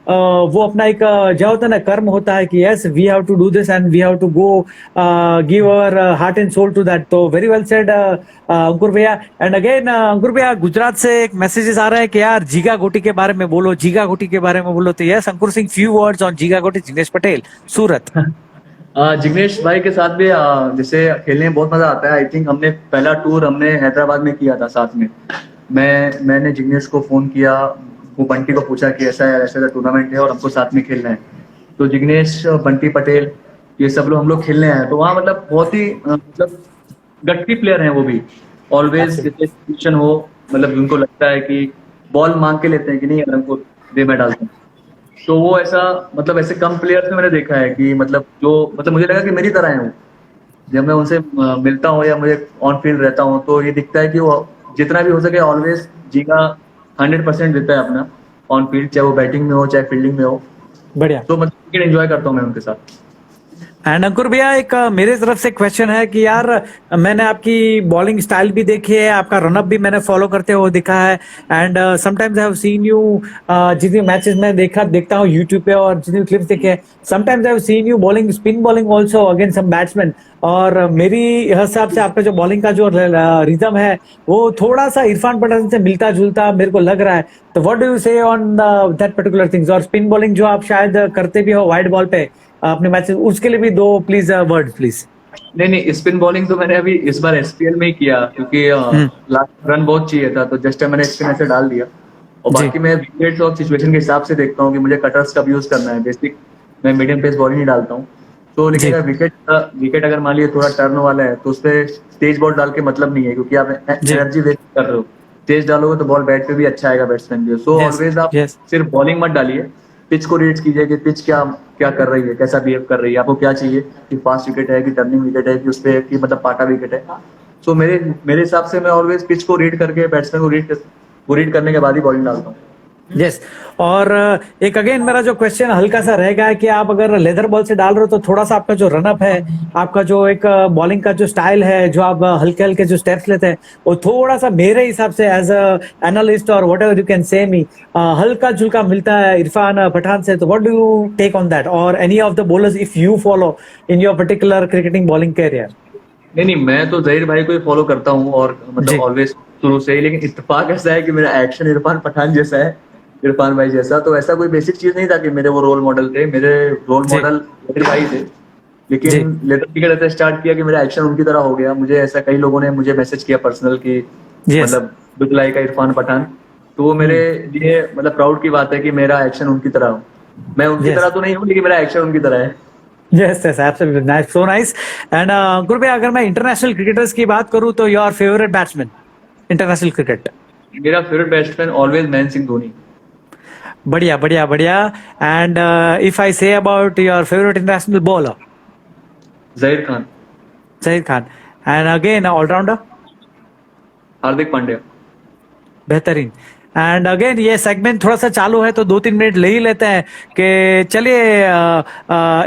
वो अपना एक जो होता है ना कर्म होता है कि yes we have to do this and we have to go give our heart and soul to that. तो वेरी वेल सेड अंकुर भैया। एंड अगेन अंकुर भैया, गुजरात से एक मैसेजेस आ रहा है कि यार जीगा गोटी के बारे में बोलो, जीगा गोटी के बारे में बोलो। तो yes Ankur Singh, few words on Jiga Goti. Jignesh Patel, सूरत। जिग्नेश भाई के साथ भी जैसे खेलने में बहुत मजा आता है। आई थिंक हमने पहला टूर हैदराबाद में किया था साथ में। मैंने जिग्नेश को फोन किया, वो बंटी को पूछा कि ऐसा टूर्नामेंट है और हमको साथ में खेलना है। तो जिग्नेश, बंटी पटेल, ये सब लोग हम लोग खेलने आए। तो वहाँ मतलब बहुत ही मतलब गट्टी प्लेयर हैं वो भी। ऑलवेज जैसे सिचुएशन हो, मतलब उनको लगता है कि बॉल मांग के लेते हैं कि नहीं यार हमको दे, मैं डालता हूँ। तो वो ऐसा मतलब ऐसे कम प्लेयर्स में मैंने देखा है कि मतलब जो मतलब मुझे लगा कि मेरी तरह है वो। जब मैं उनसे मिलता हूँ या मुझे ऑन फील्ड रहता हूँ तो ये दिखता है कि वो जितना भी हो सके ऑलवेज जी का 100% देता है अपना ऑन फील्ड, चाहे वो बैटिंग में हो चाहे फील्डिंग में हो। बढ़िया। तो मतलब क्रिकेट एंजॉय करता हूँ मैं उनके साथ। एंड अंकुर भैया एक मेरे तरफ से क्वेश्चन है कि यार मैंने आपकी बॉलिंग स्टाइल भी देखी है, आपका रनअप भी मैंने फॉलो करते हुए देखा है। And sometimes I have seen you, जितने मैचेस मैं देखता हूँ यूट्यूब पे और जितने क्लिप्स देखे हैं, sometimes I have seen you bowling spin bowling also against some batsman. और मेरी हिसाब से आपका जो बॉलिंग का जो रिदम है वो थोड़ा सा इरफान पठान से मिलता जुलता मेरे को लग रहा है। तो व्हाट डू यू से ऑन दैट पर्टिकुलर थिंग्स? और स्पिन बॉलिंग जो आप शायद करते भी हो वाइड बॉल पे अपने मैचेस, उसके लिए भी दो प्लीज वर्ड प्लीज। नहीं, स्पिन बॉलिंग तो मैंने अभी इस बार एसपीएल में ही किया क्योंकि लास्ट रन बहुत चाहिए था, तो जस्ट मैंने स्पिन ऐसे डाल दिया। और जी। बाकी मैं विकेट्स और सिचुएशन के हिसाब से देखता हूँ कि मुझे कटर्स कब यूज करना है। बेसिक मैं मीडियम पेस बॉलिंग ही डालता हूँ। तो लेकिन जी। अगर विकेट अगर मान लीजिए थोड़ा टर्न वाला है तो उस पर तेज बॉल डाल के मतलब नहीं है, क्योंकि आप जी। एनर्जी वेस्ट कर रहे हो। तेज डालोगे तो बॉल बैट पे भी अच्छा आएगा बैट्समैन के। सो यस ऑलवेज आप यस सिर्फ बॉलिंग मत डालिए, पिच को रीड कीजिए कि पिच क्या क्या कर रही है, कैसा बिहेव कर रही है, आपको क्या चाहिए कि फास्ट विकेट है कि टर्निंग विकेट है कि उस पे कि मतलब पाटा विकेट है। सो मेरे हिसाब से मैं ऑलवेज पिच को रीड करके बैट्समैन को रीड करने के बाद ही बॉलिंग डालता हूँ। यस। और एक अगेन मेरा जो क्वेश्चन हल्का सा रहेगा है कि आप अगर लेदर बॉल से डाल रहे हो तो थोड़ा सा आपका जो रनअप है, आपका जो एक बॉलिंग का जो स्टाइल है, जो आप हल्के हल्के जो स्टेप्स लेते हैं, वो थोड़ा सा मेरे हिसाब से एज अ एनालिस्ट और whatever you can say me हल्का झुल्का मिलता है इरफान पठान से। तो what do you take on that और any of the bowlers if you follow in your particular cricketing bowling career? नहीं, मैं तो जहीर भाई को ही फॉलो करता हूँ और जी। मतलब ऑलवेज शुरू से ही। लेकिन इत्तेफाक ऐसा है कि मेरा एक्शन इरफान पठान जैसा है, इरफान भाई जैसा। तो ऐसा कोई बेसिक चीज नहीं था कि मेरे वो रोल मॉडल थे। मेरे रोल जी। मॉडल जहीर भाई थे। जी। लेकिन लेदर क्रिकेट ऐसा स्टार्ट किया कि मेरा एक्शन उनकी तरह हो गया। मुझे ऐसा कई लोगों ने मुझे मैसेज किया पर्सनल की यस। मतलब लुक लाइक इरफान पठान। तो वो मेरे लिए मतलब प्राउड की बात है कि मेरा एक्शन उनकी तरह हो। मैं उनकी यस तरह तो नहीं हूँ लेकिन मेरा एक्शन उनकी तरह है। Yes yes absolutely nice, so nice. And Ankur भाई अगर मैं इंटरनेशनल क्रिकेटर्स की बात करूं तो your favourite batsman international cricket? मेरा favourite batsman always Mahendra Singh Dhoni. बढ़िया बढ़िया बढ़िया। And if I say about your favourite international bowler? Zaheer Khan. Zahid Khan. And again allrounder? Hardik Pandya. बेहतरीन। एंड अगेन ये सेगमेंट थोड़ा सा चालू है तो 2-3 मिनट ले ही लेते हैं कि चलिए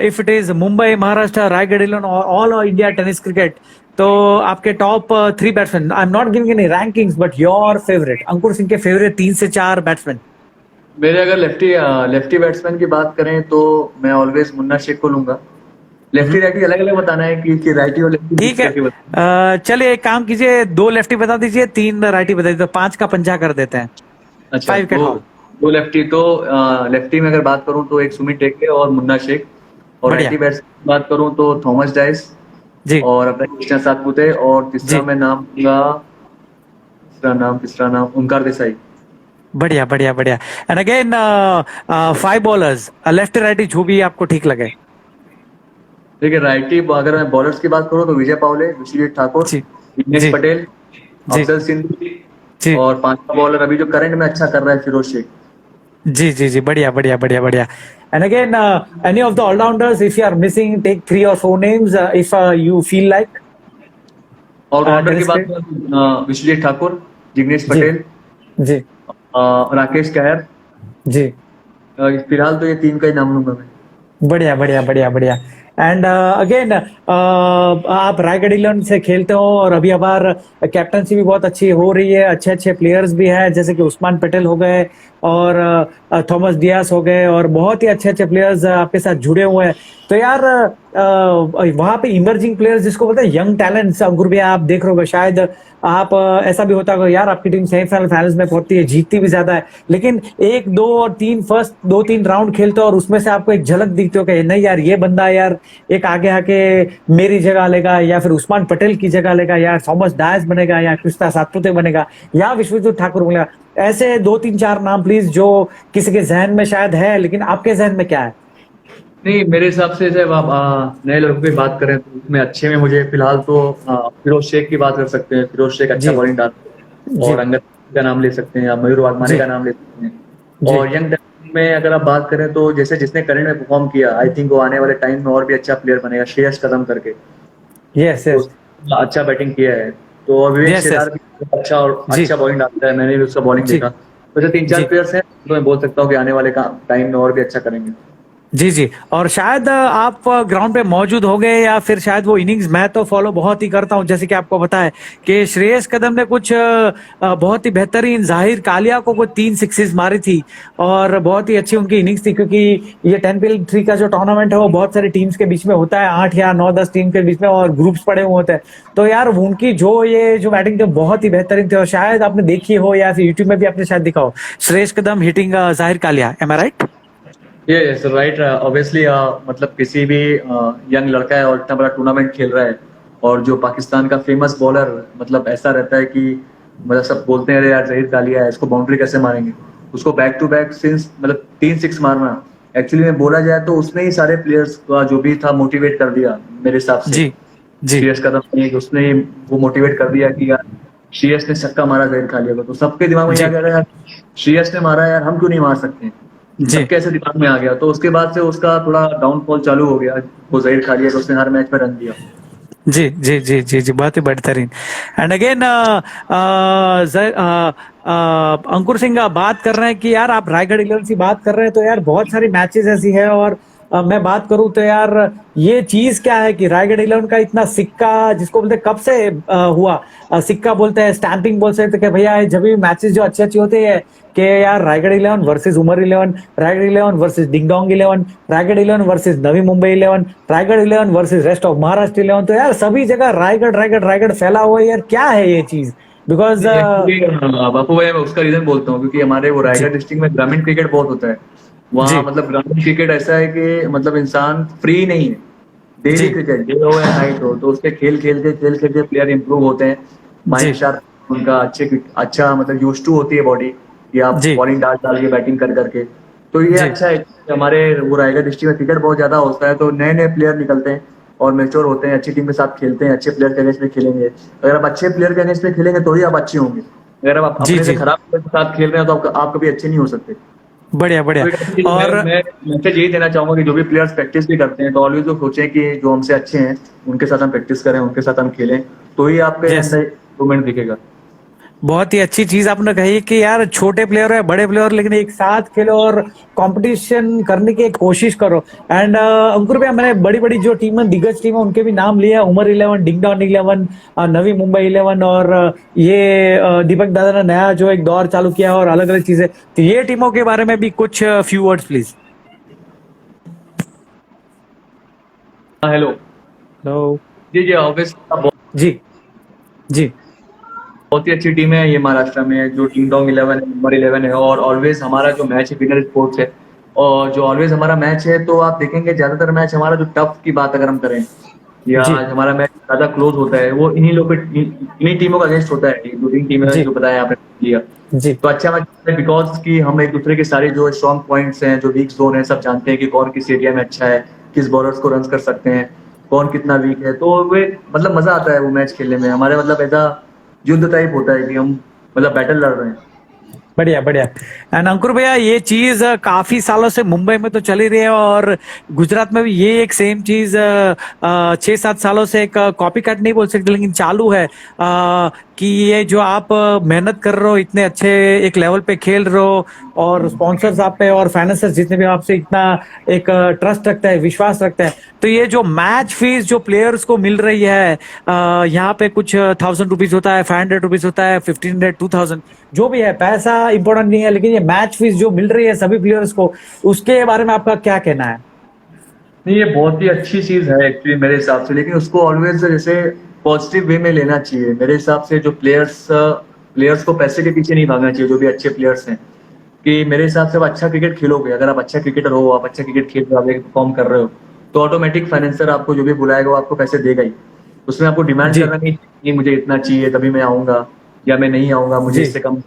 if it is Mumbai, Maharashtra, Raigad, eleven, all India tennis cricket, तो आपके top 3 batsman, I am not giving any rankings but your favourite, Ankur Singh के फेवरेट 3 से 4 बैट्समैन। मेरे अगर लेफ्टी बैट्समैन की बात करें तो मैं ऑलवेज मुन्ना शेख को लूंगा। लेफ्टी राइटी अलग अलग बताना है कि राइटी और लेफ्टी ठीक मिक्स है। करके बताना। चलिए एक काम कीजिए, 2 लेफ्टी बता दीजिए, 3 राइटी बता दीजिए, तो 5 का पंजा कर देते हैं। अच्छा, 5 विकेट हॉल। दो लेफ्टी तो लेफ्टी में अगर बात करूं तो एक सुमित टेके और मुन्ना शेख। और बढ़िया। राइटी बैट्समैन की बात करूं तो थॉमस डाइस जी। और अपना कृष्णा सातपुते। और तीसरा जी। मैं नाम दूंगा, तीसरा नाम ओंकार देसाई। बढ़िया बढ़िया बढ़िया। And again 5 bowlers left righty जो भी आपको ठीक लगे। ठीक है, राइटी अगर मैं बॉलर्स की बात करूं तो विजय पावले, विश्वजीत ठाकुर, जी। दिनेश जी। पटेल, जी। अफजल सिंधु। जी और 5वां बॉलर अभी जो करंट में अच्छा कर रहा है फिरोज शेख। जी जी जी बढ़िया बढ़िया बढ़िया बढ़िया। And again any of the allrounders if you are missing take 3 or 4 names if you feel like. Allrounder की टेनिस बात पे। करूं विश्वजीत ठाकुर, जिग्नेश जी। पटेल, जी। राकेश कहर। जी। फिलहाल तो ये 3 का ही नाम लूंगा मैं। बढ़िया बढ़िया बढ़िया बढ़िया। एंड अगेन आप रायगढ़ इलेवन से खेलते हो और अभी हमार कैप्टनसी भी बहुत अच्छी हो रही है, अच्छे अच्छे प्लेयर्स भी हैं जैसे कि उस्मान पटेल हो गए और थॉमस डियास हो गए और बहुत ही अच्छे अच्छे प्लेयर्स आपके साथ जुड़े हुए हैं। तो यार वहां पे इमर्जिंग प्लेयर्स जिसको बोलते हैं यंग टैलेंट्स, अंकुर भैया आप देख रहे हो शायद आप ऐसा भी होता है यार आपकी टीम सेमीफाइनल फाइनल्स में पहुंचती है, जीतती भी ज्यादा है, लेकिन 1, 2 और 3 फर्स्ट 2-3 राउंड खेलते हो और उसमें से आपको एक झलक दिखती हो कि नहीं यार ये बंदा यार एक आगे आके मेरी जगह लेगा या फिर उस्मान पटेल की जगह लेगा या थॉमस डायस बनेगा या कृष्णा सातपुते बनेगा या विश्वजीत ठाकुर बनेगा। ऐसे 2-3-4 नाम प्लीज जो किसी के जहन में शायद है लेकिन आपके जहन में क्या है? नहीं, मेरे हिसाब से जब आप नए लोगों की बात करें तो उसमें अच्छे में मुझे फिलहाल तो फिरोज शेख की बात कर सकते हैं। फिरोज शेख अच्छा जी। बॉलिंग डालते हैं। जी। और अंगद का नाम ले सकते हैं या मयूर वाघमारे जी। का नाम ले सकते हैं। जी। और यंग में अगर आप बात करें तो जैसे जिसने करंट में परफॉर्म किया, आई थिंक वो आने वाले टाइम में और भी अच्छा प्लेयर बनेगा, श्रेयस कदम करके। यस तो यस उसने अच्छा बैटिंग किया है। तो और विवेक यस शेरार यस भी अच्छा और जी अच्छा बॉलिंग डालता है, मैंने भी उसका बॉलिंग जी देखा। तो जो तीन चार जी प्लेयर्स हैं तो मैं बोल सकता हूँ कि आने वाले टाइम में और भी अच्छा करेंगे। जी जी। और शायद आप ग्राउंड पे मौजूद हो गए या फिर शायद वो इनिंग्स मैं तो फॉलो बहुत ही करता हूं, जैसे कि आपको पता है कि श्रेयस कदम ने कुछ बहुत ही बेहतरीन जाहिर कालिया को कुछ 3 सिक्सेस मारी थी और बहुत ही अच्छी उनकी इनिंग्स थी, क्योंकि ये 10+3 का जो टूर्नामेंट है वो बहुत सारी टीम्स के बीच में होता है, 8 या 9-10 टीम के बीच में, और ग्रुप्स पड़े हुए होते हैं। तो यार उनकी जो बैटिंग थी बहुत ही बेहतरीन थी, और शायद आपने देखी हो या फिर यूट्यूब में भी आपने शायद देखा हो, श्रेयस कदम हिटिंग जाहिर कालिया। एम आई राइट? ये राइट। ऑब्वियसली मतलब किसी भी यंग लड़का है और इतना बड़ा टूर्नामेंट खेल रहा है, और जो पाकिस्तान का फेमस बॉलर, मतलब ऐसा रहता है कि मतलब सब बोलते हैं अरे यार जहीर कालिया है, इसको बाउंड्री कैसे मारेंगे। उसको बैक टू बैक सिंस मतलब 3 6 मारना, एक्चुअली में बोला जाए तो उसने ही सारे प्लेयर्स का जो भी था मोटिवेट कर दिया मेरे हिसाब से। जी जी श्रेयस कदम ने, उसने ही वो मोटिवेट कर दिया कि यार श्रेयस ने छक्का मारा जहीर कालिया को, तो सबके दिमाग में जी क्या कह रहा है, यार श्रेयस ने मारा, यार हम क्यों नहीं मार सकते। जी सबके ऐसे दिमाग में आ गया, तो उसके बाद से उसका थोड़ा डाउनफॉल चालू हो गया। वो जहीर खालिया को उसने हर मैच में रन दिया। जी जी जी जी जी, बहुत ही बेहतरीन। एंड अगेन अंकुर सिंह बात कर रहे हैं कि यार आप रायगढ़ 11 की बात कर रहे हैं, तो यार बहुत सारी मैचेस ऐसी है, और मैं बात करूं तो यार ये चीज क्या है कि रायगढ़ 11 का इतना सिक्का जिसको बोलते हैं, कब से हुआ सिक्का बोलते हैं, स्टैंपिंग बोल सकते हैं कि भैया जब भी मैचेस जो अच्छे अच्छे होते हैं कि यार Raigad 11 versus Umar 11, Raigad 11 versus ding dong 11, Raigad 11 versus Navi Mumbai 11, Raigad 11 versus rest of Maharashtra 11, तो यार सभी जगह रायगढ़ रायगढ़ रायगढ़ फैला हुआ है यार, क्या है ये चीज? बिकॉज एक्चुअली बापू भाई, मैं उसका रीजन बोलता हूँ क्योंकि हमारे वो जी रायगढ़ डिस्ट्रिक्ट में ग्रामीण क्रिकेट बहुत होता है। जी वहाँ मतलब ग्रामीण क्रिकेट ऐसा है कि मतलब इंसान फ्री नहीं है। डेली जी क्रिकेट, डे हो या नाइट हो, तो उसके खेल खेल के प्लेयर इंप्रूव होते हैं। माइंड जी शार्प उनका अच्छा मतलब यूज टू होती है बॉडी, कि आप जी बॉलिंग डाल डाल के बैटिंग कर करके। तो ये जी अच्छा है कि हमारे वो रायगढ़ डिस्ट्रिक्ट में क्रिकेट बहुत ज्यादा होता है, तो नए नए प्लेयर निकलते हैं और मेच्योर होते हैं, अच्छी टीम के साथ खेलते हैं, अच्छे प्लेयर के अगेंस्ट में खेलेंगे। अगर आप अच्छे प्लेयर के अगेंस्ट में खेलेंगे तो ही आप अच्छे होंगे। अगर आप जी अपने से जी, खराब प्लेयर के साथ खेल रहे हैं तो आप कभी अच्छे नहीं हो सकते। बढ़िया बढ़िया। तो एक अच्छी चीज़ और मैं मैसेज यही देना चाहूंगा कि जो भी प्लेयर्स प्रैक्टिस भी करते हैं तो ऑलवेज वो सोचें कि जो हमसे अच्छे हैं उनके साथ हम प्रैक्टिस करें, उनके साथ हम खेलें, तो ही आपके यस, अंदर इम्प्रूवमेंट दिखेगा। बहुत ही अच्छी चीज आपने कही कि यार छोटे प्लेयर है बड़े प्लेयर, लेकिन एक साथ खेलो और कंपटीशन करने की कोशिश करो। एंड अंकुर भैया, मैंने बड़ी बड़ी जो टीम दिग्गज टीम है उनके भी नाम लिए, उमर 11, डिंगडॉन 11, नवी मुंबई 11, और ये दीपक दादा ने नया जो एक दौर चालू किया है और अलग अलग चीजें, तो ये टीमों के बारे में भी कुछ फ्यू वर्ड्स प्लीज। हाँ, हेलो। हेलो। जी जी, ऑब्वियसली जी जी बहुत ही अच्छी टीम है ये महाराष्ट्र में, जो डिंगडोंग 11 है, नंबर 11 है। और ऑलवेज हमारा जो मैच है विनर स्पोर्ट्स है, और जो ऑलवेज हमारा मैच है, तो आप देखेंगे ज्यादातर मैच हमारा जो टफ की बात अगर हम करें, या जी हमारा मैच ज्यादा क्लोज होता है, वो इन्हीं टीमों का अगेंस्ट होता है। ये 2 3 टीमें जी जो बताया आपने किया, जी तो अच्छा मैच है बिकॉज कि हम एक दूसरे के सारे जो स्ट्रॉन्ग पॉइंट्स हैं, जो वीक जोन है, सब जानते हैं कि कौन किस एरिया में अच्छा है, किस बॉलर्स को रन कर सकते हैं, कौन कितना वीक है। तो वे मतलब मजा आता है वो मैच खेलने में। हमारे मतलब ऐसा युद्ध टाइप होता है कि हम मतलब बैटल लड़ रहे हैं। बढ़िया बढ़िया। एंड अंकुर भैया, ये चीज काफी सालों से मुंबई में तो चली रही है, और गुजरात में भी ये एक सेम चीज 6 7 सालों से एक कॉपी कट नहीं बोल सकते लेकिन चालू है, कि ये जो आप मेहनत कर रहे हो, इतने अच्छे एक लेवल पे खेल रहे हो, और स्पॉन्सर्स आप पे और फाइनेंसर्स जितने भी आपसे इतना एक ट्रस्ट रखता है, विश्वास रखता है, तो ये जो मैच फीस जो प्लेयर्स को मिल रही है, यहाँ पे कुछ 1000 रुपीज होता है, 500 रुपीज होता है, 1500 2000, जो भी है, पैसा इंपॉर्टेंट नहीं है, लेकिन ये मैच फीस जो मिल रही है सभी प्लेयर्स को, उसके बारे में आपका क्या कहना है? नहीं, ये बहुत ही अच्छी चीज है एक्चुअली मेरे हिसाब से, लेकिन उसको ऑलवेज जैसे पॉजिटिव वे में लेना चाहिए मेरे हिसाब से। जो प्लेयर्स को पैसे के पीछे नहीं भागना चाहिए, जो भी अच्छे प्लेयर्स हैं। कि मेरे हिसाब से आप अच्छा क्रिकेट खेलोगे, अगर आप अच्छा क्रिकेटर हो, आप अच्छा क्रिकेट खेल रहे हो, आप परफॉर्म कर रहे हो, तो ऑटोमेटिक फाइनेंसर आपको जो भी बुलाएगा वो आपको पैसे देगा ही। उसमें आपको डिमांड जी करना नहीं कि मुझे इतना चाहिए तभी मैं आऊंगा, या मैं नहीं आऊंगा मुझे जी इससे कम।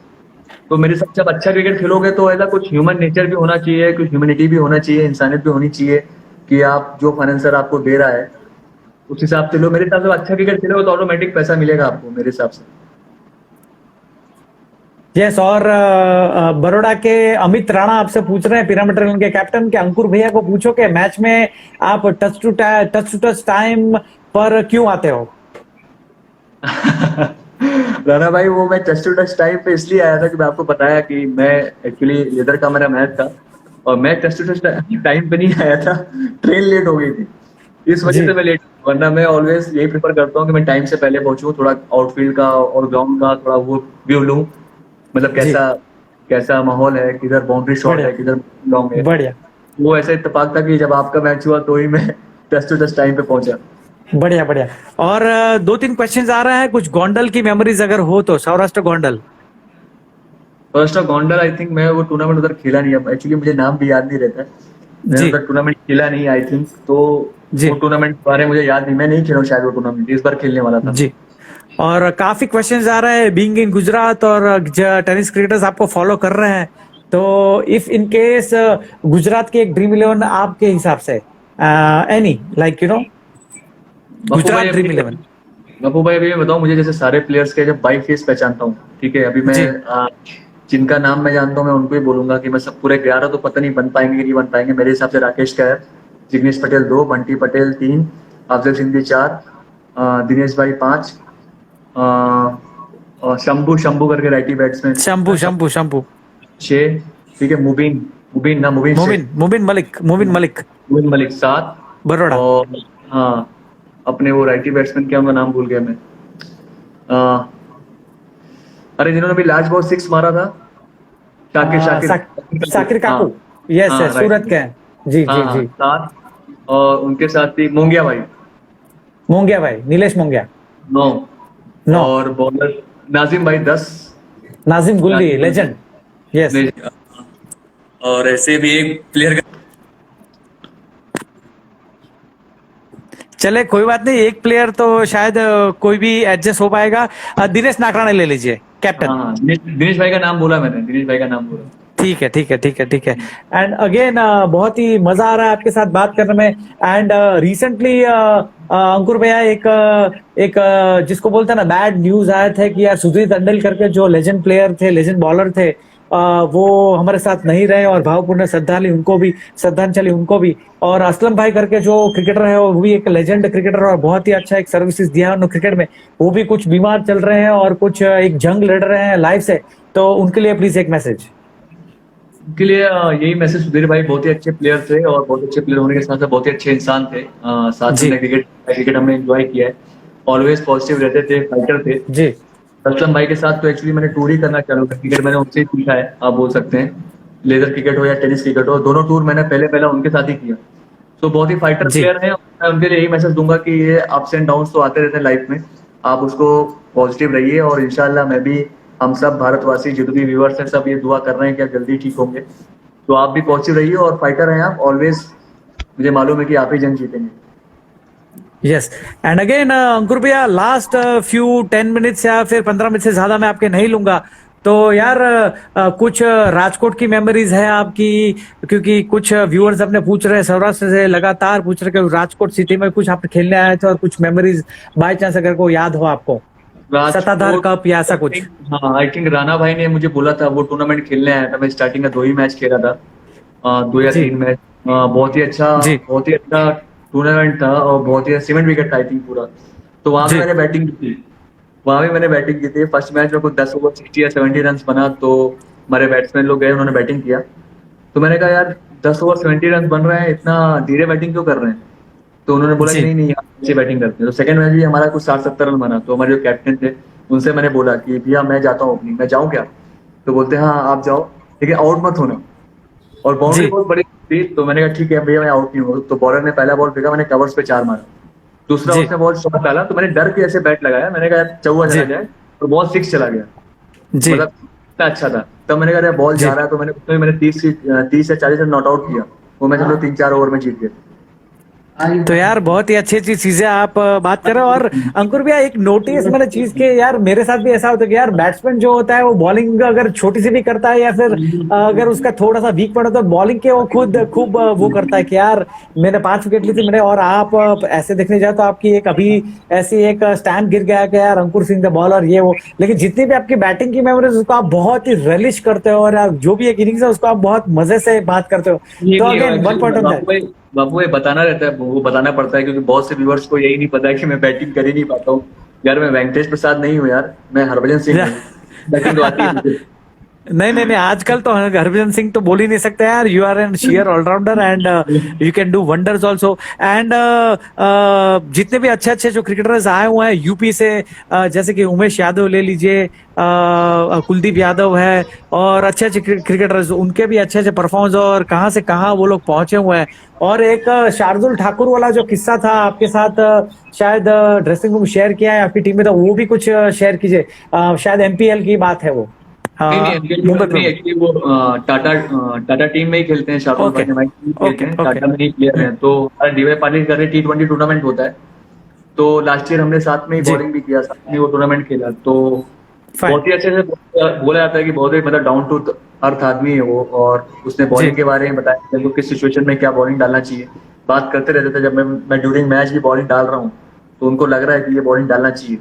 तो मेरे हिसाब से आप अच्छा क्रिकेट खेलोगे तो ऐसा कुछ ह्यूमन नेचर भी होना चाहिए, कुछ ह्यूमैनिटी भी होना चाहिए, इंसानियत भी होनी चाहिए, कि आप जो फाइनेंसर आपको दे रहा है उस हिसाब से लो। मेरे हिसाब से अच्छा क्रिकेट खेलोगे तो ऑटोमेटिक पैसा मिलेगा आपको मेरे हिसाब से। यस, और बड़ौदा के अमित राणा आपसे पूछ रहे हैं, पिरामिड रेलवे के कैप्टन, के अंकुर भैया को पूछो कि मैच में आप टच टू टच टाइम पर क्यों आते हो? राणा भाई, वो मैं टच टू टच टाइम पे इसलिए आया था कि मैं आपको बताया कि मैं एक्चुअली लेदर का मेरा मैच था और मैं टच टू टच टाइम पे नहीं आया था, ट्रेन लेट हो गई थी, इस वजह जी। से मैं लेट। वरना मैं ऑलवेज यही प्रेफर करता हूँ कि मैं टाइम से पहले पहुंचूं, थोड़ा आउटफील्ड का और ग्राउंड का थोड़ा वो व्यू लूं, मतलब जी, कैसा कैसा माहौल है, किधर बाउंड्री शॉट बढ़िया है, किधर लॉन्ग है। बढ़िया वो ऐसा इत्तेफाक था कि जब आपका मैच हुआ तो ही मैं टच टू टच टाइम पे पहुंचा। बढ़िया बढ़िया। और दो तीन क्वेश्चंस आ रहे हैं, कुछ गोंडल की मेमोरीज अगर हो तो, Saurashtra Gondal. First of Gondal, I think मैं वो टूर्नामेंट उधर खेला नहीं, अब एक्चुअली मुझे नाम भी याद नहीं रहता है, मैंने जी उधर टूर्नामेंट खेला नहीं आई थिंक, तो जी वो टूर्नामेंट के बारे में मुझे याद नहीं, मैं नहीं खेला हूँ शायद वो टूर्नामेंट, इस बार खेलने वाला था। जी। और काफी क्वेश्चंस आ रहे हैं, बीइंग इन गुजरात और टेनिस क्रिकेटर्स आपको फॉलो कर रहे हैं, तो इफ इन केस गुजरात की एक ड्रीम 11 आपके हिसाब से, any like you know, Bappu भाई गुजरात ड्रीम 11। बप्पू भाई अभी मैं बताऊं, मुझे जैसे सारे प्लेयर्स के जब बाई फेस पहचानता हूँ, ठीक है, अभी मैं जी जिनका नाम मैं जानता हूँ मैं उनको ही बोलूंगा कि मैं सब पूरे 11 तो पता नहीं बन पाएंगे कि नहीं बन पाएंगे। मेरे हिसाब से राकेश कैर, जिग्नेश पटेल 2, बंटी पटेल 3, अफजल सिंधी 4, दिनेश भाई 5, और शंभू शंभू करके राइटी बैट्समैन शंभू शंभू शंभू 6, ठीक है, मुबीन मुबीन ना मुबीन शेख, मुबिन मलिक, मुबिन मलिक मुबीन मलिक 7, बरोड़ा। और हाँ अपने वो राइटी बैट्समैन, क्या उनका नाम भूल गया मैं, अरे जिन्होंने अभी लास्ट बॉल 6 मारा था, शाकिर शाकिर साकिर हाँ काकू, यस हाँ यस, राइट, सूरत के हैं। जी हाँ जी हाँ जी। 7, और उनके साथ ही मोंगिया भाई मोंगिया भाई, नीलेश मोंगिया 9, 9, और बॉलर नाजिम भाई 10, नाजिम गुल्ली नाजिम लेजेंड, यस। ने- और ऐसे भी एक प्लेयर का, चले कोई बात नहीं, एक प्लेयर तो शायद कोई भी एडजस्ट हो पाएगा। दिनेश नाकराना ले लीजिए कैप्टन। हाँ हाँ दिनेश भाई का नाम बोला मैंने, दिनेश भाई का नाम बोला। ठीक है ठीक है ठीक है ठीक है। एंड अगेन बहुत ही मजा आ रहा है आपके साथ बात करने में। एंड रिसेंटली अंकुर भैया एक जिसको बोलते हैं ना, बैड न्यूज आया था कि यार सुधीर तेंदुलकर के जो लेजेंड प्लेयर थे, लेजेंड बॉलर थे, वो हमारे साथ नहीं रहे, और भावपूर्ण श्रद्धांजलि उनको भी। और असलम भाई करके जो क्रिकेटर है, वो भी एक लेजेंड क्रिकेटर और बहुत ही अच्छा एक सर्विसेज दिया है उन्होंने क्रिकेट में, वो भी कुछ बीमार चल रहे हैं और कुछ एक जंग लड़ रहे हैं लाइफ से, तो उनके लिए प्लीज एक मैसेज। उनके लिए यही मैसेज, सुधीर भाई बहुत ही अच्छे प्लेयर थे और बहुत अच्छे प्लेयर होने के साथ साथ बहुत ही अच्छे इंसान थे। साथ जी में क्रिकेट हमने एंजॉय किया है, ऑलवेज पॉजिटिव रहते थे, फाइटर थे। जी असलम भाई के साथ तो एक्चुअली मैंने टूर ही करना चालू किया, क्रिकेट मैंने उनसे ही सीखा है, आप बोल सकते हैं, लेदर क्रिकेट हो या टेनिस क्रिकेट हो, दोनों टूर मैंने पहले उनके साथ ही किया। तो बहुत ही फाइटर जी प्लेयर हैं, मैं उनके लिए यही मैसेज दूंगा कि ये अप्स एंड डाउन्स तो आते रहते हैं लाइफ में, आप उसको पॉजिटिव रहिए, और इंशाल्लाह मैं भी, हम सब भारतवासी जितने भी व्यूअर्स हैं सब ये दुआ कर रहे हैं कि आप जल्दी ठीक होंगे, तो आप भी पॉजिटिव रहिए और फाइटर हैं आप ऑलवेज, मुझे मालूम है कि आप ही जंग जीतेंगे। यस। एंड अगेन अंकुर भैया, लास्ट फ्यू 10 मिनट्स या फिर 15 मिनट से ज्यादा मैं आपके नहीं लूंगा, तो यार कुछ राजकोट की मेमोरीज है आपकी, क्योंकि कुछ व्यूअर्स अपने पूछ रहे हैं, सौराष्ट्र से लगातार पूछ रहे कि राजकोट सिटी में कुछ आप खेलने आए थे, और कुछ मेमोरीज बाय चांस अगर को याद हो आपको, सत्ताधार कप या ऐसा कुछ। हाँ आई थिंक राणा भाई ने मुझे बोला था, वो टूर्नामेंट खेलने आया था, मैं स्टार्टिंग का 2 ही मैच खेला था, 2 या जी 3 मैच, बहुत ही जी अच्छा टूर्नामेंट था, और बहुत ही 7 विकेट था आई थिंक पूरा, तो वहां जी भी मैंने बैटिंग की थी, फर्स्ट मैच में कुछ 10 ओवर 60 या 70 रन बना, तो हमारे बैट्समैन लोग गए, उन्होंने बैटिंग किया, तो मैंने कहा यार 10 ओवर 70 रन बन रहे हैं, इतना धीरे बैटिंग क्यों कर रहे हैं, तो उन्होंने बोला कि जी नहीं आप अच्छी बैटिंग करते हैं। तो सेकंड मैच भी हमारा कुछ 60-70 रन बना, तो हमारे जो कैप्टन थे उनसे मैंने बोला कि भैया मैं जाता हूँ अपनी, मैं जाऊँ क्या, तो बोलते हाँ आप जाओ, लेकिन आउट मत होना, और बाउंड्री जी बहुत बड़ी थी, तो मैंने कहा ठीक है भैया मैं आउट नहीं हूँ, तो बॉलर ने पहला बॉल फेंका, मैंने कवर्स पे 4 मारा, दूसरा जी उसने बॉल शॉट डाला, तो मैंने डर के ऐसे बैट लगाया, मैंने कहा चौका चला जी जाए, तो बॉल 6 चला गया, जी मतलब इतना अच्छा था, तब मैंने कहा बॉल जी जा रहा है, तो मैंने उसमें मैंने 30 या 40 रन नॉट आउट किया, वो मैच हम लोग 3-4 ओवर में जीत गए। तो यार बहुत ही अच्छी अच्छी चीजें आप बात कर रहे हो। और अंकुर भैया एक नोटिस मैंने चीज के यार मेरे साथ भी ऐसा होता है कि यार बैट्समैन जो होता है वो बॉलिंग अगर छोटी सी भी करता है या फिर अगर उसका थोड़ा सा वीक पड़ा तो बॉलिंग के वो खुद खूब वो करता है कि यार मैंने 5 विकेट ली थी मैंने। और आप ऐसे देखने जाए तो आपकी एक अभी ऐसी एक स्टैंप गिर गया कि यार अंकुर सिंह द बॉलर ये वो, लेकिन जितनी भी आपकी बैटिंग की मेमोरीज उसको आप बहुत ही रिलिश करते हो और जो भी एक इनिंग्स है उसको आप बहुत मजे से बात करते हो। ये तो नहीं again one point on that. Babu ये बताना रहता है, वो बताना पड़ता है क्योंकि बहुत से व्यूअर्स को यही नहीं पता है कि मैं बैटिंग कर ही नहीं पाता हूँ। यार मैं वेंकटेश प्रसाद नहीं हूँ यार, मैं हरभजन सिंह हूँ। बैटिंग तो आती है मुझे। नहीं नहीं नहीं, आजकल तो हरभजन सिंह तो बोल ही नहीं सकते यार। You are an sheer allrounder and you can do wonders also. And जितने भी अच्छे अच्छे जो क्रिकेटर्स आए हुए हैं यूपी से, जैसे कि उमेश यादव ले लीजिए, कुलदीप यादव है और अच्छे अच्छे क्रिकेटर्स, उनके भी अच्छे अच्छे परफॉर्मेंस और कहाँ से कहाँ वो लोग पहुंचे हुए हैं। और एक शार्दुल ठाकुर वाला जो किस्सा था आपके साथ, शायद ड्रेसिंग रूम शेयर किया है आपकी टीम में, तो वो भी कुछ शेयर कीजिए। शायद एमपीएल की बात है वो। नहीं नहीं MPL की बात नहीं, एक्चुअली वो टाटा टीम में ही खेलते हैं। शार्दुल Okay. भाई खेलते हैं, Okay. टाटा में ही प्लेयर हैं। तो हमारा डीवाई पाटिल कर रहे T20 टूर्नामेंट होता है, तो लास्ट ईयर हमने साथ में ही जी। बॉलिंग भी किया, साथ में वो टूर्नामेंट खेला। तो Fine. बहुत ही अच्छे से बोला जाता है कि बहुत ही मतलब डाउन टू अर्थ आदमी है वो। और उसने बॉलिंग जी। के बारे में बताया मेरे को किस सिचुएशन में क्या बॉलिंग डालना चाहिए। बात करते रहते थे जब मैं ड्यूरिंग मैच भी बॉलिंग डाल रहा हूँ तो उनको लग रहा है कि ये बॉलिंग डालना चाहिए।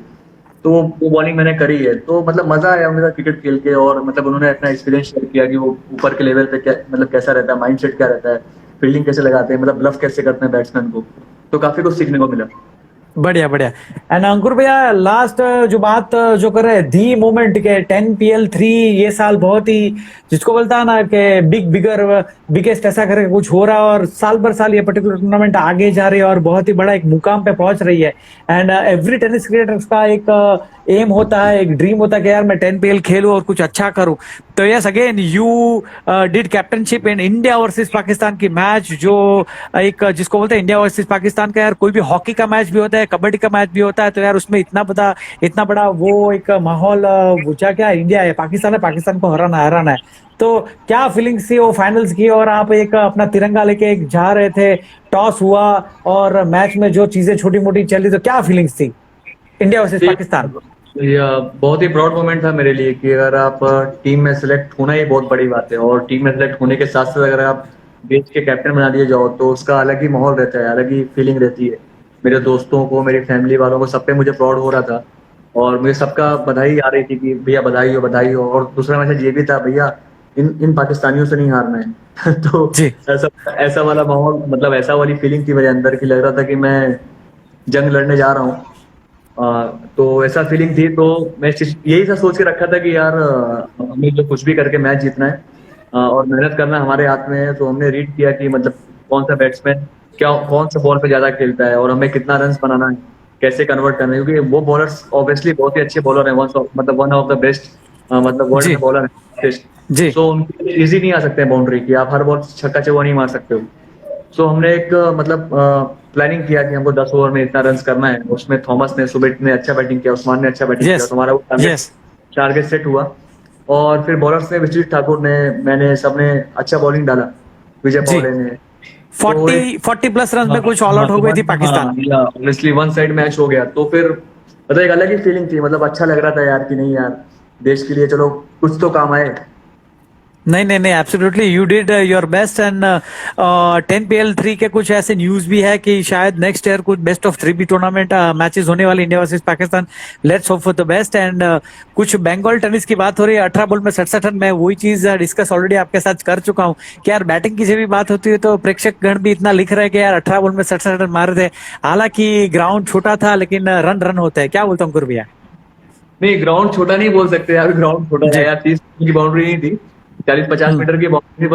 तो वो बॉलिंग मैंने करी है, तो मतलब मजा आया उनके साथ क्रिकेट खेल के। और मतलब उन्होंने अपना एक्सपीरियंस शेयर किया कि वो ऊपर के लेवल पे क्या मतलब कैसा रहता है, माइंडसेट क्या रहता है, फील्डिंग कैसे लगाते हैं, मतलब ब्लफ कैसे करते हैं बैट्समैन को। तो काफी कुछ सीखने को मिला। बढ़िया बढ़िया। एंड अंकुर भैया लास्ट जो बात जो कर रहे हैं दी मोमेंट के 10PL3 ये साल बहुत ही जिसको बोलता है ना कि बिगेस्ट ऐसा करके कुछ हो रहा है और साल भर साल ये पर्टिकुलर टूर्नामेंट आगे जा रही है और बहुत ही बड़ा एक मुकाम पे पहुंच रही है। एंड एवरी टेनिस क्रिकेटर का एक एम होता है, एक ड्रीम होता है कि यार मैं 10PL खेलूं और कुछ अच्छा करूं। तो yes again you did captainship in India versus Pakistan की मैच, जो एक जिसको बोलते हैं इंडिया वर्सेस पाकिस्तान का। यार कोई भी हॉकी का मैच भी होता है, कबड्डी का मैच भी होता है, तो यार उसमें इतना बड़ा वो एक माहौल वो क्या इंडिया है पाकिस्तान को हराना है। तो क्या फीलिंग्स थी वो फाइनल्स की, और आप एक अपना तिरंगा लेके एक जा रहे थे, टॉस हुआ और मैच में जो चीजें छोटी मोटी चल रही, तो क्या फीलिंग्स थी इंडिया वर्सेस पाकिस्तान? ये बहुत ही प्राउड मोमेंट था मेरे लिए कि अगर आप टीम में सिलेक्ट होना ही बहुत बड़ी बात है। और टीम में सिलेक्ट होने के साथ साथ अगर आप देश के कैप्टन बना दिए जाओ तो उसका अलग ही माहौल रहता है, अलग ही फीलिंग रहती है। मेरे दोस्तों को, मेरी फैमिली वालों को, सब पे मुझे प्राउड हो रहा था। और मुझे सबका बधाई आ रही थी कि भैया बधाई हो। और दूसरा मैसेज ये भी था, भैया इन पाकिस्तानियों से नहीं हारना है। तो जी। ऐसा वाला माहौल, मतलब ऐसा वाली फीलिंग थी मेरे अंदर की लग रहा था कि मैं जंग लड़ने जा रहा हूँ। तो ऐसा फीलिंग थी। तो मैं यही सा सोच के रखा था कि यार हमें जो कुछ भी करके मैच जीतना है और मेहनत करना हमारे हाथ में है। तो हमने रीड किया कि मतलब कौन सा बैट्समैन कौन सा बॉल पे ज्यादा खेलता है और हमें कितना रन बनाना है, कैसे कन्वर्ट करना है। क्योंकि वो बॉलर्स ऑब्वियसली बहुत ही अच्छे बॉलर हैं, मतलब वन ऑफ द बेस्ट, मतलब वर्ल्ड में बॉलर है। जी। सो उनके इजी नहीं आ सकते हैं बाउंड्री की, आप हर बॉल छक्का चौका नहीं मार सकते हो। सो हमने एक मतलब प्लानिंग किया कि हमको 10 ओवर में इतना रन करना है। उसमें थॉमस ने, सुबेट ने अच्छा बैटिंग किया, उस्मान ने अच्छा बैटिंग किया, तो हमारा वो टारगेट सेट हुआ। और फिर बॉलर्स ने, विजय ठाकुर ने, मैंने, सबने अच्छा बॉलिंग डाला, विजय पॉले ने 40 प्लस रन में कुछ ऑल आउट हो गई थी Pakistan. Obviously one side match हो गया। तो फिर मतलब एक अलग ही फीलिंग थी, मतलब अच्छा लग रहा था यार कि नहीं यार देश के लिए चलो कुछ तो काम आए। नहीं absolutely you did your best. And 10PL3 के कुछ ऐसे न्यूज भी है कि शायद नेक्स्ट ईयर कुछ बेस्ट ऑफ 3 भी टूर्नामेंट मैचेस होने वाले India versus Pakistan. Let's hope for the best. And कुछ बंगाल टेनिस की बात हो रही है, 18 बॉल में 67 रन। मैं वही चीज डिस्कस ऑलरेडी आपके साथ कर चुका हूँ कि यार बैटिंग की जब भी बात होती है तो प्रेक्षक गण भी इतना लिख रहे हैं कि यार 18 बॉल में 67 रन मारे थे। हालांकि ग्राउंड छोटा था लेकिन रन होते हैं। क्या बोलता हूँ अंकुर भैया? नहीं, ग्राउंड छोटा नहीं बोल सकते यार, ग्राउंड छोटा है यार। 30 की बाउंड्री नहीं थी, 40-50 मीटर की बाउंड्री।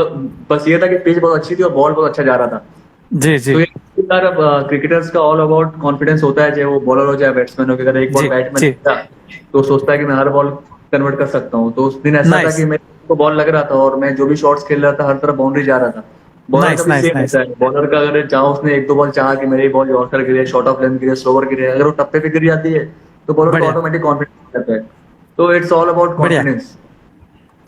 बस ये था कि पिच बहुत अच्छी थी और बॉल बहुत अच्छा जा रहा था। जी जी। तो यार क्रिकेटर्स का ऑल अबाउट कॉन्फिडेंस होता है, चाहे वो बॉलर हो चाहे बैट्समैन हो। अगर एक बॉल बैट्समैन तो सोचता है कि मैं हर बॉल कन्वर्ट कर सकता हूँ। तो उस दिन ऐसा था कि मेरे को बॉल लग रहा था और मैं जो भी शॉट्स खेल रहा था हर तरफ बाउंड्री जा रहा था। बॉलर का भी सेम ऐसा है, बॉलर का अगर जहाँ उसने 1-2 बॉल चाहा कि मेरी बॉल यॉर्कर गिरे, शॉर्ट ऑफ लेंथ गिरे, स्लोवर गिरे, अगर वो टप्पे पे गिर जाती है तो बॉलर को ऑटोमेटिक कॉन्फिडेंस रहता है। तो it's all about confidence.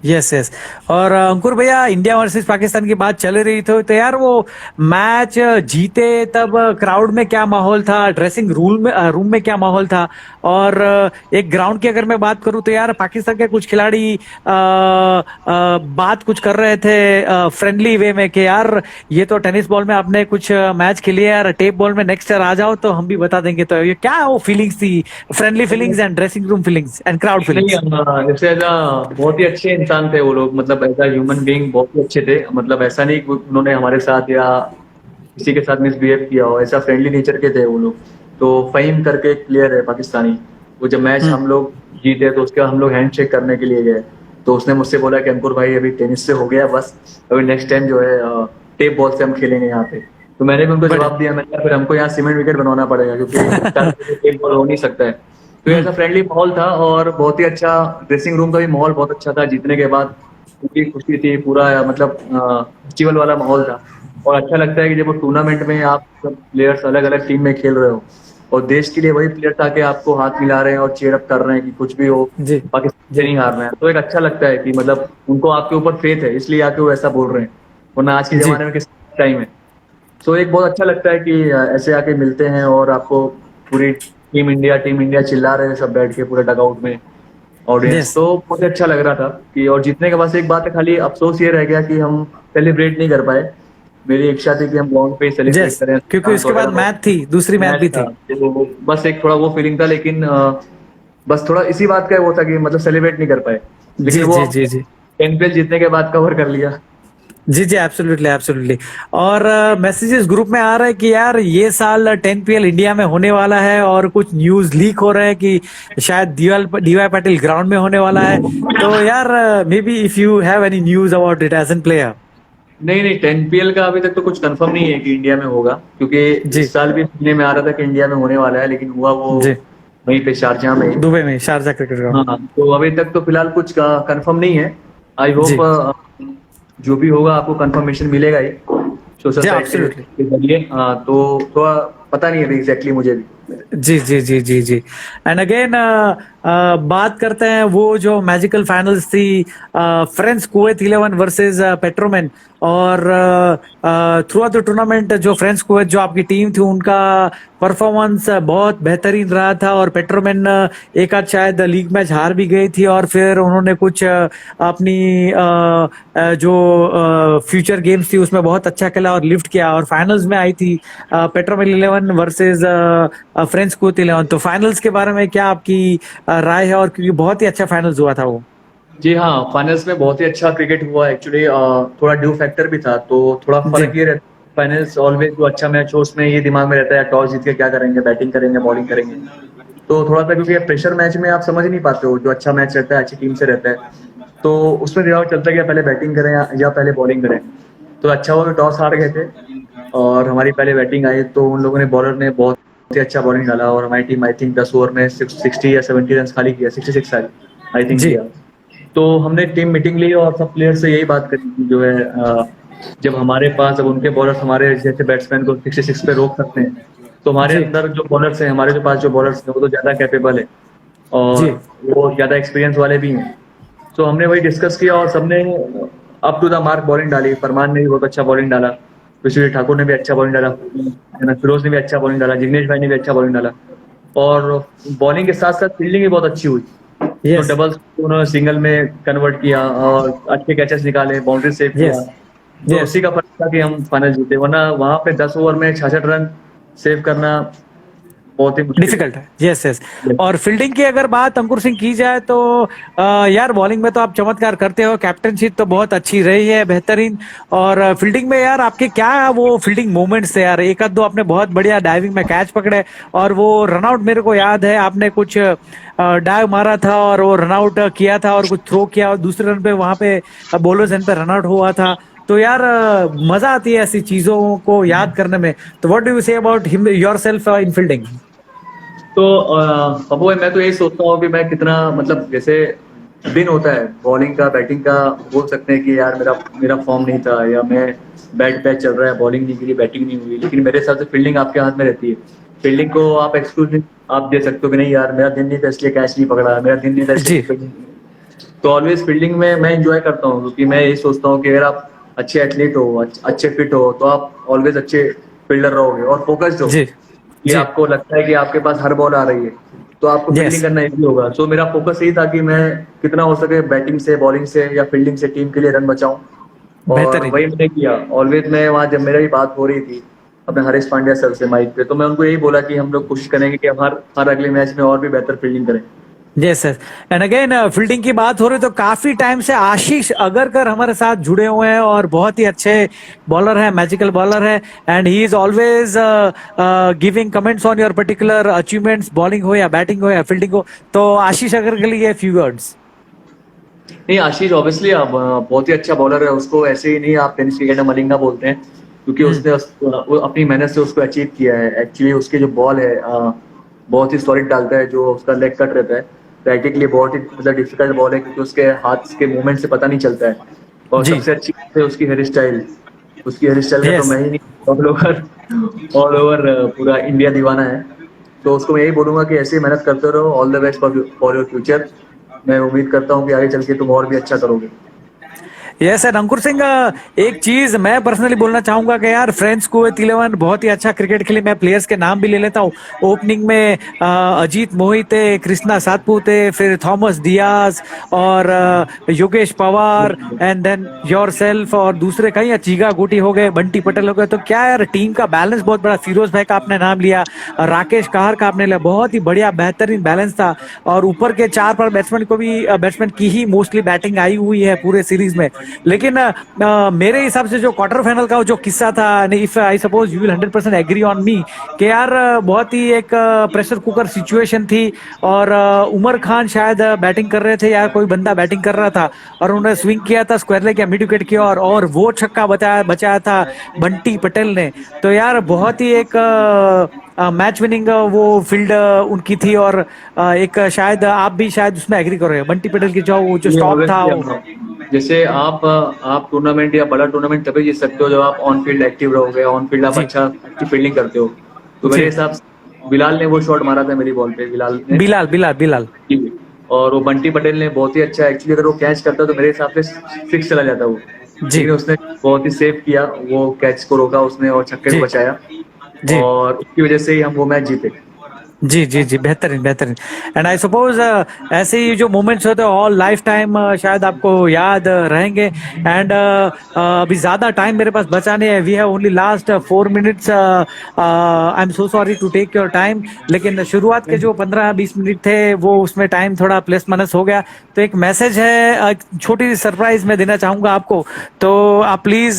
Yes yes. और अंकुर भैया, इंडिया वर्सेस पाकिस्तान की बात चल रही थी, तो यार वो मैच जीते तब क्राउड में क्या माहौल था, ड्रेसिंग रूम में क्या माहौल था, और एक ग्राउंड की अगर मैं बात करूं तो यार पाकिस्तान के कुछ खिलाड़ी बात कुछ कर रहे थे फ्रेंडली वे में कि यार ये तो टेनिस बॉल में आपने कुछ मैच खेली है यार, टेप बॉल में नेक्स्ट ईयर आ जाओ तो हम भी बता देंगे। तो ये क्या वो फीलिंग्स थी, friendly feelings and dressing room feelings and crowd नहीं, फीलिंग्स? जैसे एज बहुत ही अच्छे इंसान थे वो लोग, मतलब एज ह्यूमन बीइंग बहुत ही अच्छे थे। मतलब ऐसा नहीं कि उन्होंने हमारे साथ या किसी के साथ मिसबिहेव किया हो, ऐसा फ्रेंडली नेचर के थे वो लोग। तो फहीम करके एक प्लेयर है पाकिस्तानी, वो जब मैच हम लोग जीते तो उसका हम लोग हैंड शेक करने के लिए गए, तो उसने मुझसे बोला कि अंकुर भाई अभी टेनिस से हो गया बस, अभी नेक्स्ट टाइम जो है टेप बॉल से हम खेलेंगे यहाँ पे। तो मैंने भी उनको जवाब दिया, मैंने कहा फिर हमको यहाँ सीमेंट विकेट बनवाना पड़ेगा क्योंकि टेप बॉल हो नहीं सकता है। तो ऐसा फ्रेंडली माहौल था और बहुत ही अच्छा, ड्रेसिंग रूम का भी माहौल बहुत अच्छा था। जीतने के बाद पूरी खुशी थी, पूरा मतलब फेस्टिवल वाला माहौल था। और अच्छा लगता है कि जब वो टूर्नामेंट में आप सब प्लेयर्स अलग अलग टीम में खेल रहे हो और देश के लिए वही प्लेयर्स आके आपको हाथ मिला रहे हैं और चीयर अप कर रहे हैं कि कुछ भी हो जी पाकिस्तान से नहीं हार रहे हैं, तो एक अच्छा लगता है कि मतलब उनको आपके ऊपर फेथ है इसलिए आके वो ऐसा बोल रहे हैं, वरना आज के जी जमाने में किस टाइम है। तो एक बहुत अच्छा लगता है कि ऐसे आके मिलते हैं और आपको पूरी टीम इंडिया चिल्ला रहे हैं सब बैठ के पूरे डगआउट में ऑडियंस। यस तो बहुत अच्छा लग रहा था कि, और जीतने के बाद से एक बात है, खाली अफसोस ये रह गया कि हम सेलिब्रेट नहीं कर पाए। मेरी इच्छा थी कि हम ग्राउंड पे सेलिब्रेट यस, करें, क्योंकि डांस उसके बाद वगैरह हो, मैच थी, दूसरी मैच भी मैच था। थी। तो बस एक थोड़ा वो फीलिंग था, लेकिन बस थोड़ा इसी बात का वो था कि मतलब सेलिब्रेट नहीं कर पाए, लेकिन जी वो जी जी जी एनपीएल जीतने के बाद कवर कर लिया। जी जी, एब्सोल्युटली एब्सोल्युटली। और मैसेजेस ग्रुप में आ रहा है कि यार ये साल 10 PL इंडिया में होने वाला है, और कुछ न्यूज लीक हो रहा है कि शायद डीवाई पाटिल ग्राउंड में होने वाला है। तो यार maybe if you have any news about it as an player. नहीं नहीं, 10 PL का अभी तक तो कुछ कंफर्म नहीं है कि इंडिया में होगा, क्योंकि जी इस साल भी सुनने में आ रहा था कि इंडिया में होने वाला है, लेकिन हुआ वो जी, वहीं पे शारजाह में ही। दुबई में शारजा क्रिकेट ग्राउंड। हाँ, तो अभी तक तो फिलहाल कुछ कंफर्म नहीं है। आई जी होप जो भी होगा आपको कंफर्मेशन मिलेगा ही सोशल जी, साइट एब्सोल्युटली। के जरिए। तो थोड़ा पता नहीं है अभी एग्जैक्टली मुझे भी। जी जी जी जी जी। एंड अगेन बात करते हैं वो जो मैजिकल फाइनल्स थी, फ्रेंच कुवैत 11 वर्सेस पेट्रोमैन। और थ्रू आउट द टूर्नामेंट जो फ्रेंच कुवैत जो आपकी टीम थी उनका परफॉर्मेंस बहुत बेहतरीन रहा था, और पेट्रोमैन एक आध शायद लीग मैच हार भी गई थी, और फिर उन्होंने कुछ अपनी जो फ्यूचर गेम्स थी उसमें बहुत अच्छा खेला और लिफ्ट किया, और फाइनल्स में आई थी पेट्रोमैन 11 वर्सेस फ्रेंच कुवैत 11। तो फाइनल्स के बारे में क्या आपकी राय है, और क्योंकि बहुत ही अच्छा फाइनल्स हुआ था वो। जी हाँ, फाइनल्स में बहुत ही अच्छा क्रिकेट हुआ एक्चुअली। थोड़ा ड्यू फैक्टर भी था, तो थोड़ा जी फर्क ये रहता है, फाइनल्स ऑलवेज जो अच्छा मैच हो उसमें ये दिमाग में रहता है टॉस जीत के क्या करेंगे, बैटिंग करेंगे बॉलिंग करेंगे। तो थोड़ा सा क्योंकि प्रेशर मैच में आप समझ नहीं पाते हो, जो अच्छा मैच रहता है अच्छी टीम से रहता है तो उसमें दिमाग चलता है कि पहले बैटिंग करें या पहले बॉलिंग करें। तो अच्छा हुआ टॉस हार गए थे और हमारी पहले बैटिंग आई, तो उन लोगों ने बॉलर ने बहुत ही अच्छा बॉलिंग डाला और हमारी टीम आई थिंक 10 ओवर में 60 या 70 रन खाली किया, 66 आई थिंक जी किया। तो हमने टीम मीटिंग ली और सब प्लेयर से यही बात करी कि जो है जब हमारे पास, अब उनके बॉलर्स हमारे जैसे बैट्समैन को 66 पे रोक सकते हैं, तो हमारे जी अंदर जो बॉलर्स हैं, हमारे जो पास जो बॉलर्स हैं वो तो ज्यादा कैपेबल है जी और वो ज्यादा एक्सपीरियंस वाले भी हैं। तो हमने वही डिस्कस किया और सबने up to the mark bowling डाली। फरमान ने भी बहुत अच्छा बॉलिंग डाला, विश्वजीत ठाकुर ने भी अच्छा बॉलिंग डाला, फिरोज ने भी अच्छा बॉलिंग डाला, जिग्नेश भाई ने भी अच्छा बॉलिंग डाला, और बॉलिंग के साथ साथ फील्डिंग भी बहुत अच्छी हुई। तो यस डबल्स उन्होंने सिंगल में कन्वर्ट किया और अच्छे कैचेस निकाले, बाउंड्री सेव किया। यस तो यस, उसी का फर्क था कि हम फाइनल जीते, वरना वहां पे 10 ओवर में 66 रन सेव करना बहुत ही मुश्किल डिफिकल्ट है। Yes yes. है। और फील्डिंग की अगर बात अंकुर सिंह की जाए तो यार बॉलिंग में तो आप चमत्कार करते हो, कैप्टनशिप तो बहुत अच्छी रही है, बेहतरीन। और फील्डिंग में यार आपके क्या वो फील्डिंग मोमेंट्स थे यार, एक आध दो आपने बहुत बढ़िया डाइविंग में कैच पकड़े, और वो रनआउट मेरे को याद है आपने कुछ डाइव मारा था और वो रनआउट किया था, और कुछ थ्रो किया और दूसरे रन पे वहां पे बॉलर्स एंड पे रनआउट हुआ था। तो यार मजा आती है ऐसी चीजों को याद करने में। तो what do you say about him yourself in fielding? तो पप्पू भाई, मैं तो यही सोचता हूँ कि मैं कितना, मतलब जैसे दिन होता है बॉलिंग का बैटिंग का, बोल सकते हैं कि यार मेरा मेरा फॉर्म नहीं था या मैं बैट बैट चल रहा है, बॉलिंग नहीं गिरी बैटिंग नहीं हुई, लेकिन मेरे हिसाब से फील्डिंग आपके हाथ में रहती है। फील्डिंग को आप एक्सक्यूज आप दे सकते हो कि नहीं यार मेरा दिन नहीं था इसलिए कैच नहीं पकड़ा, मेरा दिन नहीं था जी इसलिए तो ऑलवेज फील्डिंग में मैं इंजॉय करता हूँ, क्योंकि मैं ये सोचता हूँ कि अगर आप अच्छे एथलीट हो, अच्छे फिट हो, तो आप ऑलवेज अच्छे फील्डर रहोगे और फोकस्ड हो। जी ये जी। आपको लगता है कि आपके पास हर बॉल आ रही है, तो आपको फील्डिंग यस। करना इजी होगा। सो मेरा फोकस यही था कि मैं कितना हो सके बैटिंग से, बॉलिंग से या फील्डिंग से टीम के लिए रन बचाऊं, और बेहतरीन। वही मैंने किया। ऑलवेज मैं वहाँ, जब मेरी बात हो रही थी अपने हरीश पांड्या सर से माइक पे, तो मैं उनको यही बोला कि हम लोग कोशिश करेंगे कि हम हर हर अगले मैच में और भी बेहतर फील्डिंग करें। Yes sir. And again fielding की बात हो रही तो काफी टाइम से आशीष अगरकर हमारे साथ जुड़े हुए हैं और बहुत ही अच्छे बॉलर है, मैजिकल बॉलर है। And he is always giving comments on your particular achievements, bowling हो या बैटिंग हो या फील्डिंग हो। तो आशीष अगर के लिए फ्यू वर्ड्स। नहीं, आशीष ऑब्वियसली बहुत ही अच्छा बॉलर है। उसको ऐसे ही नहीं आप टेनिस क्रिकेट में मलिंगा बोलते हैं, क्योंकि उसने वो अपनी मेहनत से उसको अचीव किया है। एक्चुअली उसकी जो बॉल है बहुत ही सॉलिड डालता है, जो उसका लेग कट रहता है। बैटिंग के लिए बहुत ही मतलब डिफिकल्ट बॉल है, क्योंकि उसके हाथ के मूवमेंट से पता नहीं चलता है। और जी। सबसे अच्छी बात है उसकी हेयर स्टाइल। उसकी हेयर स्टाइल का तो यस। मैं ही नहीं, ऑल ओवर पूरा इंडिया दीवाना है। तो उसको मैं यही बोलूंगा कि ऐसे ही मेहनत करते रहो। All the best for your future. मैं उम्मीद करता हूँ कि आगे चल के तुम और भी अच्छा करोगे। Yes sir. अंकुर सिंह, एक चीज मैं पर्सनली बोलना चाहूंगा कि यार फ्रेंड्स कुवैत 11 बहुत ही अच्छा क्रिकेट खेली। मैं प्लेयर्स के नाम भी ले लेता हूँ। ओपनिंग में अजीत मोहित है, कृष्णा सातपुत है, फिर थॉमस दियाज और Yogesh Pawar, and then yourself, और दूसरे कई चीगा गुटी हो गए, बंटी पटेल हो गए। तो क्या यार टीम का बैलेंस बहुत बड़ा। फिरोज भाई का आपने नाम लिया, राकेश कहर का आपने लिया, बहुत ही बढ़िया बेहतरीन बैलेंस था। और ऊपर के 4 बैट्समैन को भी बैट्समैन की ही मोस्टली बैटिंग आई हुई है पूरे सीरीज में। लेकिन मेरे हिसाब से जो क्वार्टर फाइनल का जो किस्सा था, if I suppose you will 100% agree on me, कि यार बहुत ही एक प्रेशर कुकर सिचुएशन थी। और उमर खान शायद बैटिंग कर रहे थे या कोई बंदा बैटिंग कर रहा था, और उन्होंने स्विंग किया था, स्क्वायर लेग या मिड विकेट किया, और वो छक्का बचाया था बंटी पटेल ने। तो यार बहुत ही एक मैच विनिंग वो फील्ड उनकी थी। और एक शायद आप भी शायद उसमें एग्री करोगे, बंटी पटेल की जो ये स्टॉप था obviously वो। जैसे आप टूर्नामेंट या बड़ा टूर्नामेंट तभी जीत सकते हो जब आप ऑन फील्ड एक्टिव रहोगे, ऑन फील्ड आप जी अच्छी फील्डिंग करते हो। तो मेरे जी। हिसाब से बिलाल ने वो शॉट मारा था मेरी बॉल पे, बिलाल ने। बिलाल बिलाल बिलाल। और वो बंटी पटेल ने बहुत ही अच्छा, एक्चुअली अगर वो कैच करता तो मेरे हिसाब से 6 चला जाता वो, जी लेकिन उसने बहुत ही सेव किया, वो कैच को रोका उसने और छक्के को जी बचाया, जी और उसकी वजह से ही हम वो मैच जीते। जी जी जी। बेहतरीन बेहतरीन। एंड आई सपोज ऐसे ही जो मोमेंट्स होते हैं ऑल लाइफ टाइम शायद आपको याद रहेंगे। एंड अभी ज्यादा टाइम मेरे पास बचा नहीं है। We have only last 4 minutes. I am so sorry to take your time. लेकिन शुरुआत के जो 15-20 मिनट थे वो उसमें टाइम थोड़ा प्लस माइनस हो गया। तो एक मैसेज है, एक छोटी सी सरप्राइज मैं देना चाहूंगा आपको। तो आप प्लीज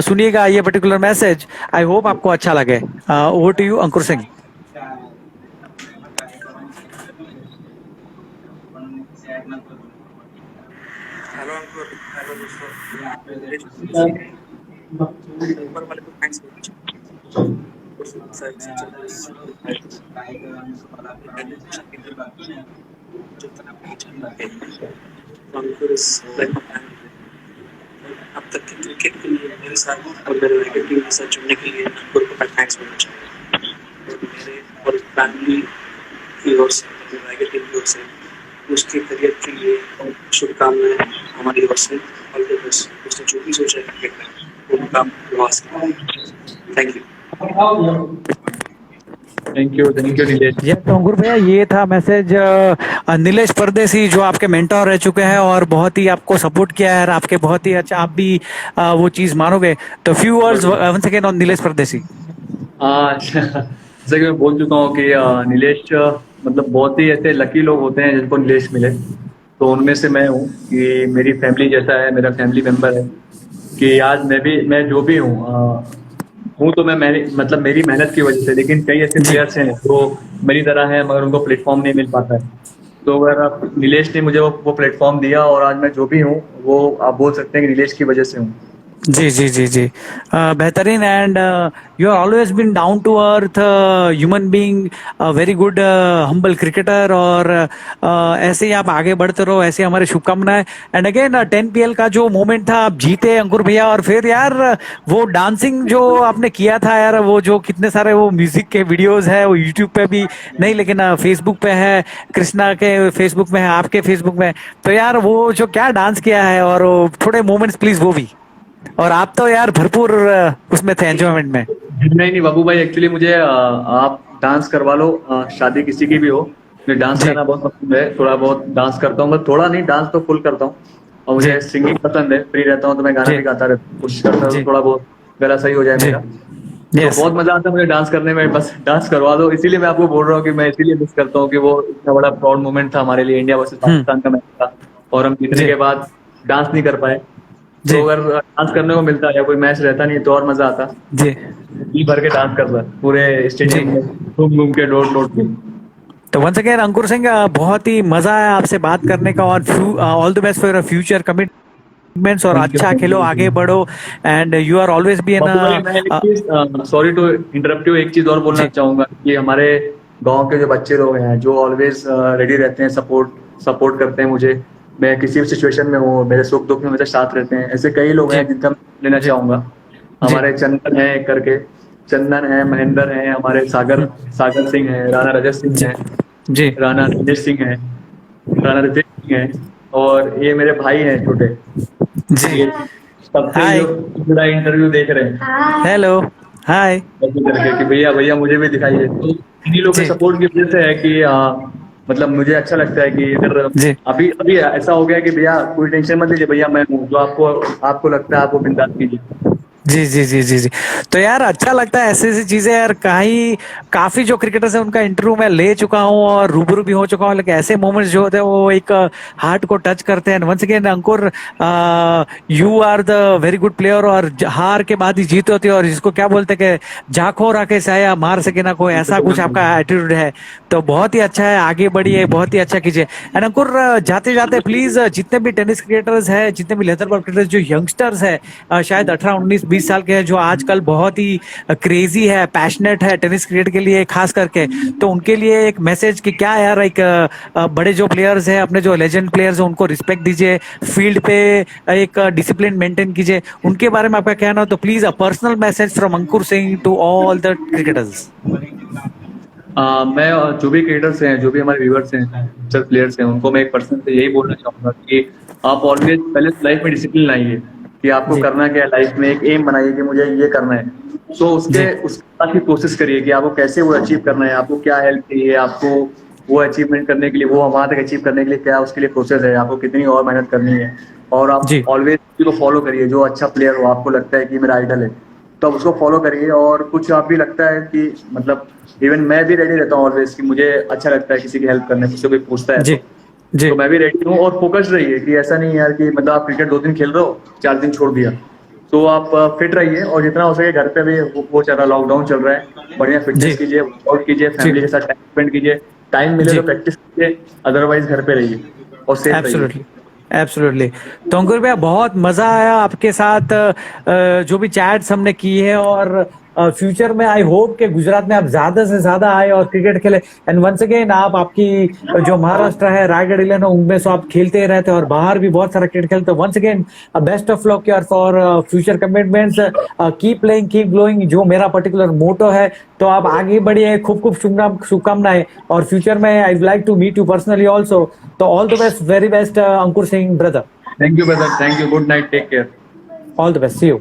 सुनिएगा ये पर्टिकुलर मैसेज। आई होप आपको अच्छा लगे। Over to you Ankur Singh. Hello Ankur, hello दोस्तों। ऊपर वाले को थैंक्स बोलना चाहिए। अंकुर इज लाइक अब तक के क्रिकेट के लिए मेरे साथ और मेरे विकेट टीम के साथ जुड़ने के लिए अंकुर को मैं थैंक्स बोलना चाहूँगा। और मेरे और फैमिली की ओर से, मेरे विकेट टीम की ओर से उसके करियर के लिए शुभकामनाएं हमारी ओर से। All the best. उसने जो भी सोचा है क्रिकेट में वो काम करवा सकता। Thank you. Thank you Nilesh. ये तो अंकुर भैया, ये था मैसेज नीलेश परदेसी, जो आपके मेंटोर रह चुके हैं और बहुत ही आपको सपोर्ट किया है। आपके बहुत ही अच्छा, आप भी वो चीज मानोगे। तो few words once again on Nilesh Pardesi. जैसे कि मैं बोल चुका हूँ कि नीलेश मतलब बहुत ही ऐसे लकी लोग होते हैं जिनको नीलेश मिले, तो उनमें से मैं हूँ। कि मेरी फैमिली जैसा है, मेरा फैमिली मेंबर है। कि आज मैं जो भी हूँ तो मैं मतलब मेरी मेहनत की वजह से। लेकिन कई ऐसे जी प्लेयर्स हैं जो मेरी तरह हैं मगर उनको प्लेटफॉर्म नहीं मिल पाता है। तो अगर नीलेश ने मुझे वो प्लेटफॉर्म दिया और आज मैं जो भी हूँ वो आप बोल सकते हैं कि नीलेश की वजह से हूँ। जी जी जी जी बेहतरीन and you are always been down to earth human being, very good humble cricketer, और ऐसे ही आप आगे बढ़ते रहो, ऐसे हमारी शुभकामनाएं। एंड अगेन 10 PL का जो मोमेंट था, आप जीते अंकुर भैया, और फिर यार वो डांसिंग जो आपने किया था यार, वो जो कितने सारे वो म्यूजिक के वीडियोस है, वो यूट्यूब पे भी नहीं लेकिन फेसबुक पे है, कृष्णा के फेसबुक में है, आपके फेसबुक में, तो यार वो जो क्या डांस किया है, और वो थोड़े मोमेंट्स प्लीज वो भी। और आप तो यार भरपूर उसमें थे एंजॉयमेंट में। नहीं नहीं बाबू भाई, एक्चुअली मुझे आप डांस करवा लो, शादी किसी की भी हो, मुझे डांस जी करना बहुत पसंद है, थोड़ा बहुत डांस करता हूँ, मैं थोड़ा नहीं, डांस तो फुल करता हूँ। और मुझे जी सिंगिंग पसंद है, फ्री रहता हूँ तो मैं गाना जी भी गाता रहता हूँ, कोशिश करता हूँ जी थोड़ा बहुत गला सही हो जाए जी मेरा। तो यस बहुत मजा आता है मुझे डांस करने में, बस डांस करवा दो, इसीलिए मैं आपको बोल रहा हूँ कि मैं इसीलिए मिस करता हूँ कि वो इतना बड़ा प्राउड मोमेंट था हमारे लिए, इंडिया वर्सेस पाकिस्तान का मैच था, और हम जीतने जी के बाद डांस नहीं कर पाए। जी तो अगर डांस करने को मिलता या कोई मैच रहता नहीं तो और मजा आता, जी जी भर के डांस कर रहा है पूरे जी। स्टेडियम में, घूम घूम के डोट डोट के। तो वंस अगेन अंकुर सिंह, बहुत ही मजा आया आपसे बात करने का, और all the best for future commitments, और थैंक यू अच्छा थैंक खेलो, आगे यू बढ़ो, and you are always be an. Babu भाई, मैं एक चीज, सॉरी टू इंटरप्ट यू, एक चीज और बोलना जी चाहूंगा कि हमारे गांव के जो बच्चे लोग हैं जो ऑलवेज रेडी रहते हैं, सपोर्ट सपोर्ट करते हैं मुझे, मैं किसी भी सिचुएशन में हूँ, मेरे सुख दुख में मेरे साथ रहते हैं, ऐसे कई लोग जी हैं जिनका मैं लेना जी चाहूंगा। जी हमारे चंदन है करके, चंदन है, महेंद्र है, हमारे सागर सागर सिंह है, राणा रजत सिंह जी है, जी राणा राजेश सिंह है, राणा रितेश सिंह है, और ये मेरे भाई हैं छोटे, जी। ये सबसे हाय, जो पूरा इंटरव्यू देख रहे हैं हेलो, हाय। ऐसे करके कि भैया भैया मुझे भी दिखाइए, तो इन्हीं लोग के जी सपोर्ट की वजह से है कि मतलब मुझे अच्छा लगता है कि अगर जी अभी अभी ऐसा हो गया कि भैया कोई टेंशन मत लीजिए, भैया मैं हूँ, जो आपको आपको लगता है आप वो बिंदास कीजिए। जी जी जी जी जी। तो यार अच्छा लगता है ऐसी ऐसी चीजें यार, कहीं काफी जो क्रिकेटर्स है उनका इंटरव्यू मैं ले चुका हूँ और रूबरू भी हो चुका हूँ, लेकिन ऐसे मोमेंट्स जो होते हैं वो एक हार्ट को टच करते हैं। Once again Ankur, you are the very good player, और हार के बाद ही जीत होती है, और जिसको क्या बोलते हैं कि झाखो राके साया मार सके ना कोई, ऐसा कुछ आपका एटीट्यूड है। तो बहुत ही अच्छा है, आगे बढ़िए, बहुत ही अच्छा कीजिए। एंड अंकुर, जाते जाते प्लीज जितने भी टेनिस क्रिकेटर्स है, जितने भी लेदर बॉल क्रिकेटर्स जो यंगस्टर्स है, शायद 18 19 20 साल के हैं, जो आजकल बहुत ही क्रेजी है, पैशनेट है टेनिस क्रिकेट के लिए खास करके, तो उनके लिए एक मैसेज कि क्या यार, एक बड़े जो प्लेयर्स हैं, अपने जो लेजेंड प्लेयर्स हैं, उनको रिस्पेक्ट दीजिए, फील्ड पे एक डिसिप्लिन मेंटेन कीजिए, उनके बारे में आपका कहना हो तो please a personal message from Ankur Singh to all the cricketers. मैं जो भी क्रिकेटर्स हैं, जो भी हमारे व्यूअर्स हैं, फ्यूचर प्लेयर्स हैं, उनको मैं एक पर्सन से यही बोलना चाहूंगा कि आप ऑलवेज पहले लाइफ में डिसिप्लिन लाइए कि आपको जी करना क्या है लाइफ में, एक एम बनाइए कि मुझे ये करना है। सो जी उसके बाद ही कोशिश करिए कि आपको कैसे वो अचीव करना है, आपको क्या हेल्प चाहिए, आपको वो अचीवमेंट करने के लिए, वो वहां तक अचीव करने के लिए क्या उसके लिए प्रोसेस है, आपको कितनी और मेहनत करनी है। और आप जी ऑलवेज को फॉलो करिए, जो अच्छा प्लेयर हो, आपको लगता है कि मेरा आइडल है, तो आप उसको फॉलो करिए। और कुछ आप भी लगता है कि मतलब इवन मैं भी रेडी रहता हूँ ऑलवेज कि मुझे अच्छा लगता है किसी की हेल्प करने, किसी को कोई पूछता है जी जी तो मैं भी रेडी हूँ। और फोकस रहिए कि ऐसा नहीं है यार कि मतलब आप क्रिकेट 2 दिन खेल रहे हो, 4 दिन छोड़ दिया, तो आप फिट रहिए, और जितना हो सके घर पे भी, वो चल रहा, लॉकडाउन चल रहा है, बढ़िया फिटनेस जी कीजिए, वर्कआउट कीजिए, जी फैमिली के साथ टाइम स्पेंड कीजिए, टाइम मिले जी तो प्रैक्टिस कीजिए, अदरवाइज घर पे रहिए और सेफ रहिए। Absolutely absolutely. तो अंकुर भैया, बहुत मजा आया आपके साथ, जो भी चैट्स हमने की है, और फ्यूचर में आई होप कि गुजरात में आप ज्यादा से ज्यादा आए और क्रिकेट खेले। एंड वंस अगेन, आप आपकी जो महाराष्ट्र है, रायगढ़ इलेवन, उनमें से आप खेलते ही रहते हैं, और बाहर भी बहुत सारा क्रिकेट खेलते हैं। Once again best of luck यार for future commitments, keep playing, keep glowing, जो मेरा पर्टिकुलर मोटो है। तो आप आगे बढ़िए, खूब खूब शुभकामनाएं, और फ्यूचर में I would like to meet you personally also. तो all the best, very best Ankur Singh brother, thank you brother, thank you, good night, take care. All the best, see you.